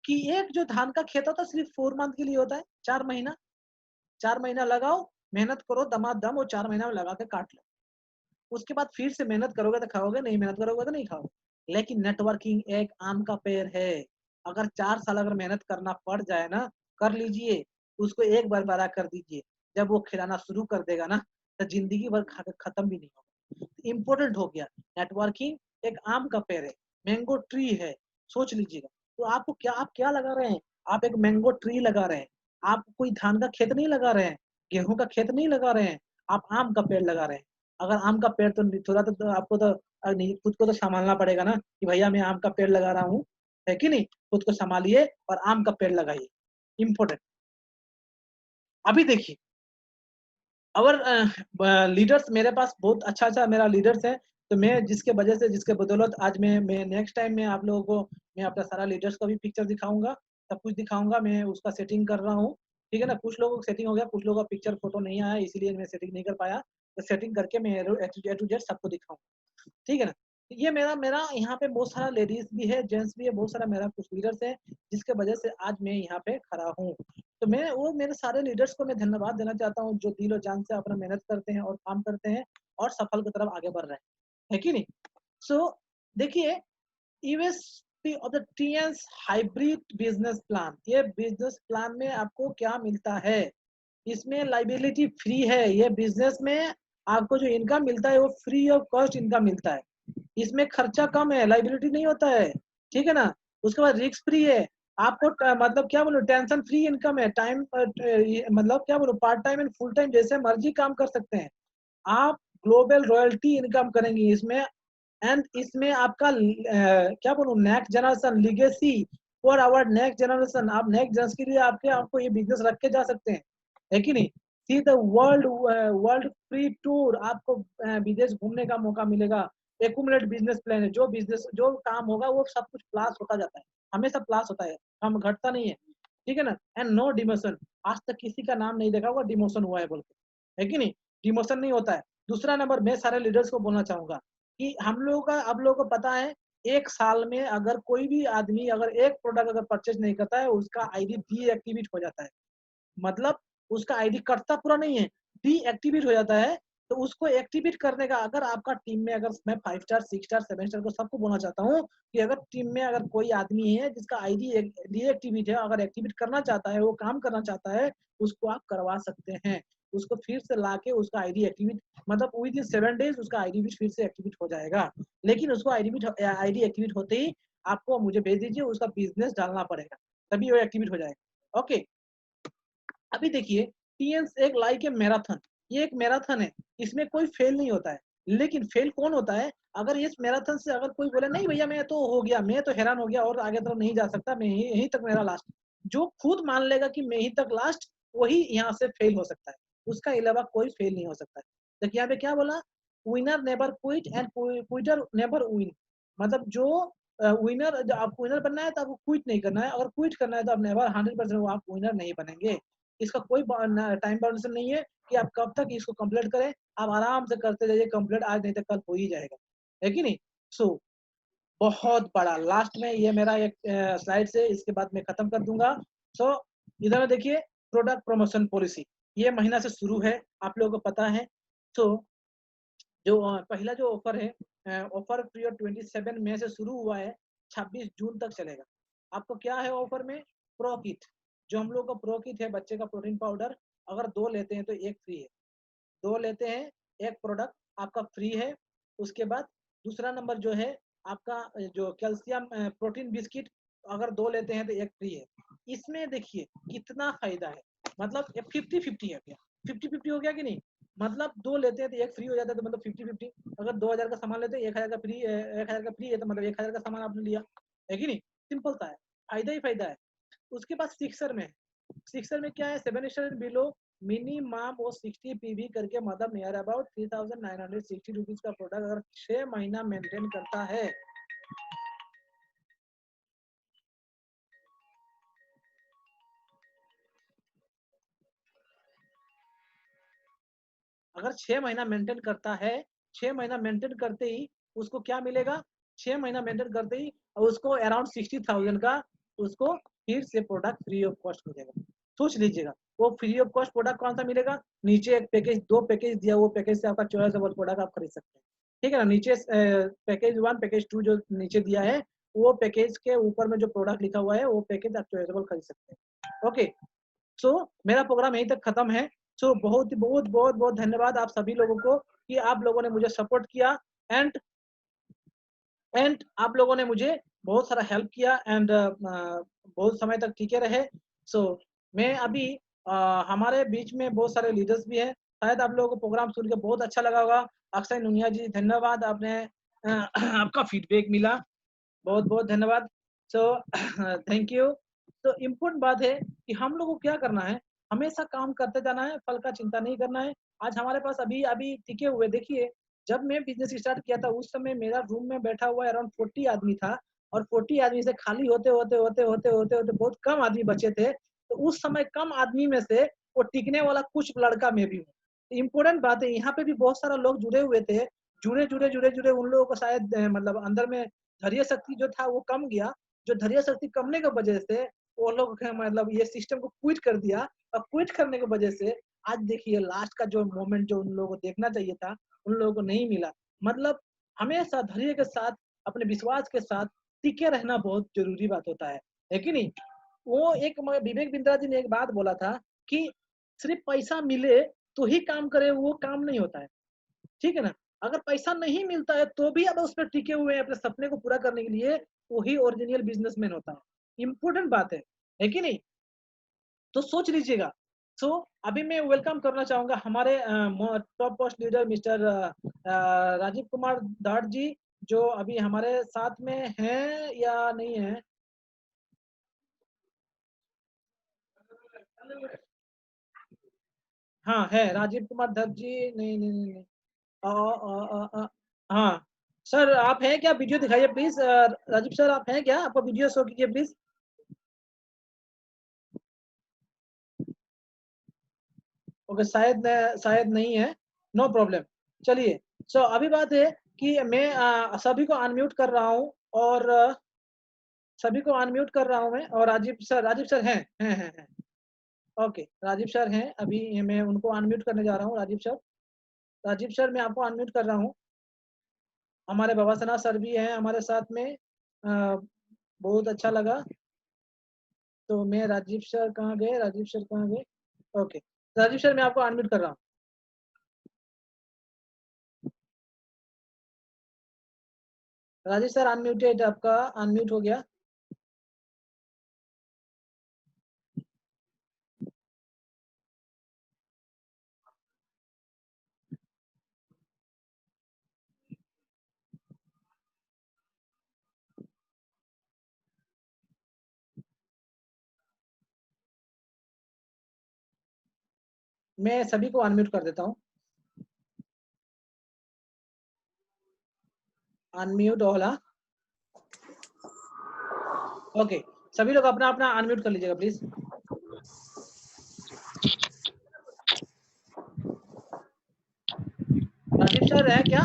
कि एक जो धान का खेत होता है सिर्फ 4 मंथ के लिए होता है, 4 महीना, 4 महीना लगाओ, मेहनत करो दमादम, और 4 महीना में लगा के काट लो। उसके बाद फिर से मेहनत करोगे तो खाओगे, नहीं मेहनत करोगे तो नहीं खाओगे। लेकिन नेटवर्किंग एक आम का पेड़ है, अगर 4 साल अगर मेहनत करना पड़ जाए ना, कर लीजिए, उसको एक बार बड़ा कर दीजिए, जब वो खिलाना शुरू कर देगा ना, तो जिंदगी भर खा के खत्म भी नहीं होगा। इम्पोर्टेंट हो गया, नेटवर्किंग एक आम का पेड़ है, मैंगो ट्री है, सोच लीजिएगा। तो आपको क्या, आप क्या लगा रहे हैं, आप एक मैंगो ट्री लगा रहे हैं, आप कोई धान का खेत नहीं लगा रहे हैं, गेहूं का खेत नहीं लगा रहे हैं, आप आम का पेड़ लगा रहे हैं। अगर आम का पेड़ तो थोड़ा तो आपको तो नहीं, खुद को तो संभालना पड़ेगा ना, कि भैया मैं आम का पेड़ लगा रहा हूँ, है कि नहीं। खुद को संभालिए और आम का पेड़ लगाइए, इम्पोर्टेंट। अभी देखिए, और लीडर्स मेरे पास बहुत अच्छा अच्छा मेरा लीडर्स है, तो मैं जिसके वजह से, जिसके बदौलत आज मैं नेक्स्ट टाइम में आप लोगों को मैं अपना सारा लीडर्स का भी पिक्चर दिखाऊंगा, सब कुछ दिखाऊंगा, मैं उसका सेटिंग कर रहा हूँ, ठीक है ना। कुछ लोगों का सेटिंग हो गया, कुछ लोगों का पिक्चर फोटो नहीं आया, इसीलिए मैं सेटिंग नहीं कर पाया, तो सेटिंग करके मैं ए टू जेड सबको दिखाऊंगा, ठीक है ना। तो ये मेरा मेरा यहाँ पे बहुत सारा लेडीज भी है, जेंट्स भी है, बहुत सारा मेरा कुछ लीडर्स है, जिसके वजह से आज मैं यहाँ पे खड़ा हूँ। तो मैं वो मेरे सारे लीडर्स को मैं धन्यवाद देना चाहता हूँ, जो दिल और जान से अपना मेहनत करते हैं और काम करते हैं और सफल की तरफ आगे बढ़ रहे हैं, है कि नहीं। सो देखिए, USP of the Tiens hybrid business plan, ये बिजनेस प्लान में आपको क्या मिलता है, इसमें लाइबिलिटी फ्री है, ये बिजनेस में आपको जो इनकम मिलता है वो फ्री ऑफ कॉस्ट इनकम मिलता है, इसमें खर्चा कम है, लाइबिलिटी नहीं होता है, ठीक है ना। उसके बाद रिस्क फ्री है, आपको मतलब क्या बोलो, टेंशन फ्री इनकम है, टाइम मतलब क्या बोलो, part time and full time जैसे मर्जी काम कर सकते हैं आप, ग्लोबल रॉयल्टी इनकम करेंगे इसमें। एंड इसमें आपका क्या बोलूं, next generation legacy for our next generation, आप नेक्स्ट जनरेशन के लिए आपके आपको ये बिजनेस रख के जा सकते हैं, है कि नहीं। See the world world free tour, आपको विदेश घूमने का मौका मिलेगा। एकुमुलेट बिजनेस प्लान है, जो बिजनेस जो काम होगा वो सब कुछ प्लस होता जाता है, हमेशा प्लस होता है, काम घटता नहीं है, ठीक है ना। एंड नो डिमोशन, आज तक किसी का नाम नहीं देखा होगा डिमोशन हुआ है बोल के, है कि नहीं, डिमोशन नहीं होता है। दूसरा नंबर, मैं सारे लीडर्स को बोलना चाहूंगा कि हम लोगों का, आप लोगों को पता है, एक साल में अगर कोई भी आदमी अगर एक प्रोडक्ट अगर परचेज नहीं करता है, उसका आईडी डीएक्टिवेट हो जाता है, मतलब उसका आईडी कटता पूरा नहीं है, डीएक्टिवेट हो जाता है। तो उसको एक्टिवेट करने का, अगर आपका टीम में, अगर मैं 5 स्टार 6 स्टार 7 स्टार को सबको बोलना चाहता हूँ कि अगर टीम में अगर कोई आदमी है जिसका आईडी डीएक्टिवेट है, अगर एक्टिवेट करना चाहता है, वो काम करना चाहता है, उसको आप करवा सकते हैं, उसको फिर से लाके उसका आईडी एक्टिवेट, मतलब विद इन 7 डेज उसका आईडी भी फिर से एक्टिवेट हो जाएगा। लेकिन उसको आईडी एक्टिवेट होते ही आपको मुझे भेज दीजिए, उसका बिजनेस डालना पड़ेगा, तभी वो एक्टिवेट हो जाएगा, ओके। अभी देखिए, टीएंस एक लाइक ए मैराथन, ये एक मैराथन है, इसमें कोई फेल नहीं होता है। लेकिन फेल कौन होता है, अगर इस मैराथन से अगर कोई बोले नहीं भैया मैं तो हो गया, मैं तो हैरान हो गया और आगे तरफ नहीं जा सकता, मैं यहीं तक मेरा लास्ट, जो खुद मान लेगा कि मैं यहीं तक लास्ट, वही यहाँ से फेल हो सकता है, उसका अलावा कोई फेल नहीं हो सकता है। तो यहाँ पे क्या बोला, winner never quit and Quetta never win, मतलब जो विनर, जब आपको विनर बनना है तो आपको क्विट नहीं करना है। अगर क्विट करना है तो आप नेवर 100% वो आप विनर नहीं बनेंगे। इसका कोई टाइम बाउंडेशन नहीं है कि आप कब तक इसको कंप्लीट करें। आप आराम से करते जाइए, कंप्लीट आज नहीं तो कल हो ही जाएगा, है कि नहीं। सो बहुत बड़ा लास्ट में ये मेरा एक स्लाइड से, इसके बाद मैं खत्म कर दूंगा। सो इधर देखिए, प्रोडक्ट प्रमोशन पॉलिसी ये महीना से शुरू है, आप लोगों को पता है। तो जो पहला जो ऑफर है, ऑफर पीरियड 27 मई से शुरू हुआ है, 26 जून तक चलेगा। आपको क्या है ऑफर में? प्रो किट, जो हम लोग का प्रो किट है बच्चे का प्रोटीन पाउडर, अगर 2 लेते हैं तो 1 फ्री है। 2 लेते हैं 1 प्रोडक्ट आपका फ्री है। उसके बाद दूसरा नंबर जो है आपका जो कैल्शियम प्रोटीन बिस्किट, अगर 2 लेते हैं तो 1 फ्री है। इसमें देखिए कितना फायदा है, मतलब 50-50 हो गया, 50-50 हो गया कि नहीं। मतलब 2 लेते हैं तो 1 फ्री हो जाता है, तो मतलब 50-50। अगर 2000 का सामान लेते हैं 1000 का फ्री, 1000 का फ्री है तो मतलब 1000 का सामान आपने लिया, है कि नहीं। सिंपल सा है, फायदा ही फायदा है। उसके बाद सिक्सर में, सिक्सर में क्या है, 7 स्टार बिलो मिनिमम वो 60 पीवी करके, मतलब नियर अबाउट 3960 रुपीज का प्रोडक्ट अगर 6 महीना मेंटेन करता है, अगर 6 महीना मेंटेन करता है, 6 महीना मेंटेन करते ही उसको क्या मिलेगा, 6 महीना मेंटेन करते ही उसको अराउंड 60,000 का उसको फिर से प्रोडक्ट फ्री ऑफ कॉस्ट मिलेगा। सोच लीजिएगा, वो फ्री ऑफ कॉस्ट प्रोडक्ट कौन सा मिलेगा। नीचे एक पैकेज, 2 पैकेज दिया, वो पैकेज से आपका चॉइसेबल प्रोडक्ट आप खरीद सकते हैं, ठीक है ना। नीचे पैकेज 1 पैकेज 2 जो नीचे दिया है, वो पैकेज के ऊपर में जो प्रोडक्ट लिखा हुआ है वो पैकेज आप चॉइसेबल खरीद सकते हैं। ओके, सो मेरा प्रोग्राम यहीं तक खत्म है। सो बहुत बहुत बहुत बहुत धन्यवाद आप सभी लोगों को कि आप लोगों ने मुझे सपोर्ट किया, एंड आप लोगों ने मुझे बहुत सारा हेल्प किया, एंड बहुत समय तक टिके रहे। सो मैं अभी हमारे बीच में बहुत सारे लीडर्स भी हैं, शायद आप लोगों को प्रोग्राम सुन के बहुत अच्छा लगा होगा। अक्षय नुनिया जी धन्यवाद, आपने आपका फीडबैक मिला, बहुत बहुत धन्यवाद। सो थैंक यू। तो इम्पोर्टेंट बात है कि हम लोगों को क्या करना है, हमेशा काम करते जाना है, फल का चिंता नहीं करना है। आज हमारे पास अभी अभी टिके हुए, देखिए जब मैं बिजनेस स्टार्ट किया था उस समय मेरा रूम में बैठा हुआ अराउंड 40 आदमी था, और 40 आदमी से खाली होते होते होते होते होते होते बहुत कम आदमी बचे थे। तो उस समय कम आदमी में से वो टिकने वाला कुछ लड़का मैं भी हूँ। इम्पोर्टेंट बात है, यहाँ पे भी बहुत सारा लोग जुड़े हुए थे, जुड़े जुड़े जुड़े जुड़े उन लोगों को शायद मतलब अंदर में धैर्य शक्ति जो था वो कम गया। जो धैर्य शक्ति कमने की वजह से वो लोग मतलब ये सिस्टम को क्विट कर दिया, और क्विट करने की वजह से आज देखिए लास्ट का जो मोमेंट जो उन लोगों को देखना चाहिए था उन लोगों को नहीं मिला। मतलब हमेशा धैर्य के साथ, अपने विश्वास के साथ टिके रहना बहुत जरूरी बात होता है कि नहीं। वो एक विवेक बिंद्रा जी ने एक बात बोला था कि सिर्फ पैसा मिले तो ही काम करे, वो काम नहीं होता है, ठीक है ना। अगर पैसा नहीं मिलता है तो भी अब उस पर टिके हुए हैं अपने सपने को पूरा करने के लिए, वही ओरिजिनल बिजनेसमैन होता है। इंपॉर्टेंट बात है कि नहीं। तो सोच लीजिएगा। सो अभी मैं वेलकम करना चाहूंगा हमारे top post leader mister Rajiv Kumar Daad ji, जो अभी हमारे साथ में हैं या नहीं है। हाँ है राजीव कुमार धर जी, नहीं नहीं नहीं, नहीं। हाँ सर, आप हैं क्या? वीडियो दिखाइए प्लीज। राजीव सर आप हैं क्या? आपका वीडियो शो कीजिए प्लीज। ओके, शायद नहीं है, नो प्रॉब्लम। चलिए, सो अभी बात है कि मैं सभी को अनम्यूट कर रहा हूँ, और सभी को अनम्यूट कर रहा हूँ मैं, और राजीव सर हैं। ओके, राजीव सर हैं, अभी मैं उनको अनम्यूट करने जा रहा हूँ। राजीव सर मैं आपको अनम्यूट कर रहा हूँ। हमारे बाबा सर भी हैं हमारे साथ में, बहुत अच्छा लगा। तो मैं राजीव सर कहाँ गए, राजीव सर कहाँ गए? ओके, राजीव सर मैं आपको अनम्यूट कर रहा हूँ। राजीव सर अनम्यूटेड, आपका अनम्यूट हो गया। मैं सभी को अनम्यूट कर देता हूँ। अनम्यूट होला। ओके, सभी लोग अपना अपना अनम्यूट कर लीजिएगा प्लीज। राजीव सर है क्या?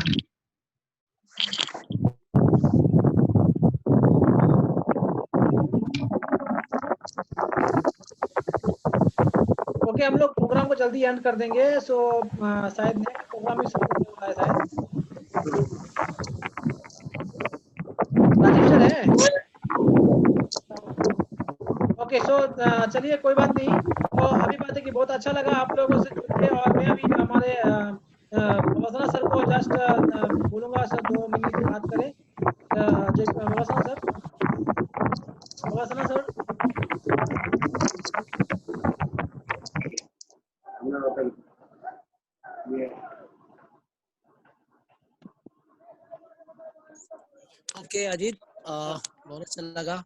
ओके, हम लोग प्रोग्राम को जल्दी एंड कर देंगे। सो शायद नेक्स्ट प्रोग्राम भी शुरू होने वाला है शायद। राजीव सर है? ओके, सो चलिए कोई बात नहीं। तो अभी बात है कि बहुत अच्छा लगा आप लोगों से जुड़ के, और मैं अभी हमारे वसना सर को जस्ट बोलूंगा सर 2 मिनट बात करें। वसना सर, वसना सर। ओके अजीत, बहुत अच्छा लगा।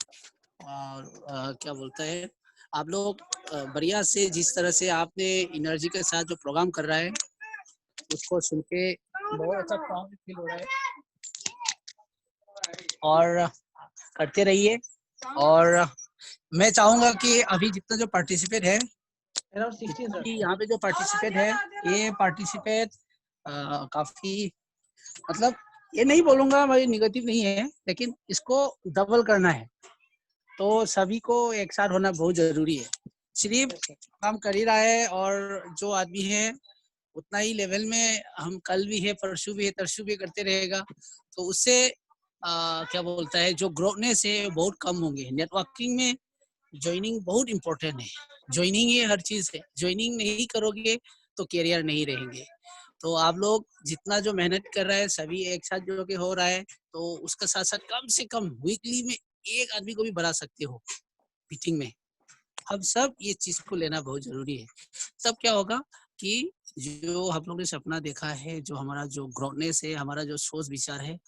और क्या बोलता है, आप लोग बढ़िया से जिस तरह से आपने एनर्जी के साथ जो प्रोग्राम कर रहा है उसको सुन के बहुत अच्छा प्राउड फील हो रहा है, और करते रहिए। और मैं चाहूंगा कि अभी जितना जो पार्टिसिपेट है, अराउंड 16 सर। यहाँ पे जो पार्टिसिपेट है, ये पार्टिसिपेट काफी, मतलब ये नहीं बोलूंगा मैं निगेटिव नहीं है, लेकिन इसको डबल करना है। तो सभी को एक साथ होना बहुत जरूरी है। सिर्फ काम कर ही रहा है, और जो आदमी है उतना ही लेवल में हम कल भी है, परसों भी है, तरसों भी करते रहेगा, तो उससे क्या बोलता है, जो ग्रोथनेस है बहुत कम होंगे। नेटवर्किंग में ज्वाइनिंग बहुत इंपॉर्टेंट है। ज्वाइनिंग ही हर चीज है। ज्वाइनिंग नहीं करोगे तो कैरियर नहीं रहेंगे। तो आप लोग जितना जो मेहनत कर रहे हैं सभी एक साथ जो के हो रहा है, तो उसका साथ साथ कम से कम वीकली में एक आदमी को भी बढ़ा सकते हो मीटिंग में। हम सब ये चीज को लेना बहुत जरूरी है। तब क्या होगा कि जो हम लोग ने सपना देखा है, जो हमारा जो ग्रोथनेस है, हमारा जो सोच विचार है,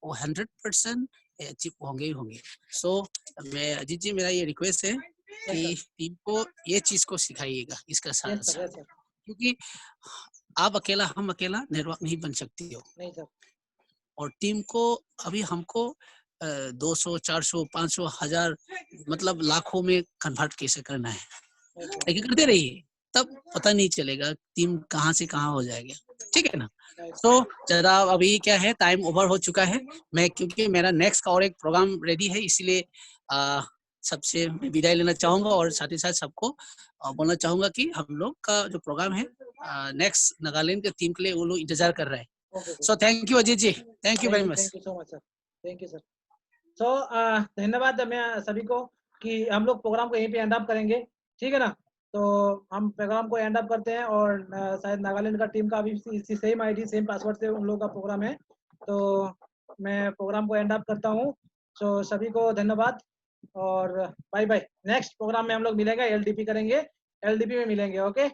वो 100% अचीव होंगे ही होंगे। सो मैं अजीत जी, मेरा ये रिक्वेस्ट है कि टीम को ये चीज को सिखाइएगा इसका साथ साथ, क्योंकि आप अकेला, हम अकेला नेटवर्क नहीं बन सकती हो। नहीं सर। और टीम को अभी हमको 200, 400, 500, 1000 मतलब लाखों में कन्वर्ट कैसे करना है, लेकिन करते रहिए, तब पता नहीं चलेगा टीम कहाँ से कहाँ हो जाएगा। ठीक है ना? तो जरा अभी क्या है, टाइम ओवर हो चुका है। मैं क्योंकि मेरा नेक्स्ट का और एक प्रोग्राम रेडी है, इसीलिए सबसे विदाई लेना चाहूंगा, और साथ ही साथ सबको बोलना चाहूंगा कि हम लोग का जो प्रोग्राम है नेक्स्ट नागालैंड के टीम के लिए वो लोग इंतजार कर रहे हैं। So thank you Ajit ji, thank you very much. Thank you so much sir, thank you sir. So धन्यवाद मैं सभी को कि हम लोग प्रोग्राम को यहीं पे एंड अप करेंगे। ठीक है ना? तो हम प्रोग्राम को एंड अप करते हैं, और शायद नागालैंड का टीम का भी इसी सेम आईडी सेम पासवर्ड से उन लोगों का प्रोग्राम है। तो मैं प्रोग्राम को एंड अप करता हूँ। सो सभी को धन्यवाद और बाय बाय। नेक्स्ट प्रोग्राम में हम लोग मिलेंगे, एलडीपी करेंगे, एलडीपी में मिलेंगे। ओके।